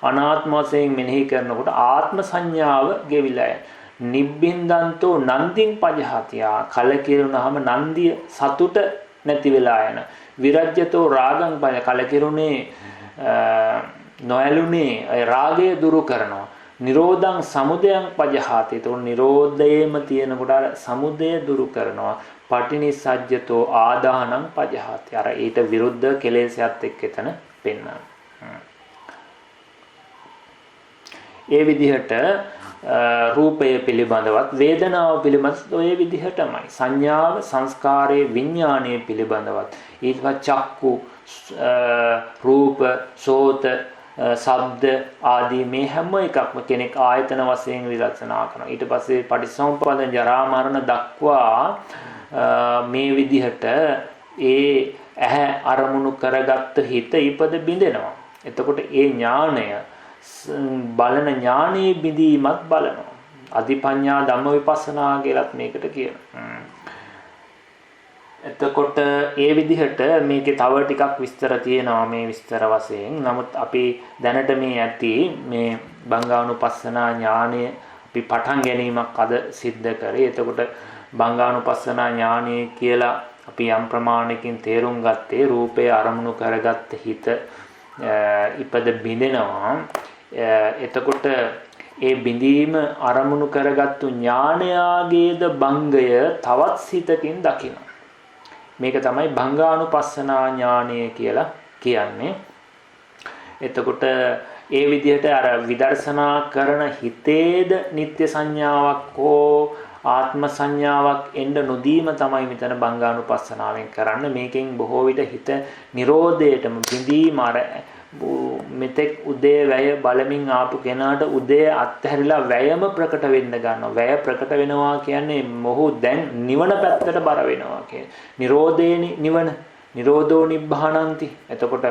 අනාත්ම වශයෙන් මෙනෙහි කරනකොට ආත්ම සංඥාව ගෙවිලා යනවා. නිබ්බින්දන්තෝ නන්දිං පජහාති. කලකිරුණාම නන්දිය සතුට නැති වෙලා යන. විරජ්‍යතෝ රාගං පජ කලකිරුණේ නොයලුනේ රාගය දුරු කරනවා. නිරෝධං සමුදයං පජහාති. ඒතකොට නිරෝධයේම තියෙනකොට අර සමුදය දුරු කරනවා. පටිනිස්සජ්ජතෝ ආදානං පජහාති. අර ඊට විරුද්ධ කෙලෙසයත් එක්ක එතන පෙන්වනවා. ඒ විදිහට රූපය පිළිබඳවත් වේදනාව පිළිබඳවත් ඔය විදිහටමයි. සංඥාව සංස්කාරයේ විඥානයේ පිළිබඳවත් ඊට පස්සේ චක්කු රූප සෝත ශබ්ද ආදී මේ හැම එකක්ම කෙනෙක් ආයතන වශයෙන් විදර්ශනා කරනවා. ඊට පස්සේ පටිච්චසමුප්පාද ජරා මරණ දක්වා මේ විදිහට ඒ ඇහැ අරමුණු කරගත්ත හිත ඉපද බිඳෙනවා. එතකොට ඒ ඥාණය බලන ඥානයේ බිඳීමත් බලනවා. අධිපඤ්ඤා ධම්ම විපස්සනා කියලත් මේකට කියනවා. එතකොට ඒ විදිහට මේකේ තව ටිකක් විස්තර තියෙනවා මේ විස්තර වශයෙන්. නමුත් අපි දැනට මේ ඇති මේ බංගානුපස්සනා ඥානය අපි පටන් ගැනීමක් අද සිද්ධ කරේ. එතකොට බංගානුපස්සනා ඥානය කියලා අපි අපි යම් ප්‍රමාණයකින් තේරුම් ගත්තේ රූපය අරමුණු කරගත්ත හිත ඉපද බිඳෙනවා. එතකොට ඒ බිඳීම අරමුණු කරගත්තු ඥානයාගේද භංගය තවත් සිතකින් දකින්න. මේක තමයි භංගානුපස්සනා ඥානය කියලා කියන්නේ. එතකොට ඒ විදිහට අර විදර්ශනා කරන හිතේද නිත්‍ය සංඥාවක් හෝ ආත්ම සංඥාවක් එන්න නොදීම තමයි මෙතන භංගානුපස්සනාවෙන් කරන්නේ. මේකෙන් බොහෝ විට හිත නිරෝධයටම බිඳීම අර මෙතෙක් උදේ වැය බලමින් ආපු කෙනාට උදේ අත්හැරිලා වැයම ප්‍රකට වෙන්න ගන්නවා. වැය ප්‍රකට වෙනවා කියන්නේ මොහු දැන් නිවන පැත්තට බර වෙනවා කියන්නේ. නිරෝධේ නිවන නිරෝධෝ නිබ්බානಂತಿ. එතකොට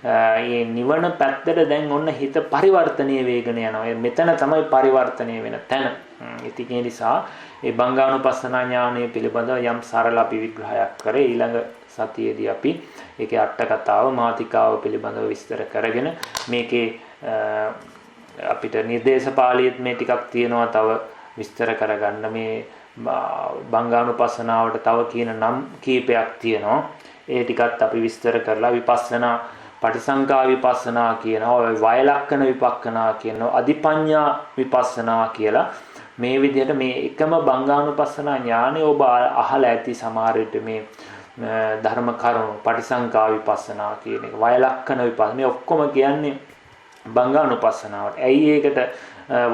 මේ නිවන පැත්තට දැන් ඔන්න හිත පරිවර්තනීය වේගන යනවා. මෙතන තමයි පරිවර්තනය වෙන තැන. ඉතින් ඒ නිසා මේ භංගානුපස්සනා ඥානය පිළිබඳව යම් සරල අපි විග්‍රහයක් කරේ. ඊළඟ සතියේදී අපි ඒකේ අට කතාව මාතිකාව පිළිබඳව විස්තර කරගෙන මේකේ අපිට නිර්දේශ පාළියෙත් මේ ටිකක් තියෙනවා තව විස්තර කරගන්න. මේ භංගානුපස්සනාවට තව කියන නම් කීපයක් තියෙනවා. ඒ ටිකත් අපි විස්තර කරලා විපස්සනා පටිසංකා විපස්සනා කියනවා, වයලක්කන විපක්කනා කියනවා, අධිපඤ්ඤා විපස්සනා කියලා මේ විදිහට මේ එකම භංගානුපස්සනා ඥානය ඔබ අහලා ඇති සමහර විට මේ ධර්ම කරුණු පටිසංකා විපස්සනා කියන එක, වයලක්කන විපස්සනා මේ ඔක්කොම කියන්නේ භංගානුපස්සනාවට. ඇයි ඒකට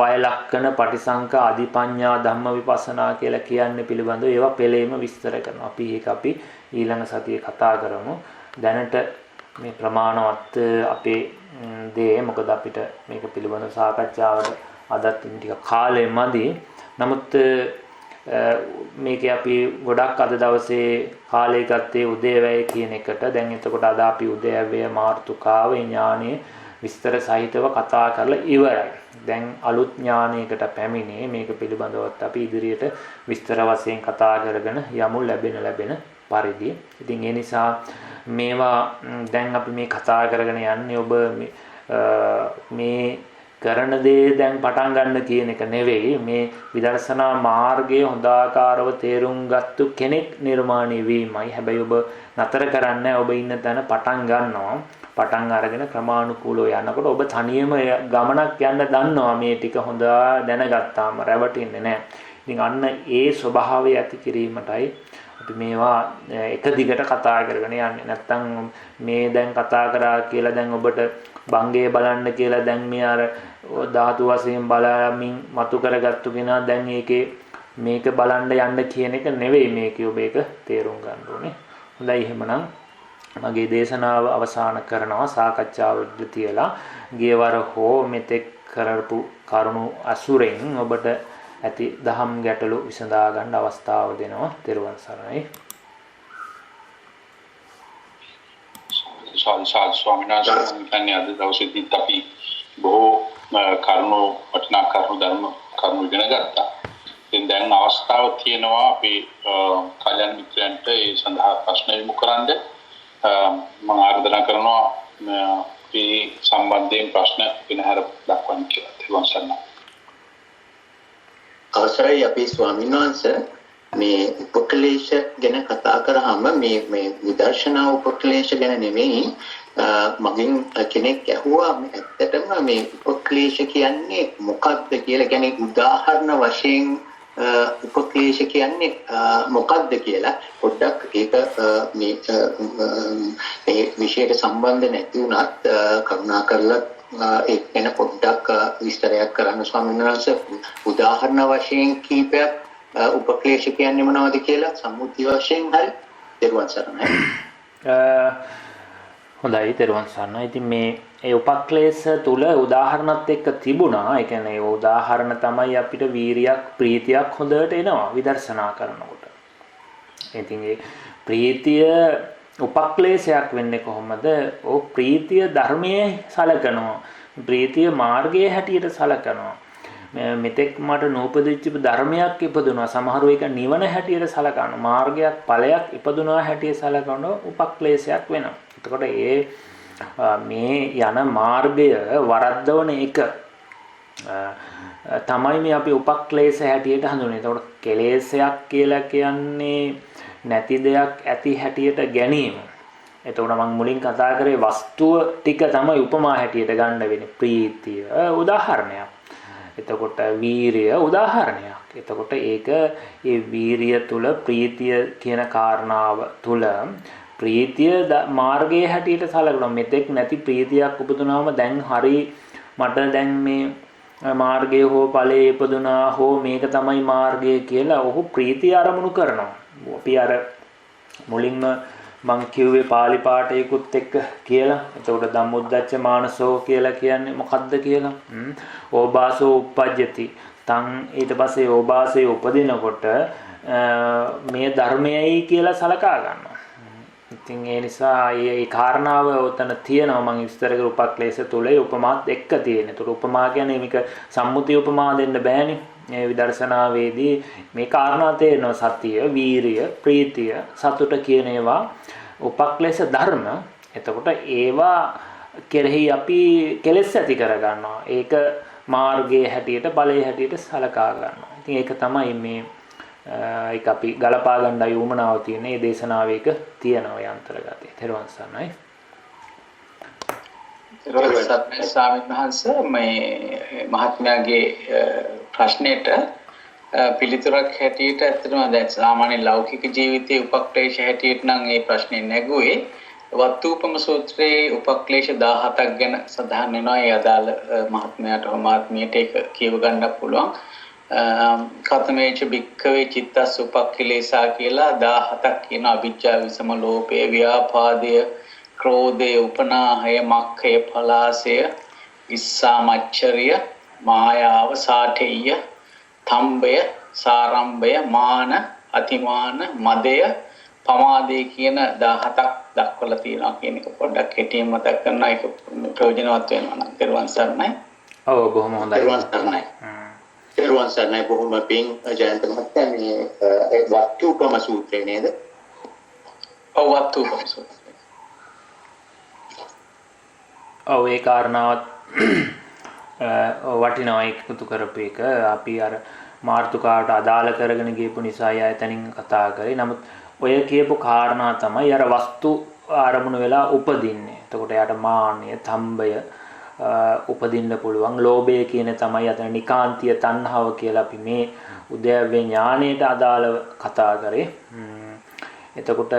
වයලක්කන පටිසංකා අධිපඤ්ඤා ධම්ම විපස්සනා කියලා කියන්නේ පිළිබඳව ඒවා පෙළේම විස්තර කරනවා. අපි ඊළඟ සතියේ කතා කරමු. දැනට මේ ප්‍රමාණවත් අපේ දේ මොකද අපිට මේක පිළිබඳව සාකච්ඡාවට අදත් ටික කාලෙ මදි. නමුත් මේකේ අපි ගොඩක් අද දවසේ කාලය ගත්තේ උදේවැය කියන එකට. දැන් එතකොට අද අපි උදේවැය මාර්තුකාව ඥානයේ විස්තර සහිතව කතා කරලා ඉවරයි. දැන් අලුත් ඥානයකට පැමිණේ. මේක පිළිබඳවත් අපි ඉදිරියට විස්තර වශයෙන් කතා කරගෙන යමු ලැබෙන පරිදි. ඉතින් ඒ නිසා මේවා දැන් අපි මේ කතා කරගෙන යන්නේ ඔබ මේ කරන දේ දැන් පටන් ගන්න කියන එක නෙවෙයි. මේ විදර්ශනා මාර්ගයේ හොඳාකාරව තේරුම් ගත්තු කෙනෙක් නිර්මාණය වීමයි. හැබැයි ඔබ නතර කරන්නේ ඔබ ඉන්න තැන පටන් ගන්නවා. පටන් අරගෙන ක්‍රමානුකූලව යනකොට ඔබ තනියම ගමනක් යන්න දන්නවා. මේ ටික හොඳ දැනගත්තාම රැවටෙන්නේ නැහැ. ඉතින් අන්න ඒ ස්වභාවය ඇති කිරීමටයි අපි මේවා එක දිගට කතා කරගෙන යන්නේ. නැත්තම් මේ දැන් කතා කරා කියලා දැන් ඔබට බංගේ බලන්න කියලා දැන් මේ අර ධාතු වශයෙන් බලමින් මතු කරගත්තු කෙනා දැන් මේක බලන්න යන්න කියන එක නෙවෙයි මේකේ. ඔබ ඒක තේරුම් ගන්න ඕනේ. හොඳයි එහෙමනම් මගේ දේශනාව අවසන් කරනවා. සාකච්ඡාව තියලා ගියවර හෝ මෙතෙක් කරපු කරුණු අසුරෙන් ඔබට ඇති දහම් ගැටලු විසඳා ගන්න අවස්ථාව දෙනවා. ත්වන් සරණයි. ස්වාමීන් වහන්සේ අද දවසේදී අපි බොහෝ කරුණු වටිනා ධර්ම කරුණු ඉගෙන ගත්තා. ඉතින් දැන් අවස්ථාව තියෙනවා අපි කල්‍යාණ මිත්‍රයන්ට ඒ සඳහා ප්‍රශ්න යොමු කරන්න. මම ආරාධනා කරනවා මේ සම්බන්ධයෙන් ප්‍රශ්න විනහර දක්වන්න කියලා. ත්වන් සරණයි. අවසරයි අපේ ස්වාමීන් වහන්සේ මේ උපක්ලේශ ගැන කතා කරාම මේ විදර්ශනා උපක්ලේශ ගැන නෙමෙයි මගෙන් කෙනෙක් ඇහුවා ඇත්තටම මේ උපක්ලේශ කියන්නේ මොකක්ද කියලා. කියන්නේ උදාහරණ වශයෙන් උපක්ලේශ කියන්නේ මොකක්ද කියලා පොඩ්ඩක් ඒක මේ විෂයට සම්බන්ධ නැති වුණත් කරුණාකරලා ඒක ගැන පොඩ්ඩක් විස්තරයක් කරන්න ස්වාමීන් වහන්සේ. උදාහරණ වශයෙන් කීපයක් උපක්ලේශ කියන්නේ මොනවද කියලා සම්මුති වශයෙන් හරි. ත්වන් සරණයි. හොඳයි ත්වන් සරණයි. ඉතින් මේ ඒ උපක්ලේශ තුල උදාහරණත් එක්ක තිබුණා. ඒ කියන්නේ උදාහරණ තමයි අපිට වීරියක් ප්‍රීතියක් හොඳට එනවා විදර්ශනා කරනකොට. ඉතින් ඒ ප්‍රීතිය උපක්ලේශයක් වෙන්නේ කොහොමද? ඕ ප්‍රීතිය ධර්මයේ සලකනවා. ප්‍රීතිය මාර්ගයේ හැටියට සලකනවා. මෙතෙක් මට නූපදිච්ච ධර්මයක් ඉපදුනා. සමහරව ඒක නිවන හැටියට සලකනවා. මාර්ගයක් ඵලයක් ඉපදුනා හැටියට සලකන උපක්ලේශයක් වෙනවා. එතකොට මේ යන මාර්ගය වරද්දවන එක තමයි මේ අපි උපක්ලේශ හැටියට හඳුන්වන්නේ. එතකොට කෙලෙසයක් කියලා කියන්නේ නැති දෙයක් ඇති හැටියට ගැනීම. එතකොට මම මුලින් කතා කරේ වස්තුව ටික තමයි උපමා හැටියට ගන්න වෙන්නේ. ප්‍රීතිය උදාහරණයක්. එතකොට වීරිය උදාහරණයක්. එතකොට ඒක ඒ වීරිය තුල ප්‍රීතිය කියන කාරණාව තුල ප්‍රීතිය මාර්ගයේ හැටියට සලකනවා. මෙතෙක් නැති ප්‍රීතියක් උපදුනාම දැන් හරි මට දැන් මේ මාර්ගය හෝ ඵලයේ ඉපදුනා හෝ මේක තමයි මාර්ගය කියලා ඔහු ප්‍රීතිය අරමුණු කරනවා. අපි අර මුලින්ම මං කිව්වේ පාලි පාඨයකුත් එක්ක කියලා. එතකොට ධම්මොද්දච්ච මානසෝ කියලා කියන්නේ මොකද්ද කියලා? ඕබාසෝ uppajjati. තන් ඊට පස්සේ ඕබාසයේ උපදිනකොට මේ ධර්මයයි කියලා සලකා ගන්නවා. ඉතින් ඒ නිසා මේ කාරණාව උතන තියෙනවා. මම විස්තර කර උපක්ලේශ තුලේ උපමාත් එක්ක තියෙන. ඒතර උපමා කියන්නේ මේක සම්මුති උපමා දෙන්න බෑනේ. මේ විදර්ශනාවේදී මේ කාරණා තේරෙනවා. සතිය, වීරිය, ප්‍රීතිය, සතුට කියන ඒවා උපක්ලේශ ධර්ම. එතකොට ඒවා කෙරෙහි අපි කෙලෙස් ඇති කර ගන්නවා. ඒක මාර්ගයේ හැටියට, ඵලයේ හැටියට සලකා ගන්නවා. ඉතින් ඒක තමයි මේ ඒක අපි ගලපා ගන්නයි උමනාව තියෙන. මේ දේශනාවේ එක තියෙනවා යන්ත්‍රගතේ. තෙරුවන් සරණයි. ස්වාමීන් වහන්සේ මේ මහත්මයාගේ ප්‍රශ්නෙට පිළිතුරක් හැටියට ඇත්තටම දැන් සාමාන්‍ය ලෞකික ජීවිතයේ උපක්ලේශ හැටියට නම් මේ ප්‍රශ්නේ නැගුවේ වත්තුපම සූත්‍රයේ උපක්ලේශ 17ක් ගැන සඳහන් වෙනවා. ඒ අදාළ මහත්මයාට හෝ මහත්මියට ඒක කියව ගන්න පුළුවන්. කතමේච භික්ඛවේ චිත්තස් උපක්ඛිලේසා කියලා 17ක් කියන අවිජ්ජා විසම ලෝභය, ව්‍යාපාදය, ක්‍රෝධය, උපනාහය, මක්ඛය, පලාසය, ඉස්සාමච්චරිය, මායාව, සාඨෙය්‍ය, තම්බය, සාරම්භය, මාන, අතිමාන, මදය, පමාදේ කියන 17ක් දක්වලා තියෙනවා කියන එක පොඩ්ඩක් කෙටියෙන් මතක් කරනවා. ඒක ප්‍රයෝජනවත් වෙනවා නම්. ත්වන් සරණයි. ඔව් බොහොම හොඳයි. ත්වන් සරණයි. ත්වන් සරණයි. බොහොම පිං ජයන්ත මහත්තයා මේ වත්තුපම සූත්‍රය නේද? ඔව් වත්තුපම සූත්‍රය. ඔව් ඒ කාරණාවත් වටිනවා එකතු කරපු එක. අපි අර මාර්තුකාවට අදාළ කරගෙන ගියපු නිසා එතනින් කතා කරේ. නමුත් ඔය කියපු කාරණා තමයි අර වස්තු ආරමුණු වෙලා උපදින්නේ. එතකොට යාට මාන්නය, තම්බය උපදින්න පුළුවන්. ලෝභය කියන තමයි අතන නිකාන්තිය තණ්හාව කියලා අපි මේ උද්‍යව්‍ය ඥාණයට අදාළව කතා කරේ. එතකොට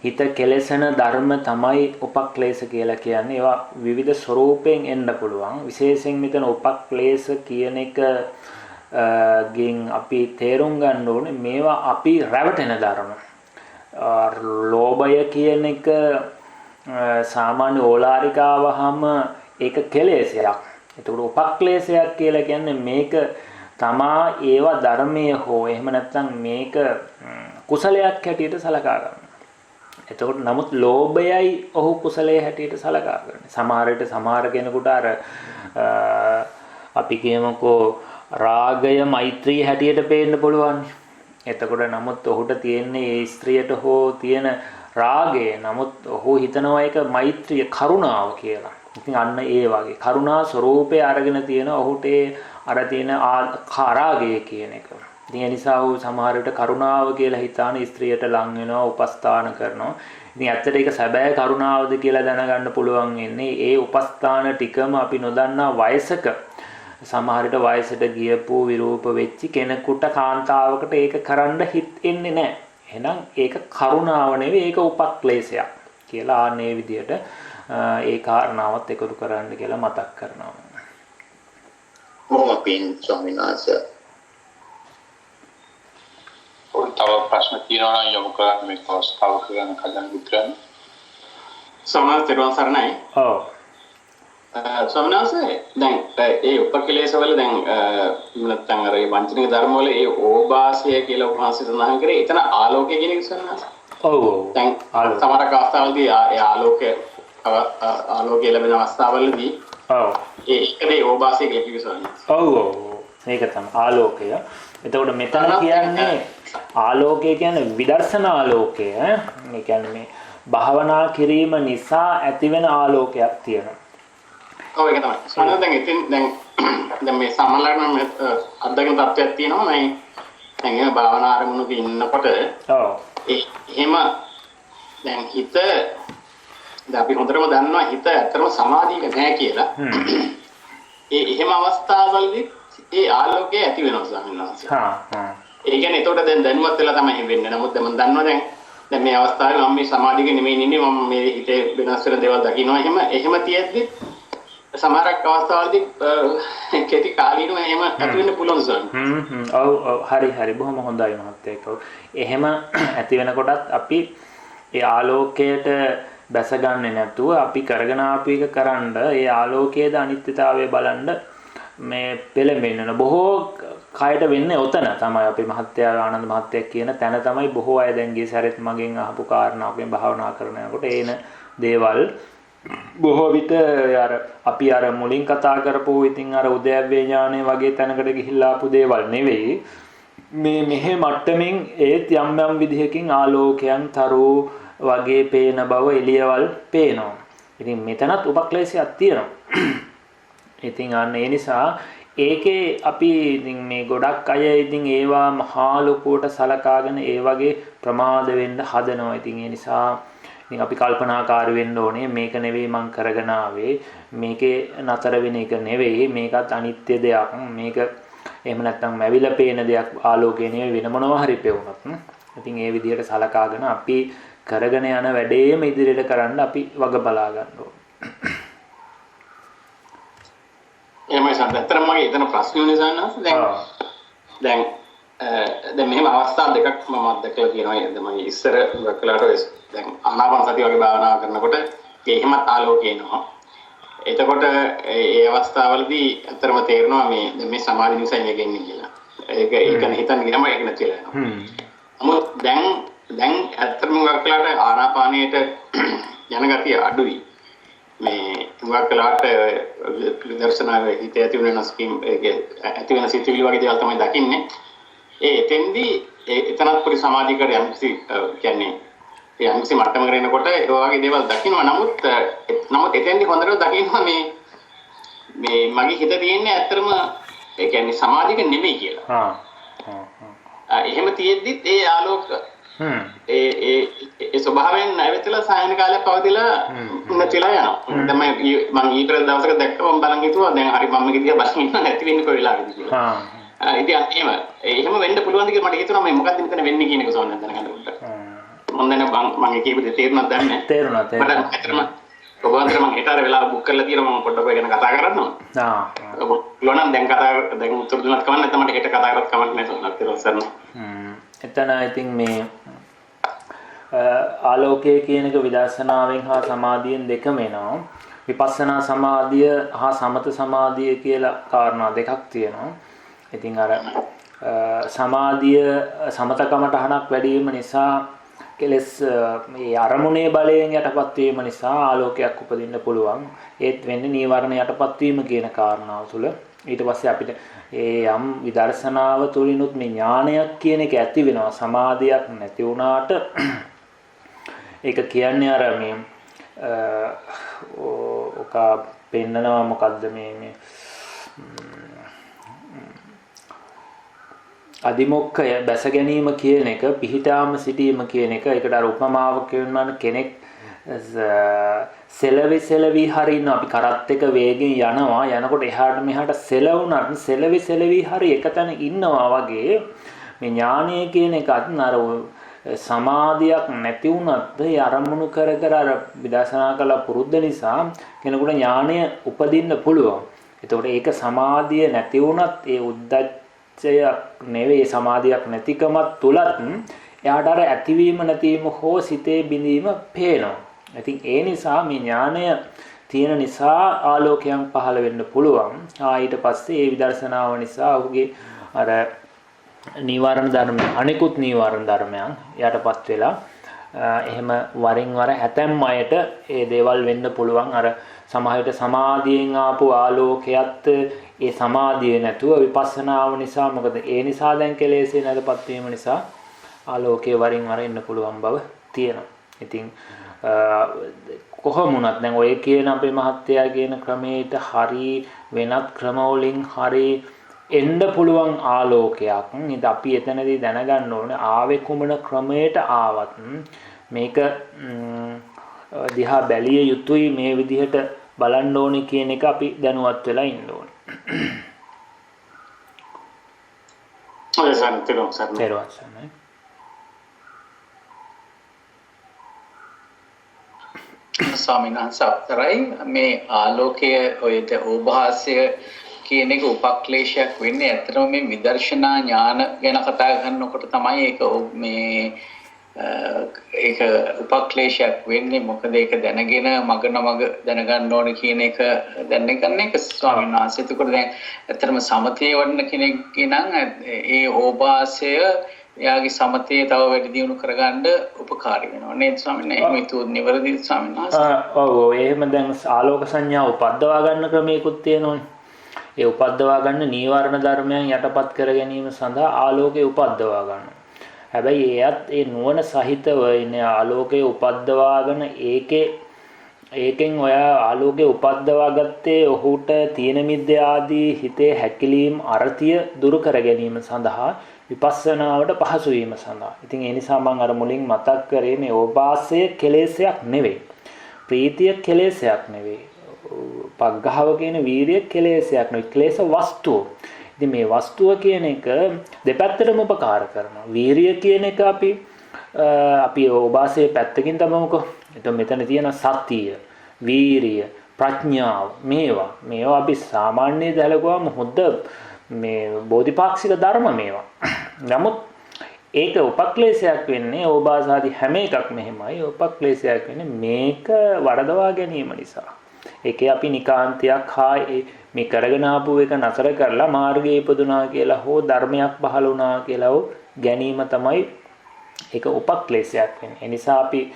හිත කෙලෙසන ධර්ම තමයි උපක්ලේශ කියලා කියන්නේ. ඒවා විවිධ ස්වરૂපයෙන් එන්න පුළුවන්. විශේෂයෙන් මෙතන උපක්ලේශ කියන එක ගෙන් අපි තේරුම් ගන්න ඕනේ මේවා අපි රැවටෙන ධර්ම. ලෝභය කියන එක සාමාන්‍ය ඕලාරිකාවහම ඒක කෙලෙසයක්. එතකොට උපක්ලේශයක් කියලා කියන්නේ මේක තමා ඒවා ධර්මයේ හෝ එහෙම නැත්නම් මේක කුසලයක් හැටියට සලකා ගන්න. එතකොට නමුත් ලෝභයයි ඔහු කුසලයේ හැටියට සලකා ගන්න. සමහර කෙනෙකුට අර අපි කියමුකෝ රාගය මෛත්‍රී හැටියට පේන්න පුළුවන්. එතකොට නමුත් ඔහුට තියෙන්නේ ඒ ස්ත්‍රියට හෝ තියෙන රාගය. නමුත් ඔහු හිතනවා ඒක මෛත්‍රිය කරුණාව කියලා. ඉතින් අන්න ඒ වගේ කරුණා ස්වરૂපය අරගෙන තියෙන ඔහුට අර තියෙන රාගය කියන එක. ඉතින් ඒ නිසා ඔහු සමහර විට කරුණාව කියලා හිතාන ස්ත්‍රියට ලං වෙනවා, උපස්ථාන කරනවා. ඉතින් ඇත්තට ඒක සැබෑ කරුණාවද කියලා දැනගන්න පුළුවන් වෙන්නේ ඒ උපස්ථාන ටිකම අපි නොදන්නා වයසක සමහර විට වයසට ගියපු විරූප වෙච්චි කෙනෙකුට කාන්තාවකට ඒක කරන්න හිත එන්නේ නැහැ. එහෙනම් ඒක කරුණාව නෙවෙයි, ඒක උපක්ලේශයක් කියලා ආන්නේ විදියට ඒ කාරණාවත් එකතු කරන්න කියලා මතක් කරනවා. බොහොම පිං ස්වාමීන් වහන්සේ. තව ප්‍රශ්න තියෙනවා නම් යොමු කරන්න මේ අවස්ථාව කරන කලින් උත්තරන. සමහර ත්වන් සරණයි. ඔව්. ස්වාමීන් වහන්සේ දැන් ඒ උපක්ලේශ වල දැන් නැත්නම් අර මේ වංචනික ධර්ම වල ඒ ඕභාසය කියලා උපහාසය සඳහන් කරේ. එතන ආලෝකය කියන එක ස්වාමීන් වහන්සේ. ඔව්. දැන් සමහර අවස්ථාවලදී ඒ ආලෝකය ලැබෙන අවස්ථාවලදී ඔව්. ඒකේ ඕභාසය කියලා කිව්ව ස්වාමීන් වහන්සේ. ඔව්. ඒක තමයි ආලෝකය. එතකොට මෙතන කියන්නේ ආලෝකය කියන්නේ විදර්ශනා ආලෝකය. ඒ කියන්නේ මේ භාවනා කිරීම නිසා ඇතිවෙන ආලෝකයක් තියෙනවා. ඔව් ඒක තමයි. සමහරවිට දැන් ඉතින් දැන් මේ සමහරවිට අත්දැකීම් තත්ත්වයක් තියෙනවා. මම දැන් ඒ භාවනා ආරමුණක ඉන්නකොට ඔව් එහෙම දැන් හිත දැන් අපි හොඳටම දන්නවා හිත ඇත්තටම සමාධියක නැහැ කියලා. එහෙම අවස්ථාවලදී ඒ ආලෝකය ඇති වෙනවා ස්වාමීන් වහන්සේ. ඒ කියන්නේ එතකොට දැන් දැනුවත් වෙලා තමයි වෙන්නේ. නමුත් මම දන්නවා දැන් මේ අවස්ථාවේ මම මේ සමාධියක නෙමෙයි ඉන්නේ. මම මේ හිතේ වෙනස් වෙන දේවල් දකින්නවා. එහෙම තියෙද්දි සමහරක් අවස්ථාවලදී කෙටි කාලීනව එහෙම ඇති වෙන්න පුළුවන් ස්වාමීන්. ඔව් හරි බොහොම හොඳයි මහත්තයා. එහෙම ඇති වෙනකොටත් අපි ඒ ආලෝකයට බැසගන්නේ නැතුව අපි කරගෙන ආපු එක කරන්ඩ ඒ ආලෝකයේද අනිත්‍යතාවය බලන්න මේ පෙළඹෙන්න බොහෝ කයට වෙන්නේ ඔතන තමයි අපි මහත්තයා ආනන්ද මහත්තයා කියන තැන තමයි බොහෝ අය දැන් ගිය සැරේත් මගෙන් අහපු කාරණා අපි භාවනා කරනකොට ඒන දේවල් බොහෝ විට අපි අර මුලින් කතා කරපු ඉතින් අර උද්‍යව්‍ය ඥානය වගේ තැනකට ගිහිල්ලා ආපු දේවල් නෙවෙයි මේ මෙහෙ මට්ටමින් ඒත් යම් යම් විදිහකින් ආලෝකයන් තරු වගේ පේන බව එළියවල් පේනවා. ඉතින් මෙතනත් උපක්ලේශයක් තියෙනවා. ඉතින් අන්න ඒ නිසා ඒකේ අපි ඉතින් මේ ගොඩක් අය ඉතින් ඒවා මහා ලොකුවට සලකාගෙන ඒ වගේ ප්‍රමාද වෙන්න හදනවා. ඉතින් ඒ නිසා ඉතින් අපි කල්පනාකාරී වෙන්න ඕනේ මේක නෙවෙයි මං කරගෙන ආවේ. මේකේ නතර වෙන එක නෙවෙයි. මේකත් අනිත්‍ය දෙයක්. මේක එහෙම නැත්නම් මැවිලා පේන දෙයක් ආලෝකේ නෙවෙයි වෙන මොනවා හරි පෙවුනත්. ඉතින් ඒ විදිහට සලකාගෙන අපි කරගෙන යන වැඩේම ඉදිරියට කරන්න අපි වග බලා ගන්න ඕනේ. එහෙමයි සම්පූර්ණයෙන්ම මගේ එතන ප්‍රශ්නේ නිසා දැන් මෙහෙම අවස්ථා දෙකක් මම අත්දැකලා තියෙනවා. මම ඉස්සර වකලාට දැන් ආනාපාන සතිය වගේ භාවනා කරනකොට එහෙමත් ආලෝකය එනවා. එතකොට ඒ අවස්ථාවවලදී අතරම තේරෙනවා මේ සමාධි නිසා මේක එන්නේ කියලා. ඒක හිතන්න ගියම ඒක නැතිලා යනවා. නමුත් දැන් ඇත්තටම වකලාට ආනාපානයට යන ගතිය අඩුයි. මේ වකලාට දර්ශනාවේ හිත ඇති වෙන ස්කීම් ඒක ඇති වෙන සිතුවිලි වගේ දේවල් තමයි දකින්නේ. එතෙන්දී එතනත් පොඩි සමාධියකට යම්කිසි කියන්නේ යම්කිසි මට්ටමකට එනකොට ඒ වගේ දේවල් දකින්නවා. නමුත් එතෙන්දී හොඳට දකින්නවා මේ මගේ හිත තියෙන්නේ ඇත්තටම ඒ කියන්නේ සමාධියක නෙමෙයි කියලා. එහෙම තියෙද්දිත් ඒ ආලෝක ඒ ස්වභාවයෙන් නැවතලා සායන කාලයක් පවතිලා නැතිලා යනවා. දැන් මම ඊතර දවසක දැක්කම බලන් හිතුවා දැන් හරි මම මේක දිහා බලන් ඉන්න නැති වෙන්නේ කොයි වෙලාවෙද කියලා. ඉතින් එහෙම වෙන්න පුළුවන්ද කියලා මට හිතුණා මේ මොකක්ද මෙතන වෙන්නේ කියන එක සෝනන් දැනගන්න උන්ට. මම දැන් මම කියපු දේ තේරුණාද දන්නේ නැහැ. තේරුණා. මට ඇත්තටම ඔබ අතර මම හෙට අර වෙලාව බුක් කරලා තියෙනවා මම පොඩ්ඩක් ඔය ගැන කතා කරන්නම්. ඔබ දැන් උත්තර දුන්නත් කමක් නැත්නම් මට හෙට කතා කරත් කමක් නැහැ සෝනන් තිරසන්න. එතන ඉතින් මේ ආලෝකය කියන එක විදර්ශනාවෙන් හා සමාධියෙන් දෙකම එනවා. විපස්සනා සමාධිය හා සමත සමාධිය කියලා කාරණා දෙකක් තියෙනවා. ඉතින් අර සමාධිය සමතකමටහනක් වැඩි වීම නිසා කෙලස් මේ අරමුණේ බලයෙන් යටපත් වීම නිසා ආලෝකයක් උපදින්න පුළුවන්. ඒත් වෙන්නේ නීවරණ යටපත් වීම කියන කාරණාව තුළ. ඊට පස්සේ අපිට ඒ යම් විදර්ශනාව තුළිනුත් මේ ඥානයක් කියන එක ඇති වෙනවා. සමාධියක් නැති වුණාට ඒක කියන්නේ අර මේ ඔක පෙන්නනවා මොකද්ද මේ අදිමොක්කය බැස ගැනීම කියන එක පිහිටාම සිටීම කියන එක ඒකට අර උපමාවක් කියනවනේ කෙනෙක් සෙලවි හරින්න අපි කරත් එක වේගෙන් යනවා යනකොට එහාට මෙහාට සෙලවුණත් සෙලවි හරි එකතැන ඉන්නවා වගේ මේ ඥානය කියන එකත් අර සමාධියක් නැති වුණත් ඒ අරමුණු කර අර විදර්ශනා කළ පුරුද්ද නිසා කෙනෙකුට ඥානය උපදින්න පුළුවන්. එතකොට ඒක සමාධිය නැති වුණත් ඒ උද්දච්චයක් නෙවෙයි සමාධියක් නැතිකමත් තුලත් එයාට අර ඇතිවීම නැතිවීම හෝ සිතේ බිඳීම පේනවා. ඉතින් ඒ නිසා මේ ඥානය තියෙන නිසා ආලෝකයන් පහළ වෙන්න පුළුවන්. ඊට පස්සේ ඒ විදර්ශනාව නිසා ඔහුගේ අර නීවරණ ධර්ම අනිකුත් නීවරණ ධර්මයන් යටපත් වෙලා එහෙම වරින් වර ඇතැම් අයට ඒ දේවල් වෙන්න පුළුවන්. අර සමහරවිට සමාධියෙන් ආපු ආලෝකයත් ඒ සමාධිය නැතුව විපස්සනාව නිසා මොකද ඒ නිසා දැන් කෙලෙසේ නැදපත් වීම නිසා ආලෝකයේ වරින් වර එන්න පුළුවන් බව තියෙනවා. ඉතින් කොහොම වුණත් දැන් ඔය කියන අපේ මහත්තයා කියන ක්‍රමයට හරි වෙනත් ක්‍රම වලින් හරි එන්න පුළුවන් ආලෝකයක්. ඉතින් අපි එතනදී දැනගන්න ඕනේ ආවේ කුමන ක්‍රමයට ආවත් මේක දිහා බැලිය යුතුයි මේ විදිහට බලන්න ඕනේ කියන එක අපි දැනුවත් වෙලා ඉන්න ඕනේ. තේරුණාද? ස්වාමීන් වහන්සේ අත්තරයි මේ ආලෝකය ඔයද ඕභාසය කියන එක උපක්ලේශයක් වෙන්නේ ඇත්තටම මේ විදර්ශනා ඥාන ගැන කතා කරනකොට තමයි ඒක උපක්ලේශයක් වෙන්නේ. මොකද ඒක දැනගෙන මග නමග දැනගන්න ඕනේ කියන එක දැනගන්න එක ස්වාමීන් වහන්සේ. එතකොට දැන් ඇත්තටම සමතේ වඩන කෙනෙක් නම් ඒ ඕභාසය එයාගේ සමතේ තව වැඩි දියුණු කරගන්න උපකාරී වෙනවා නේද ස්වාමීන් වහන්සේ? මේක නිවැරදිද ස්වාමීන් වහන්සේ? ඔව් එහෙම දැන් ආලෝක සංඥා උපද්දවා ගන්න ක්‍රමයකුත් තියෙනවනේ. ඒ උපද්දවා ගන්න නීවරණ ධර්මයන් යටපත් කර ගැනීම සඳහා ආලෝකය උපද්දවා ගන්නවා. හැබැයි එයත් ඒ නුවණ සහිතව ඉන්නේ ආලෝකය උපද්දවාගෙන ඒකෙන් ඔය ආලෝකය උපද්දවා ගත්තේ ඔහුට තීන මිද්ද ආදී හිතේ හැකිලීම් අරතිය දුරු කර ගැනීම සඳහා විපස්සනාවට පහසු වීම සඳහා. ඉතින් ඒ නිසා මම අර මුලින් මතක් කරේ මේ ඕපාසය කෙලෙසයක් නෙවෙයි. ප්‍රීතිය කෙලෙසයක් නෙවෙයි. පග්ඝාව කියන වීරිය කෙලෙසයක් නෙවෙයි. ක්ලේශ වස්තුව. ඉතින් මේ වස්තුව කියන එක දෙපැත්තටම උපකාර කරනවා. වීරිය කියන එක අපි ඕපාසයේ පැත්තකින් තමමුකෝ. එතකොට මෙතන තියෙන සතිය, වීරිය, ප්‍රඥාව මේවා අපි සාමාන්‍ය දහලකුවාම හොඳ මේ බෝධිපාක්ෂික ධර්ම මේවා. නමුත් ඒක උපක්ලේශයක් වෙන්නේ ඕභාසාදී හැම එකක්ම එහෙමයි. උපක්ලේශයක් වෙන්නේ මේක වරදවා ගැනීම නිසා. ඒකේ අපි නිකාන්තයක් මේ කරගෙන ආපු එක නතර කරලා මාර්ගයේ ඉපදුනා කියලා හෝ ධර්මයක් පහළ වුණා කියලා හෝ ගැනීම තමයි ඒක උපක්ලේශයක් වෙන්නේ. ඒ නිසා අපි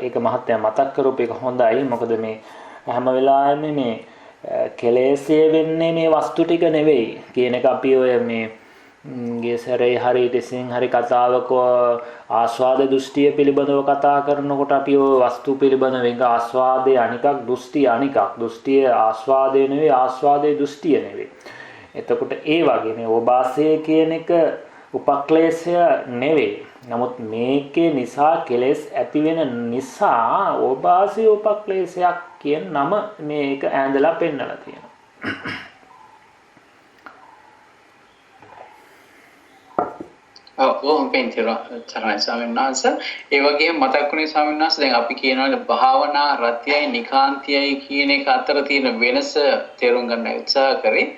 ඒක මහත්ය මතක් කරොත් ඒක හොඳයි. මොකද මේ හැම වෙලාවෙම මේ කෙලෙස්ය වෙන්නේ මේ වස්තු ටික නෙවෙයි කියන එක අපි ඔය මේ ගේසරේ හරි ටිසින් හරි කතාවක ආස්වාද දෘෂ්ටිය පිළිබඳව කතා කරනකොට අපි ඔය වස්තු පිළිබඳව එක ආස්වාදයේ අනිකක් දෘෂ්ටිය අනිකක් දෘෂ්ටිය ආස්වාදේ නෙවෙයි ආස්වාදයේ දෘෂ්ටිය නෙවෙයි. එතකොට ඒ වගේ මේ ඕභාසය කියන එක උපක්ලේශය නෙවෙයි. නමුත් මේකේ නිසා කෙලෙස් ඇති වෙන නිසා ඕභාසය උපක්ලේශයක් කියන නම මේක ඈඳලා පෙන්නලා තියෙනවා. ඔව් පෙන්තිරා චරණ ස්වාමීන් වහන්සේ ඒ වගේම මතක් වුණේ ස්වාමීන් වහන්සේ දැන් අපි කියනවා භාවනා රත්යයි නිකාන්තයයි කියන එක අතර තියෙන වෙනස තේරුම් ගන්න උත්සාහ කරේ.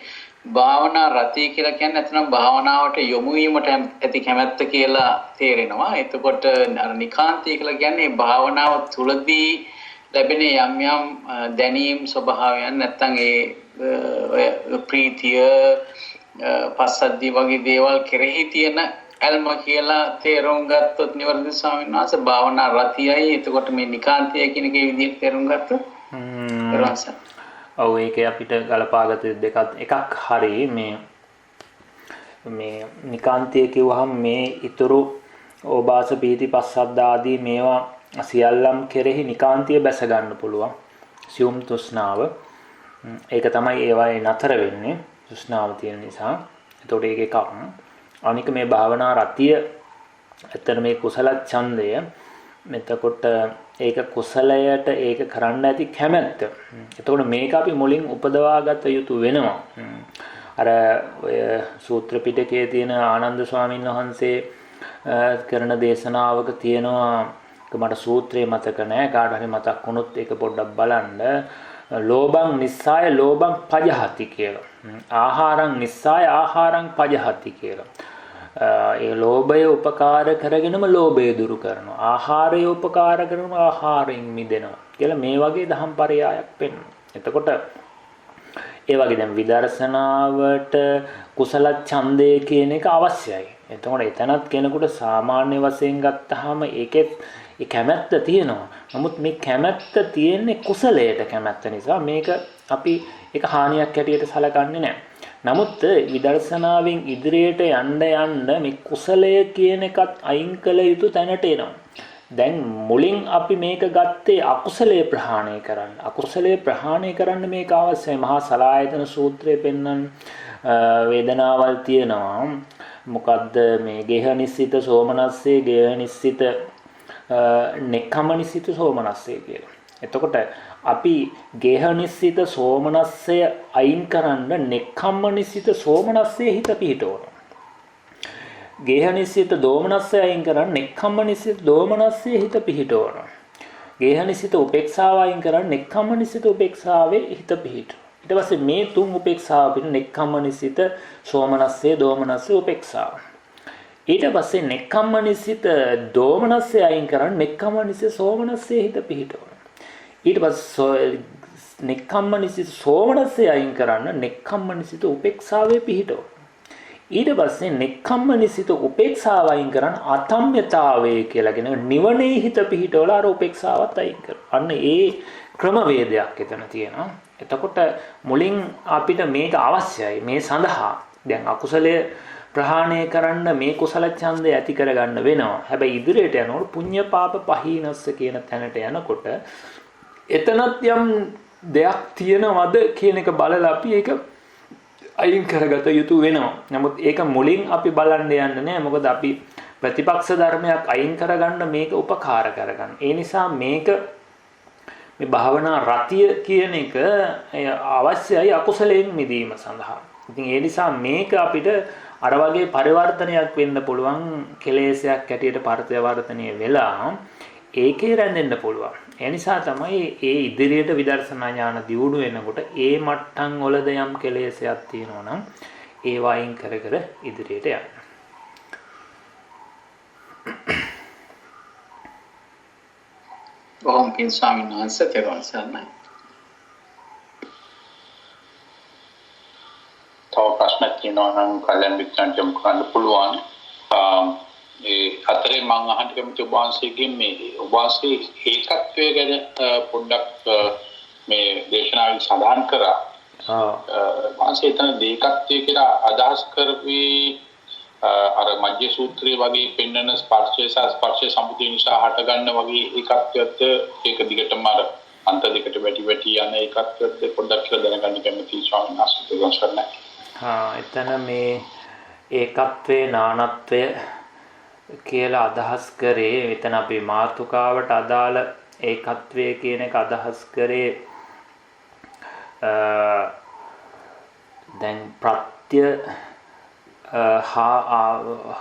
භාවනා රතිය කියලා කියන්නේ නැත්නම් භාවනාවට යොමු වීමට ඇති කැමැත්ත කියලා තේරෙනවා. එතකොට අර නිකාන්තය කියලා කියන්නේ භාවනාව තුලදී ලැබෙන යම් දැනීම් ස්වභාවයන් නැත්නම් ඒ ප්‍රීතිය පස්සද්ධිය වගේ දේවල් කෙරෙහි තියෙන ඇල්ම කියලා තේරුම් ගත්තොත් නිවර්ද ස්වාමීන් වහන්සේ භාවනා රතියයි එතකොට මේ නිකාන්තය කියන එකේ විදිහට තේරුම් ගත්තොත් ඔව් ඒකේ අපිට ගලපාගත එකක් හරි මේ නිකාන්තය කිව්වහම මේ ඊතුරු ඕභාස පීති පස්සද්ධ ආදී මේවා සියල්ලම් කෙරෙහි නිකාන්තිය බැස ගන්න පුළුවන් සියුම් තෘෂ්ණාව. ඒක තමයි ඒවායේ නතර වෙන්නේ තෘෂ්ණාව තියෙන නිසා. එතකොට ඒක එකක්. අනික මේ භාවනා රතිය ඇත්තට මේ කුසල ඡන්දය මෙතකොට ඒක කුසලයට ඒක කරන්න ඇති කැමැත්ත. එතකොට මේක අපි මුලින් උපදවාගත යුතු වෙනවා. අර ඔය සූත්‍ර පිටකයේ තියෙන ආනන්ද ස්වාමීන් වහන්සේ කරන දේශනාවක තියෙනවා මට සූත්‍රය මතක නැහැ කාට හරි මතක් වුණොත් ඒක පොඩ්ඩක් බලන්න. ලෝභං නිස්සාය ලෝභං පජහති කියලා. ආහාරං නිස්සාය ආහාරං පජහති කියලා. ඒ ලෝභය උපකාර කරගෙනම ලෝභය දුරු කරනවා. ආහාරය උපකාර කරනම ආහාරයෙන් මිදෙනවා කියලා මේ වගේ දහම් පරයයක් පෙන්වනවා. එතකොට ඒ වගේ දැන් විදර්ශනාවට කුසල ඡන්දය කියන එක අවශ්‍යයි. එතකොට එතනත් කෙනෙකුට සාමාන්‍ය වශයෙන් ගත්තාම ඒකෙත් ඒ කැමැත්ත තියෙනවා. නමුත් මේ කැමැත්ත තියෙන්නේ කුසලයට කැමැත්ත නිසා මේක අපි ඒක හානියක් හැටියට සැලකන්නේ නැහැ. නමුත් විදර්ශනාවෙන් ඉදිරියට යන්න මේ කුසලය කියන එකත් අයින් කළ යුතු තැනට එනවා. දැන් මුලින් අපි මේක ගත්තේ අකුසලයේ ප්‍රහාණය කරන්න. අකුසලයේ ප්‍රහාණය කරන්න මේක අවශ්‍යයි. මහා සලායතන සූත්‍රයේ පෙන්වන වේදනාවල් තියෙනවා. මොකද්ද මේ ගේහනිස්සිත සෝමනස්සේ ගේහනිස්සිත නෙක්ඛම්මනිස්සිත සෝමනස්සේ කියලා. එතකොට අපි ගේහනිස්සිත සෝමනස්සය අයින් කරන්න නෙක්ඛම්මනිස්සිත සෝමනස්සේ හිත පිහිටවනවා. ගේහනිස්සිත දෝමනස්සය අයින් කරන්න නෙක්ඛම්මනිස්සිත දෝමනස්සේ හිත පිහිටවනවා. ගේහනිස්සිත උපේක්ෂාව අයින් කරන්න නෙක්ඛම්මනිස්සිත උපේක්ෂාවේ හිත පිහිටවනවා. ඊට පස්සේ මේ තුන් උපේක්ෂාව පිට නෙක්ඛම්මනිස්සිත සෝමනස්සේ දෝමනස්සේ උපේක්ෂාව. ඊට පස්සේ නෙක්ඛම්මනිස්සිත දෝමනස්සේ අයින් කරන් නෙක්ඛම්මනිස්සිත සෝමනස්සේ හිත පිහිටවනවා. ඊට පස්සේ නෙක්ඛම්මනිස්සිත සෝමනස්සේ අයින් කරන්න නෙක්ඛම්මනිස්සිත උපේක්ෂාවේ පිහිටවනවා. ඊට පස්සේ නෙක්ඛම්මනිස්සිත උපේක්ෂාව අයින් කරන් අතම්්‍යතාවය කියලා කියන නිවනේ හිත පිහිටවලා අර උපේක්ෂාවත් අයින් කරනවා. අන්න ඒ ක්‍රමවේදයක් එතන තියෙනවා. එතකොට මුලින් අපිට මේක අවශ්‍යයි. මේ සඳහා දැන් අකුසලයේ ප්‍රහාණය කරන්න මේ කුසල ඡන්දය ඇති කරගන්න වෙනවා. හැබැයි ඉදිරියට යනකොට පුඤ්ඤ පාප පහීනස්ස කියන තැනට යනකොට එතනත් යම් දෙයක් තියනවද කියන එක බලලා අපි ඒක අයින් කරගත යුතු වෙනවා. නමුත් ඒක මුලින් අපි බලන්න යන්න නෑ. මොකද අපි ප්‍රතිපක්ෂ ධර්මයක් අයින් කරගන්න මේක උපකාර කරගන්න. ඒ නිසා මේක මේ භාවනා රතිය කියන එක අවශ්‍යයි අකුසලයෙන් මිදීම සඳහා. ඉතින් ඒ නිසා මේක අපිට අර වගේ පරිවර්තනයක් වෙන්න පුළුවන් කෙලෙසයක් ඇටියට පරිවර්තනය වෙලා ඒකේ රැඳෙන්න පුළුවන්. ඒ නිසා තමයි ඒ ඉදිරියට විදර්ශනා ඥාන දියුණු වෙනකොට ඒ මට්ටම් වලද යම් කෙලෙසයක් තියෙනවා නම් ඒ වයින් කර කර ඉදිරියට යන්න. බොහොම පින් ස්වාමීන් වහන්සේ තෙරුවන් සරණයි. තව ප්‍රශ්නක් තියෙනවා නම් කල්යන මිත්‍රන්ට යොමු කරන්න පුළුවන්. ඒ අතරේ මම අහන්න කැමති ඔබ වහන්සේගෙන් මේ ඔබ වහන්සේ ඒකත්වයේ ගැන පොඩ්ඩක් මේ දේශනාවෙන් සඳහන් කරා. වහන්සේ එතන ඒකත්වයේ කියලා අදහස් කරපේ අර මජ්ජේ සූත්‍රයේ වගේ පෙන්වන ස්පර්ශය සහ ස්පර්ශ සම්පූර්ණ නිසා හටගන්න වගේ ඒකත්වයත් ඒක දිගටම අර අන්ත දෙකට වැටි යන ඒකත්වයත් පොඩ්ඩක් කියලා දැනගන්න කැමතියි ස්වාමීන් වහන්සේ. එතන මේ ඒකත්වේ නානත්වය කියලා අදහස් කරේ එතන අපි මාතෘකාවට අදාළ ඒකත්වය කියන එක අදහස් කරේ දැන් ප්‍රත්‍ය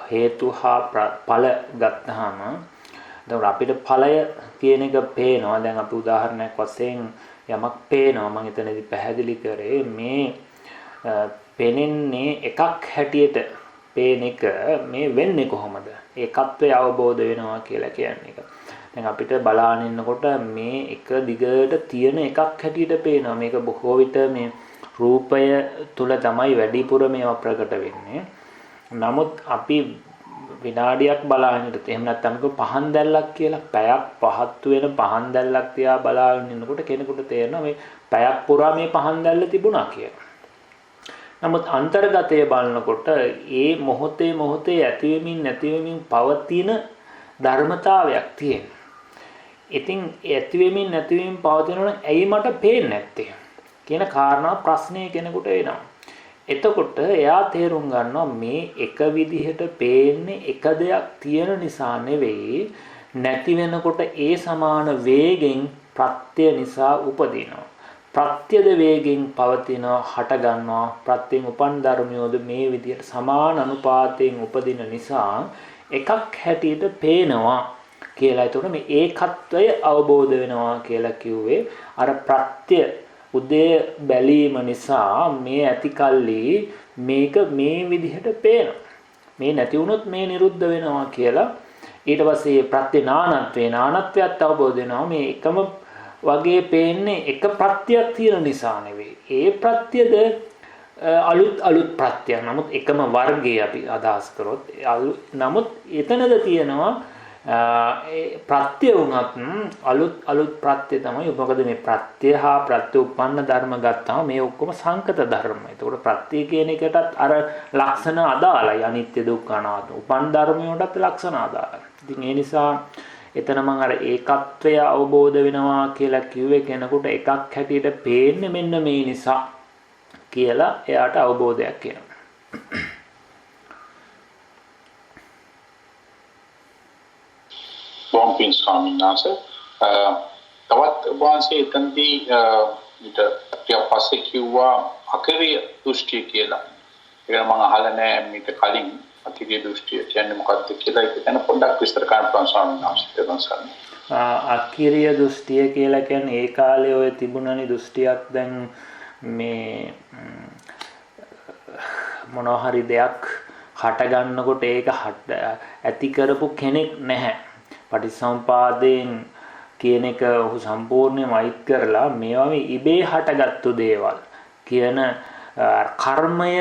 හේතු හා ඵල ගත්තාම දැන් අපිට ඵලය කියන එක පේනවා. දැන් අපි උදාහරණයක් වශයෙන් යමක් පේනවා. මම එතනදී පැහැදිලි කරේ මේ පෙනෙන්නේ එකක් හැටියට පේන එක මේ වෙන්නේ කොහොමද? ඒකත්වය අවබෝධ වෙනවා කියලා කියන්නේ එක. දැන් අපිට බලාගෙන ඉන්නකොට මේ එක දිගට තියෙන එකක් හැටියට පේනවා. මේක බොහෝ විට මේ රූපය තුල තමයි වැඩිපුර මේවා ප්‍රකට වෙන්නේ. නමුත් අපි විනාඩියක් බලාගෙන ඉඳලා එහෙම නැත්නම් පහන් දැල්ලක් කියලා පැයක් පහත්තු වෙන පහන් දැල්ලක් තියා බලාගෙන ඉන්නකොට කෙනෙකුට තේරෙනවා මේ පැයක් පුරා මේ පහන් දැල්ල තිබුණා කියලා. නමුත් අන්තර්ගතය බලනකොට ඒ මොහොතේ ඇතිවෙමින් නැතිවෙමින් පවතින ධර්මතාවයක් තියෙනවා. ඉතින් ඇතිවෙමින් නැතිවෙමින් පවතිනවනම් ඇයි මට පේන්නේ නැත්තේ කියන කාරණා ප්‍රශ්නය කෙනෙකුට එනවා. එතකොට එයා තේරුම් ගන්නවා මේ එක විදිහට පේන්නේ එක දෙයක් තියෙන නිසා නෙවෙයි, නැති වෙනකොට ඒ සමාන වේගෙන් ප්‍රත්‍ය නිසා උපදිනවා. ප්‍රත්‍යද වේගෙන් පවතිනවා, හට ගන්නවා. ප්‍රත්‍යයෙන් උපන් ධර්මියෝද මේ විදිහට සමාන අනුපාතයෙන් උපදින නිසා එකක් හැටියට පේනවා කියලා. එතකොට මේ ඒකත්වය අවබෝධ වෙනවා කියලා කිව්වේ අර ප්‍රත්‍ය උදේ බැලීම නිසා මේ ඇතිකල්ලි මේක මේ විදිහට පේනවා. මේ නැති වුණොත් මේ නිරුද්ධ වෙනවා කියලා. ඊට පස්සේ ප්‍රත්‍ය නානත්වයත් අවබෝධ වෙනවා. මේ එකම වගේ පේන්නේ එක ප්‍රත්‍යක් තියෙන නිසා නෙවෙයි. ඒ ප්‍රත්‍යද අලුත් ප්‍රත්‍යක්. නමුත් එකම වර්ගයේ අපි අදහස් කරොත් නමුත් එතනද තියෙනවා ප්‍රත්‍ය වුණත් අලුත් ප්‍රත්‍ය තමයි. මොකද මේ ප්‍රත්‍ය හා ප්‍රත්‍ය උපන්න ධර්ම ගත්තාම මේ ඔක්කොම සංකත ධර්ම. ඒකට ප්‍රත්‍ය කියන එකටත් අර ලක්ෂණ අදාළයි. අනිත්‍ය දුක්ඛ අනාත්ම. උපන් ධර්මයටත් ලක්ෂණ අදාළයි. ඉතින් ඒ නිසා එතන මම අර ඒකත්වය අවබෝධ වෙනවා කියලා කිව්වේ කෙනෙකුට එකක් හැටියට පේන්නේ මෙන්න මේ නිසා කියලා එයාට අවබෝධයක් එනවා. බොම්පින් ස්වාමීන් වහන්සේ තවත් වහන්සේ එතනදී ඊට පස්සේ කිව්වා අකිරිය දෘෂ්ටිය කියලා. ඒක මම අහලා නැහැ මීට කලින් අකිරිය දෘෂ්ටිය කියන්නේ මොකක්ද කියලා. ඒක ගැන පොඩ්ඩක් විස්තර කරන්න පුළුවන් ස්වාමීන් වහන්සේ. අකිරිය දෘෂ්ටිය කියලා කියන්නේ ඒ කාලේ ඔය තිබුණනි දෘෂ්ටියක් දැන් මේ මොනවා හරි දෙයක් හට ගන්නකොට ඒක ඇති කරපු කෙනෙක් නැහැ. පටිසම්පාදයෙන් කියන එක ඔහු සම්පූර්ණයෙන්ම අයිත් කරලා මේවා මේ ඉබේ හටගත්තු දේවල් කියන කර්මය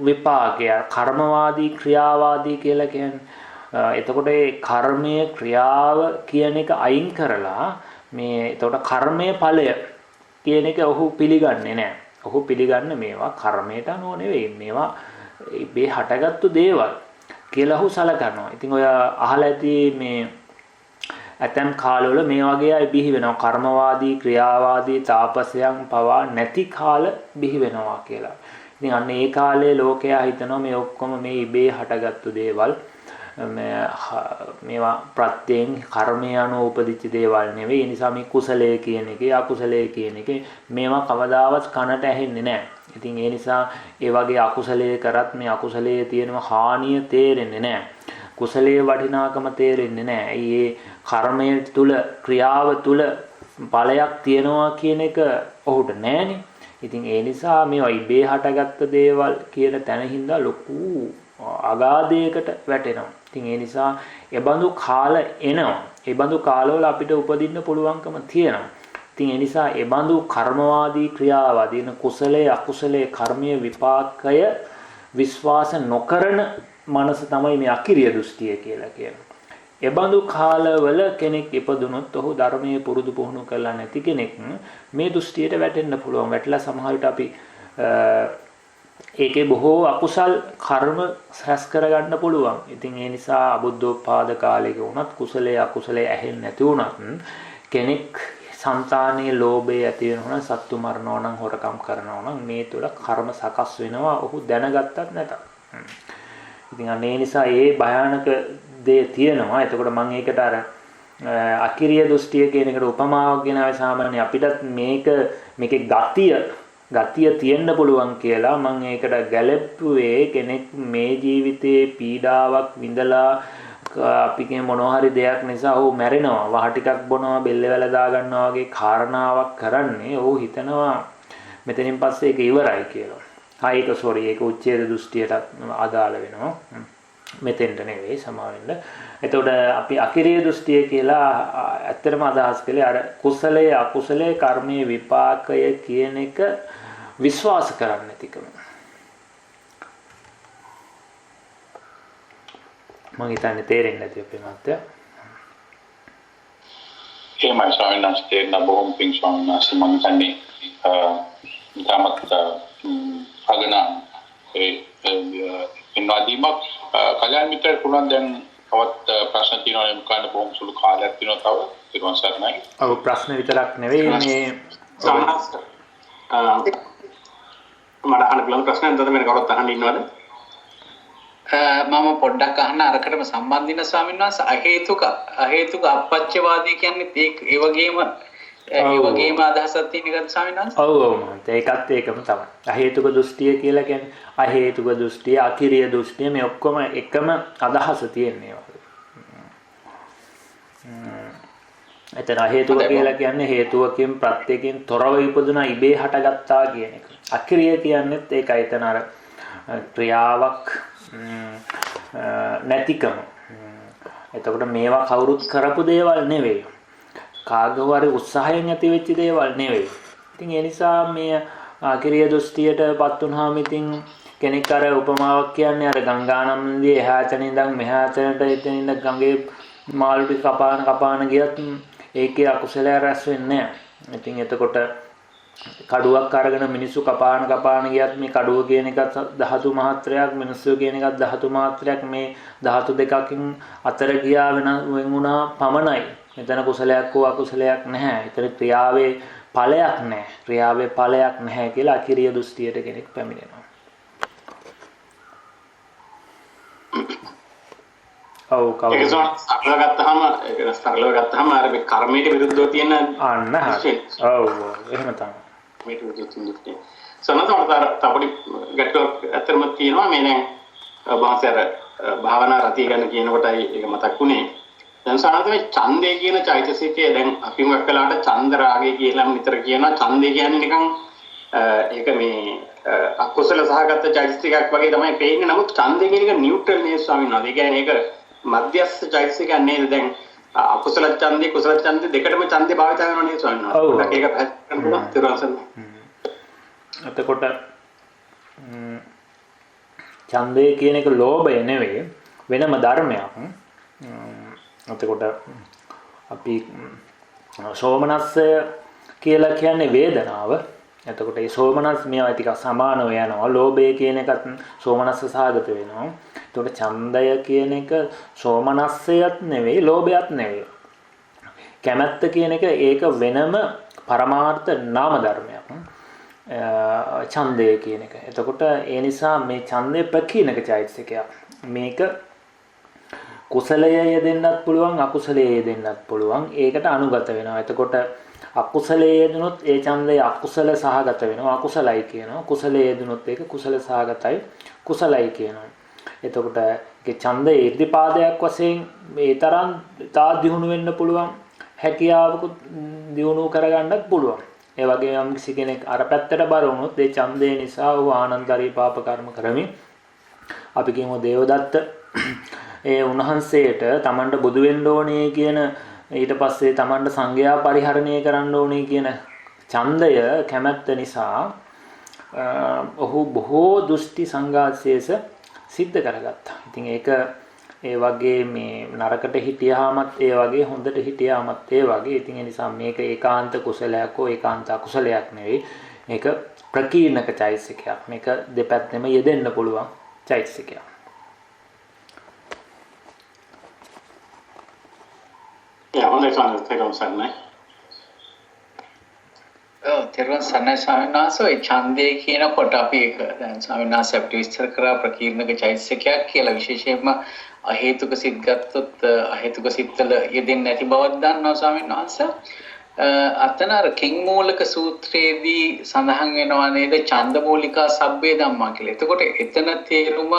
විපාකය කර්මවාදී ක්‍රියාවාදී කියලා කියන්නේ. එතකොට ඒ කර්මය ක්‍රියාව කියන එක අයින් කරලා මේ එතකොට කර්මය ඵලය කියන එක ඔහු පිළිගන්නේ නැහැ. ඔහු පිළිගන්නේ මේවා කර්මයට අනුව නෙවෙයි. මේවා ඉබේ හටගත්තු දේවල් කියලා ඔහු සලකනවා. ඉතින් ඔය අහලා ඇති මේ ඇතම් කාලවල මේ වගේ අය බිහි වෙනවා. කර්මවාදී ක්‍රියාවාදී තාපසයන් පවා නැති කාල බිහි වෙනවා කියලා. ඉතින් අන්න ඒ කාලේ ලෝකයා හිතනවා මේ ඔක්කොම මේ ඉබේ හටගත්තු දේවල් මේවා ප්‍රත්‍යයෙන් කර්මය අනුව උපදිච්ච දේවල් නෙවෙයි. ඒ නිසා මේ කුසලයේ කියන එකේ අකුසලයේ කියන එකේ මේවා කවදාවත් කනට ඇහෙන්නේ නැහැ. ඉතින් ඒ නිසා ඒ වගේ අකුසලයේ කරත් මේ අකුසලයේ තියෙන හානිය තේරෙන්නේ නැහැ. කුසලයේ වටිනාකම තේරෙන්නේ නැහැ. ඒ කර්මය තුල ක්‍රියාව තුල ඵලයක් තියනවා කියන එක ඔහුට නැහැනේ. ඉතින් ඒ නිසා මේවා ඉබේ හටගත්ත දේවල් කියන තැනින්ද ලොකු අගාධයකට වැටෙනවා. ඉතින් ඒ නිසා ඒබඳු කාල එනවා. ඒබඳු කාලවල අපිට උපදින්න පුළුවන්කම තියෙනවා. ඉතින් ඒ නිසා ඒබඳු කර්මවාදී ක්‍රියාවාදී කුසලයේ අකුසලයේ කර්මයේ විපාකය විශ්වාස නොකරන මනස තමයි මේ අකිරිය දෘෂ්ටිය කියලා කියන්නේ. ඒබඳු කාලවල කෙනෙක් ඉපදුනොත් ඔහු ධර්මයේ පුරුදු පුහුණු කරලා නැති කෙනෙක් මේ දෘෂ්ටියට වැටෙන්න පුළුවන්. වැටලා සමහර විට අපි ඒකේ බොහෝ අකුසල් කර්ම රැස් කරගන්න පුළුවන්. ඉතින් ඒ නිසා අබුද්ධෝත්පාද කාලයක වුණත් කුසලයේ අකුසලයේ ඇහෙන්නේ නැති වුණත් කෙනෙක් సంతානයේ ලෝභය ඇති වෙනවා නම් සත්තු මරනවා නම් හොරකම් කරනවා නම් මේ තුළ කර්ම සකස් වෙනවා ඔහු දැනගත්තත් නැතත්. ඉතින් අනේ නිසා ඒ භයානක දේ තියෙනවා. එතකොට මම ඒකට අර අකිරිය දෘෂ්ටිය කියන එකට උපමාවක් ගෙනාවේ සාමාන්‍ය අපිටත් මේකේ ගතිය තියෙන්න පුළුවන් කියලා මම ඒකට ගැලප්පුවේ කෙනෙක් මේ ජීවිතයේ පීඩාවක් විඳලා අපි කියන මොනවා හරි දෙයක් නිසා ඔහු මැරෙනවා. වහ ටිකක් බොනවා, බෙල්ල වැල දා ගන්නවා වගේ කාරණාවක් කරන්නේ ඔහු හිතනවා මෙතනින් පස්සේ ඒක ඉවරයි කියලා. ඒක උච්ඡේද දෘෂ්ටියට අදාළ වෙනවා. මෙතෙන්ට නෙවෙයි සමාවෙන්න. එතකොට අපි අකිරිය දෘෂ්ටිය කියලා ඇත්තටම අදහස් කළේ අර කුසලයේ අකුසලයේ කර්මයේ විපාකය කියන එක විශ්වාස කරන්නේ නැතිකම. මම හිතන්නේ තේරෙන්නේ නැති අපේ මාත්‍යා. එහෙමයි ස්වාමීන් වහන්සේ බොහොම පිං ස්වාමීන් වහන්සේ මම හිතන්නේ තමත් අගන ඉන්නවාදීමක් කල්‍යාණ මිත්‍ර පුළුවන් දැන් තවත් ප්‍රශ්න තියෙනවා නම් කන්න බොහොම සුළු කාලයක් තියෙනවා තව ඊට සර්ණයි. ඔව් ප්‍රශ්න විතරක් නෙවෙයි මේ මට අහන්න පුළුවන් ප්‍රශ්න නැත්නම් මම කවුරුත් අහන්න ඉන්නවද? මම පොඩ්ඩක් අහන්න අරකටම සම්බන්ධින ස්වාමීන් වහන්සේ අහේතුක අපච්චවාදී කියන්නේ ඒ වගේම අදහසක් තියෙන එකද ස්වාමීන් වහන්සේ? ඔව් මහත් ඒකත් ඒකම තමයි. අහේතුක දෘෂ්ටිය කියලා කියන්නේ අහේතුක දෘෂ්ටිය, අකිරිය දෘෂ්ටිය මේ ඔක්කොම එකම අදහස තියෙනවා. එතන අහේතුක කියලා කියන්නේ හේතුවකින් ප්‍රත්‍යයෙන් තොරව ඉපදුනා ඉබේ හටගත්තා කියන එක. අකිරිය කියන්නේත් ඒකයි. එතන අර ක්‍රියාවක් නැතිකම. එතකොට මේවා කවුරුත් කරපු දේවල් නෙවෙයි. කාගවරි උත්සාහයෙන් ඇති වෙච්ච දේවල් නෙවෙයි. ඉතින් ඒ නිසා මේ අකිරිය දෘෂ්ටියටපත් වුනහම ඉතින් කෙනෙක් අර උපමාවක් කියන්නේ අර ගංගානම්දී එහාචන ඉඳන් මෙහාචනට ඉතින් ගඟේ මාළු ටික කපාන ගියත් ඒකේ අකුසලය රැස් වෙන්නේ නැහැ. ඉතින් එතකොට කඩුවක් අරගෙන මිනිස්සු කපාන ගියත් මේ කඩුව කියන එකත් ධාතු මාත්‍රයක්, මිනිස්සු කියන එකත් ධාතු මාත්‍රයක්. මේ ධාතු දෙකකින් අතර ගියා වෙන වුණා පමණයි මෙතන කුසලයක් හෝ අකුසලයක් නැහැ. ඒතර ක්‍රියාවේ ඵලයක් නැහැ. ක්‍රියාවේ ඵලයක් නැහැ කියලා අකිරිය දෘෂ්ටියට කෙනෙක් පැමිණෙනවා. ඔව් කවුද? ඒක සරලව ගත්තාම අර මේ කර්මයට විරුද්ධව තියෙන අන්න හරි. ඔව් එහෙම තමයි. මේට විරුද්ධ දෘෂ්ටිය. සමහරවිට තවපොඩි ගැටලුවක් ඇත්තටම තියෙනවා මේ දැන් භාෂාර භාවනා රතිය ගැන කියනකොටයි ඒක මතක් වුණේ. දැන් සාමාන්‍යයෙන් මේ ඡන්දේ කියන චෛතසිකය දැන් අපි මොකක් කළාට ඡන්ද රාගය කියලා නිතර කියනවා. ඡන්දේ කියන්නේ නිකන් ඒක මේ අකුසල සහගත චෛතසිකයක් වගේ තමයි පේන්නේ. නමුත් ඡන්දේ කියන එක නියුට්‍රල් නේ ස්වාමීන් වහන්සේ. ඒ කියන්නේ ඒක මධ්‍යස්ථ චෛතසිකයක් නේද? දැන් අකුසල ඡන්දේ කුසල ඡන්දේ දෙකටම ඡන්දේ භාවිත කරනවා නේද ස්වාමීන් වහන්සේ? ඒක පැහැදිලි කරන්න පුළුවන්. එතකොට ඡන්දය කියන එක ලෝභය නෙවෙයි වෙනම ධර්මයක්. එතකොට අපි සෝමනස්සය කියලා කියන්නේ වේදනාව. එතකොට මේ සෝමනස් මේවා ටික සමානව යනවා. ලෝභය කියන එකත් සෝමනස්ස සහගත වෙනවා. එතකොට ඡන්දය කියන එක සෝමනස්සයත් නෙවෙයි ලෝභයත් නෙවෙයි. කැමැත්ත කියන එක ඒක වෙනම පරමාර්ථ නාම ධර්මයක්. ඡන්දය කියන එක. එතකොට ඒ නිසා මේ ඡන්දය ප්‍රකීනක චෛතසිකයක්. මේක කුසලයේ යෙදෙන්නත් පුළුවන් අකුසලයේ යෙදෙන්නත් පුළුවන්. ඒකට අනුගත වෙනවා. එතකොට අකුසලයේ යෙදුනොත් ඒ ඡන්දය අකුසල සහගත වෙනවා. අකුසලයි කියනවා. කුසලයේ යෙදුනොත් ඒක කුසල සහගතයි කුසලයි කියනවා. එතකොට ඒකේ ඡන්දයේ ඉර්ධිපාදයක් වශයෙන් මේ තරම් තා දියුණු වෙන්න පුළුවන්. හැකියාවක දියුණු කරගන්නත් පුළුවන්. ඒ වගේ යම් කිසි කෙනෙක් අර පැත්තට බර වුණොත් ඒ ඡන්දේ නිසා ਉਹ ආනන්තරී පාප කර්ම කරමින් අපි කියමු දේවදත්ත ඒ උන්වහන්සේට තමන්ට බුදු වෙන්න ඕනේ කියන ඊට පස්සේ තමන්ට සංඝයා පරිහරණය කරන්න ඕනේ කියන ඡන්දය කැමැත්ත නිසා ඔහු බොහෝ දෘෂ්ටි සංඝාසයේස සිද්ධ කරගත්තා. ඉතින් ඒක ඒ වගේ මේ නරකට හිටියාමත් ඒ වගේ හොඳට හිටියාමත් ඒ වගේ. ඉතින් ඒ නිසා මේක ඒකාන්ත කුසලයක් හෝ ඒකාන්ත අකුසලයක් නෙවෙයි. මේක ප්‍රකීර්ණක චෛතසිකයක්. මේක දෙපැත්තෙම යෙදෙන්න පුළුවන් චෛතසිකයක්. තෙරුවන් සරණයි ස්වාමීන් වහන්සේ. ඒ ඡන්දය කියනකොට අපි ඒක දැන් ස්වාමීන් වහන්සේ අපිට විස්තර කරා ප්‍රකීර්ණක චෛතසිකයක් කියලා. විශේෂයෙන්ම අහේතුක සිත් ගත්තොත් අහේතුක සිත්වල යෙදෙන්නේ නැති බවක් දන්නවා ස්වාමීන් වහන්සේ. අතන අර කිංමූලක සූත්‍රයේදී සඳහන් වෙනවා නේද ඡන්ද මූලිකා සබ්බේ ධම්මා කියලා. එතකොට එතන තේරුම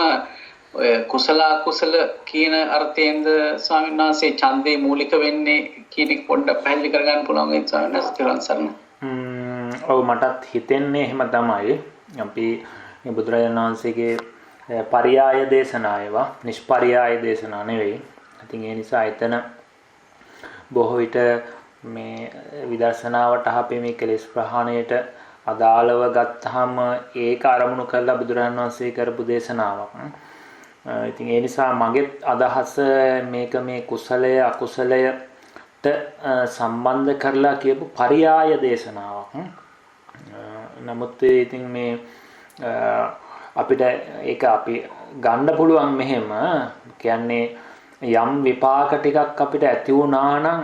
කුසල අකුසල කියන අර්ථයෙන්ද ස්වාමීන් වහන්සේ ඡන්දේ මූලික වෙන්නේ කියන එක පොඩ්ඩක් පැහැදිලි කරගන්න පුළුවන් ඒ ස්වාමීන් වහන්සේ තෙරුවන් සරණයි. ඔව් මටත් හිතෙන්නේ එහෙම තමයි. අපි මේ බුදුරජාණන් වහන්සේගේ පරියාය දේශනා ඒවා නිෂ්පරියාය දේශනා නෙවෙයි. ඉතින් ඒ නිසා එතන බොහෝ විට මේ විදර්ශනාවට අපි මේ කෙලෙස් ප්‍රහාණයට අදාළව ගත්තාම ඒක අරමුණු කරලා බුදුරජාණන් වහන්සේ කරපු දේශනාවක්. ඉතින් ඒ නිසා මගේ අදහස මේක මේ කුසලය අකුසලයට සම්බන්ධ කරලා කියපු පරියාය දේශනාවක්. නමුත් ඉතින් මේ අපිට ඒක අපි ගන්න පුළුවන් මෙහෙම කියන්නේ යම් විපාක ටිකක් අපිට ඇති වුණා නම්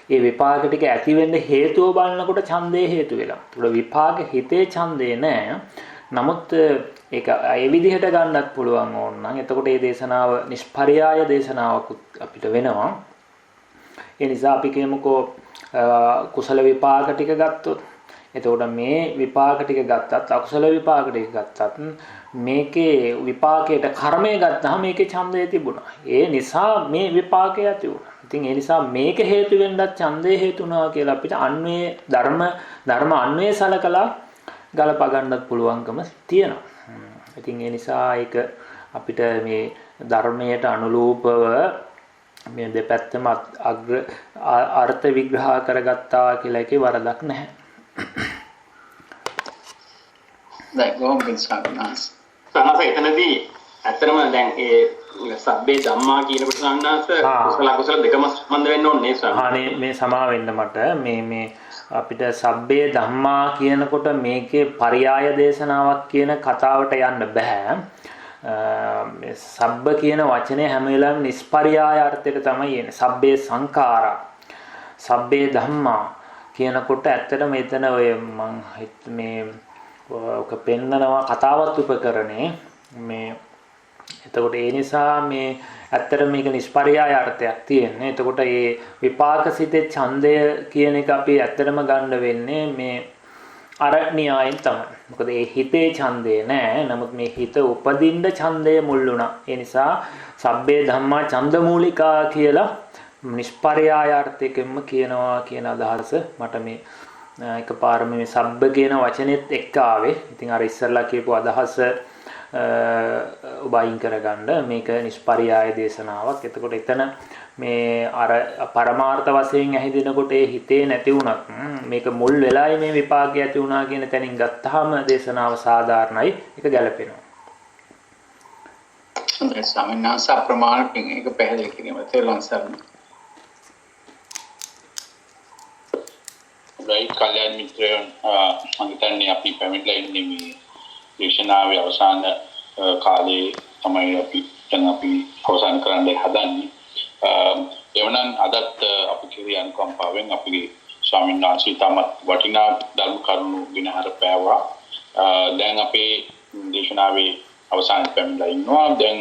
ඒ විපාක ටික ඇති වෙන්න හේතුව බලනකොට ඡන්දේ හේතු වෙලා. ඒක විපාක හිතේ ඡන්දේ නෑ. නමුත් ඒක ඒ විදිහට ගන්නත් පුළුවන් ඕන නම් එතකොට මේ දේශනාව නිෂ්පරියාය දේශනාවක් අපිට වෙනවා. ඒ නිසා අපි කියමුකෝ කුසල විපාක ටික ගත්තොත් එතකොට මේ විපාක ටික ගත්තත් අකුසල විපාක ටික ගත්තත් මේකේ විපාකයට කර්මය ගත්තාම මේකේ ඡන්දය තිබුණා. ඒ නිසා මේ විපාකය ඇති වුණා. ඉතින් ඒ නිසා මේක හේතු වෙන්නත් ඡන්දය හේතුණා කියලා අපිට අන්වේ ධර්ම අන්වේ සලකලා ගලපා ගන්නත් පුළුවන්කම තියෙනවා. ඉතින් ඒ නිසා ඒක අපිට මේ ධර්මයට අනුරූපව මේ දෙපැත්තම අර්ථ විග්‍රහ කරගත්තා කියලා එකේ වරදක් නැහැ. දැන් කොහොමද සාකච්ඡා? එතනදී ඇත්තටම දැන් ඒ සබ්බේ ධම්මා කියනකොට සම්මාස කුසල අකුසල දෙකම සම්බන්ධ වෙන්න ඕනේ නේ. මේ සමා වෙන්න මට මේ අපිට සබ්බේ ධම්මා කියනකොට මේකේ පරියාය දේශනාවක් කියන කතාවට යන්න බෑ. සබ්බ කියන වචනේ හැම වෙලාවෙම නිස්පරියාය අර්ථයට තමයි එන්නේ. සබ්බේ සංඛාරා සබ්බේ ධම්මා කියනකොට ඇත්තටම එතන ඔය මම මේ ඔක පෙන්නනවා කතාවත් උපකරණේ මේ එතකොට ඒ නිසා මේ ඇත්තට මේක නිෂ්පර්යාය අර්ථයක් තියෙන්නේ. එතකොට මේ විපාකසිතේ ඡන්දය කියන එක අපි ඇත්තටම ගන්න වෙන්නේ මේ අර න්‍යායෙන් තමයි. මොකද මේ හිතේ ඡන්දේ නෑ. නමුත් මේ හිත උපදින්න ඡන්දය මුල් වුණා. ඒ නිසා සබ්බේ ධම්මා ඡන්දමූලිකා කියලා නිෂ්පර්යාය අර්ථයකින්ම කියනවා කියන අදහස මට මේ එකපාරම මේ සබ්බ කියන වචනේත් එක්ක ආවේ. ඉතින් අර ඉස්සරලා කියපු අදහස උබයින් කරගන්න මේක නිෂ්පර්යාය දේශනාවක්. එතකොට එතන මේ අර පරමාර්ථ වශයෙන් ඇහිදෙනකොට ඒ හිතේ නැති වුණත් මේක මුල් වෙලායි මේ විපාකය ඇති වුණා කියන තැනින් ගත්තාම දේශනාව සාධාරණයි. ඒක ගැලපෙනවා. හොඳයි ස්වාමීන් වහන්සේ අප්‍රමාණකින් ඒක පැහැදිලි කිරීම තේරුම් ගන්න. right කල්‍යාණ මිත්‍රයන් මම හිතන්නේ අපි පැමිණලා ඉන්නේ මේ දේශනාවේ අවසාන කාලේ තමයි අපි අවසන් කරන්න හදන්නේ. එවනම් අදත් අපි කිරි අනුකම්පාවෙන් අපේ ස්වාමීන් වහන්සේ තමත් වටිනා ධර්ම කරුණු විනහර පෑවා. දැන් අපේ දේශනාවේ අවසාන පැමිණලා ඉන්නවා. දැන්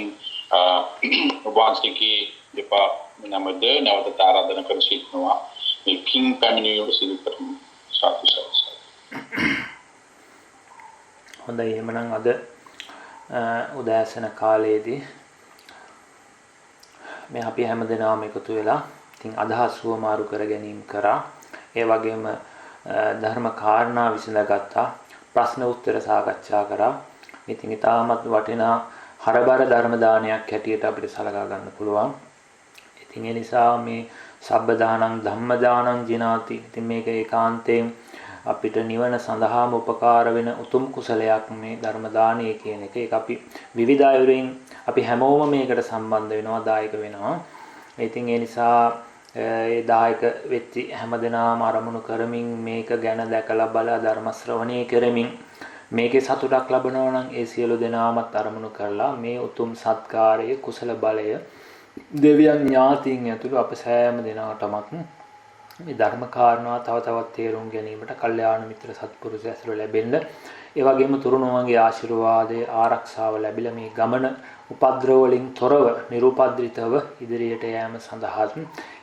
ඔබ වහන්සේගේ දෙපා නමද නැවත ආරාධනා කර සිටිනවා. මේ කිං පැමිණියෝ සිදු කරමු. සාදු සාදු. හොඳයි එහෙනම් අද උදෑසන කාලයේදී මේ අපි හැමදෙනාම එකතු වෙලා ඉතින් අදහස් වමාරු කර ගැනීම කරා. ඒ වගේම ධර්ම කාරණා විසඳගත්තා. ප්‍රශ්න උත්තර සාකච්ඡා කරා. ඉතින් ඊටමත් වටිනා හරබර ධර්ම දානයක් හැටියට අපිට සලකා ගන්න පුළුවන්. ඉතින් ඒ නිසා මේ සබ්බ දානං ධම්ම දානං ජිනාති. ඉතින් මේක ඒකාන්තයෙන් අපිට නිවන සඳහාම උපකාර වෙන උතුම් කුසලයක් මේ ධර්ම දානය කියන එක. ඒක අපි විවිධ අයුරින් අපි හැමෝම මේකට සම්බන්ධ වෙනවා, දායක වෙනවා. ඉතින් ඒ නිසා ඒ දායක වෙච්ච හැමදෙනාම අරමුණු කරමින් මේක ගැන දැකලා බලා ධර්ම ශ්‍රවණය කරමින් මේකේ සතුටක් ලබනවා නම් ඒ සියලු දෙනාමත් අරමුණු කරලා මේ උතුම් සත්කාරයේ කුසල බලය දෙවියන් ඥාතීන් ඇතුළු අප සෑම දෙනාටමත් මේ ධර්ම කාරණා තව තවත් තේරුම් ගැනීමට කල්යාණ මිත්‍ර සත්පුරුෂය ඇසුර ලැබෙන්න, ඒ වගේම තුරුණුවන්ගේ ආශිර්වාදයේ ආරක්ෂාව ලැබිලා මේ ගමන උපද්‍රව වලින් තොරව නිරුපද්‍රිතව ඉදිරියට යෑම සඳහා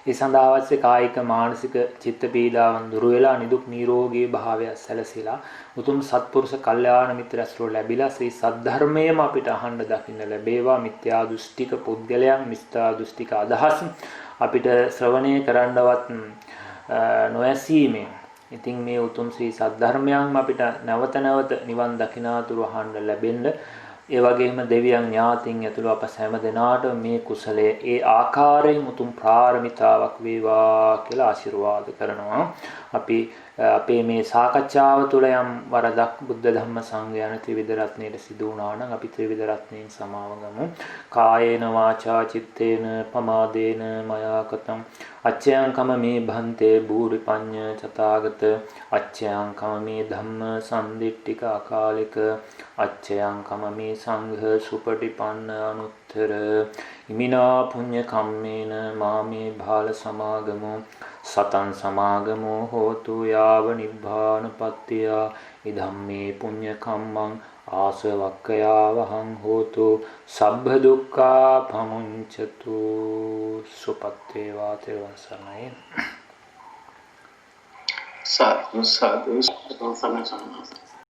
ඒ සඳහා අවශ්‍ය කායික මානසික චිත්ත පීඩාවන් දුරු වෙලා නිදුක් නිරෝගී භාවය සැලසීලා උතුම් සත්පුරුෂ කල්යාණ මිත්‍ර ඇසුර ලැබිලා ශ්‍රී සද්ධර්මයේම අපිට අහන්න දකින්න ලැබේවා. මිත්‍යා දෘෂ්ටික පුද්ගලයන්, මිත්‍යා දෘෂ්ටික අදහස් අපිට ශ්‍රවණය කරන්නවත් නොඇසීමෙන් ඉතින් මේ උතුම් ශ්‍රී සද්ධර්මයන්ම අපිට නැවත නැවත නිවන් දකිනාතුරු අහන්න ලැබෙන්න, ඒ වගේම දෙවියන් ඥාතීන් ඇතුළු අප හැම දෙනාට මේ කුසලය ඒ ආකාරයෙන් උතුම් ප්‍රාර්මිතාවක් වේවා කියලා ආශිර්වාද කරනවා. අපි අපේ මේ සාකච්ඡාව තුළ යම් වරදක් බුද්ධ ධම්ම සංඝ යන ත්‍රිවිධ රත්නයේ සිදු වුණා නම් අපි ත්‍රිවිධ රත්නයෙන් සමාව ගමු. කායේන වාචා චිත්තේන පමාදේන මයා කතං අච්ඡයංකම මේ භන්තේ භූරි පඤ්ඤ චතාගත අච්ඡයංකම මේ ධම්ම සම්දිට්ඨික අකාලික අච්ඡයංකම මේ සංඝ සුපටිපන්න අනුත්තර ඉමිනා පුඤ්ඤ කම්මේන මාමේ භාල සමාගමෝ සතං සමාගමෝ හෝතු යාව නිබ්බානපත්තිය ඉදම්මේ පුඤ්ඤ කම්මං ආසවක්ඛයා වහං හෝතු සබ්බ දුක්ඛා පමුඤ්චතු සුපත්තේ වාතේවං සරණයි. සාදු සාදු සම්මාසන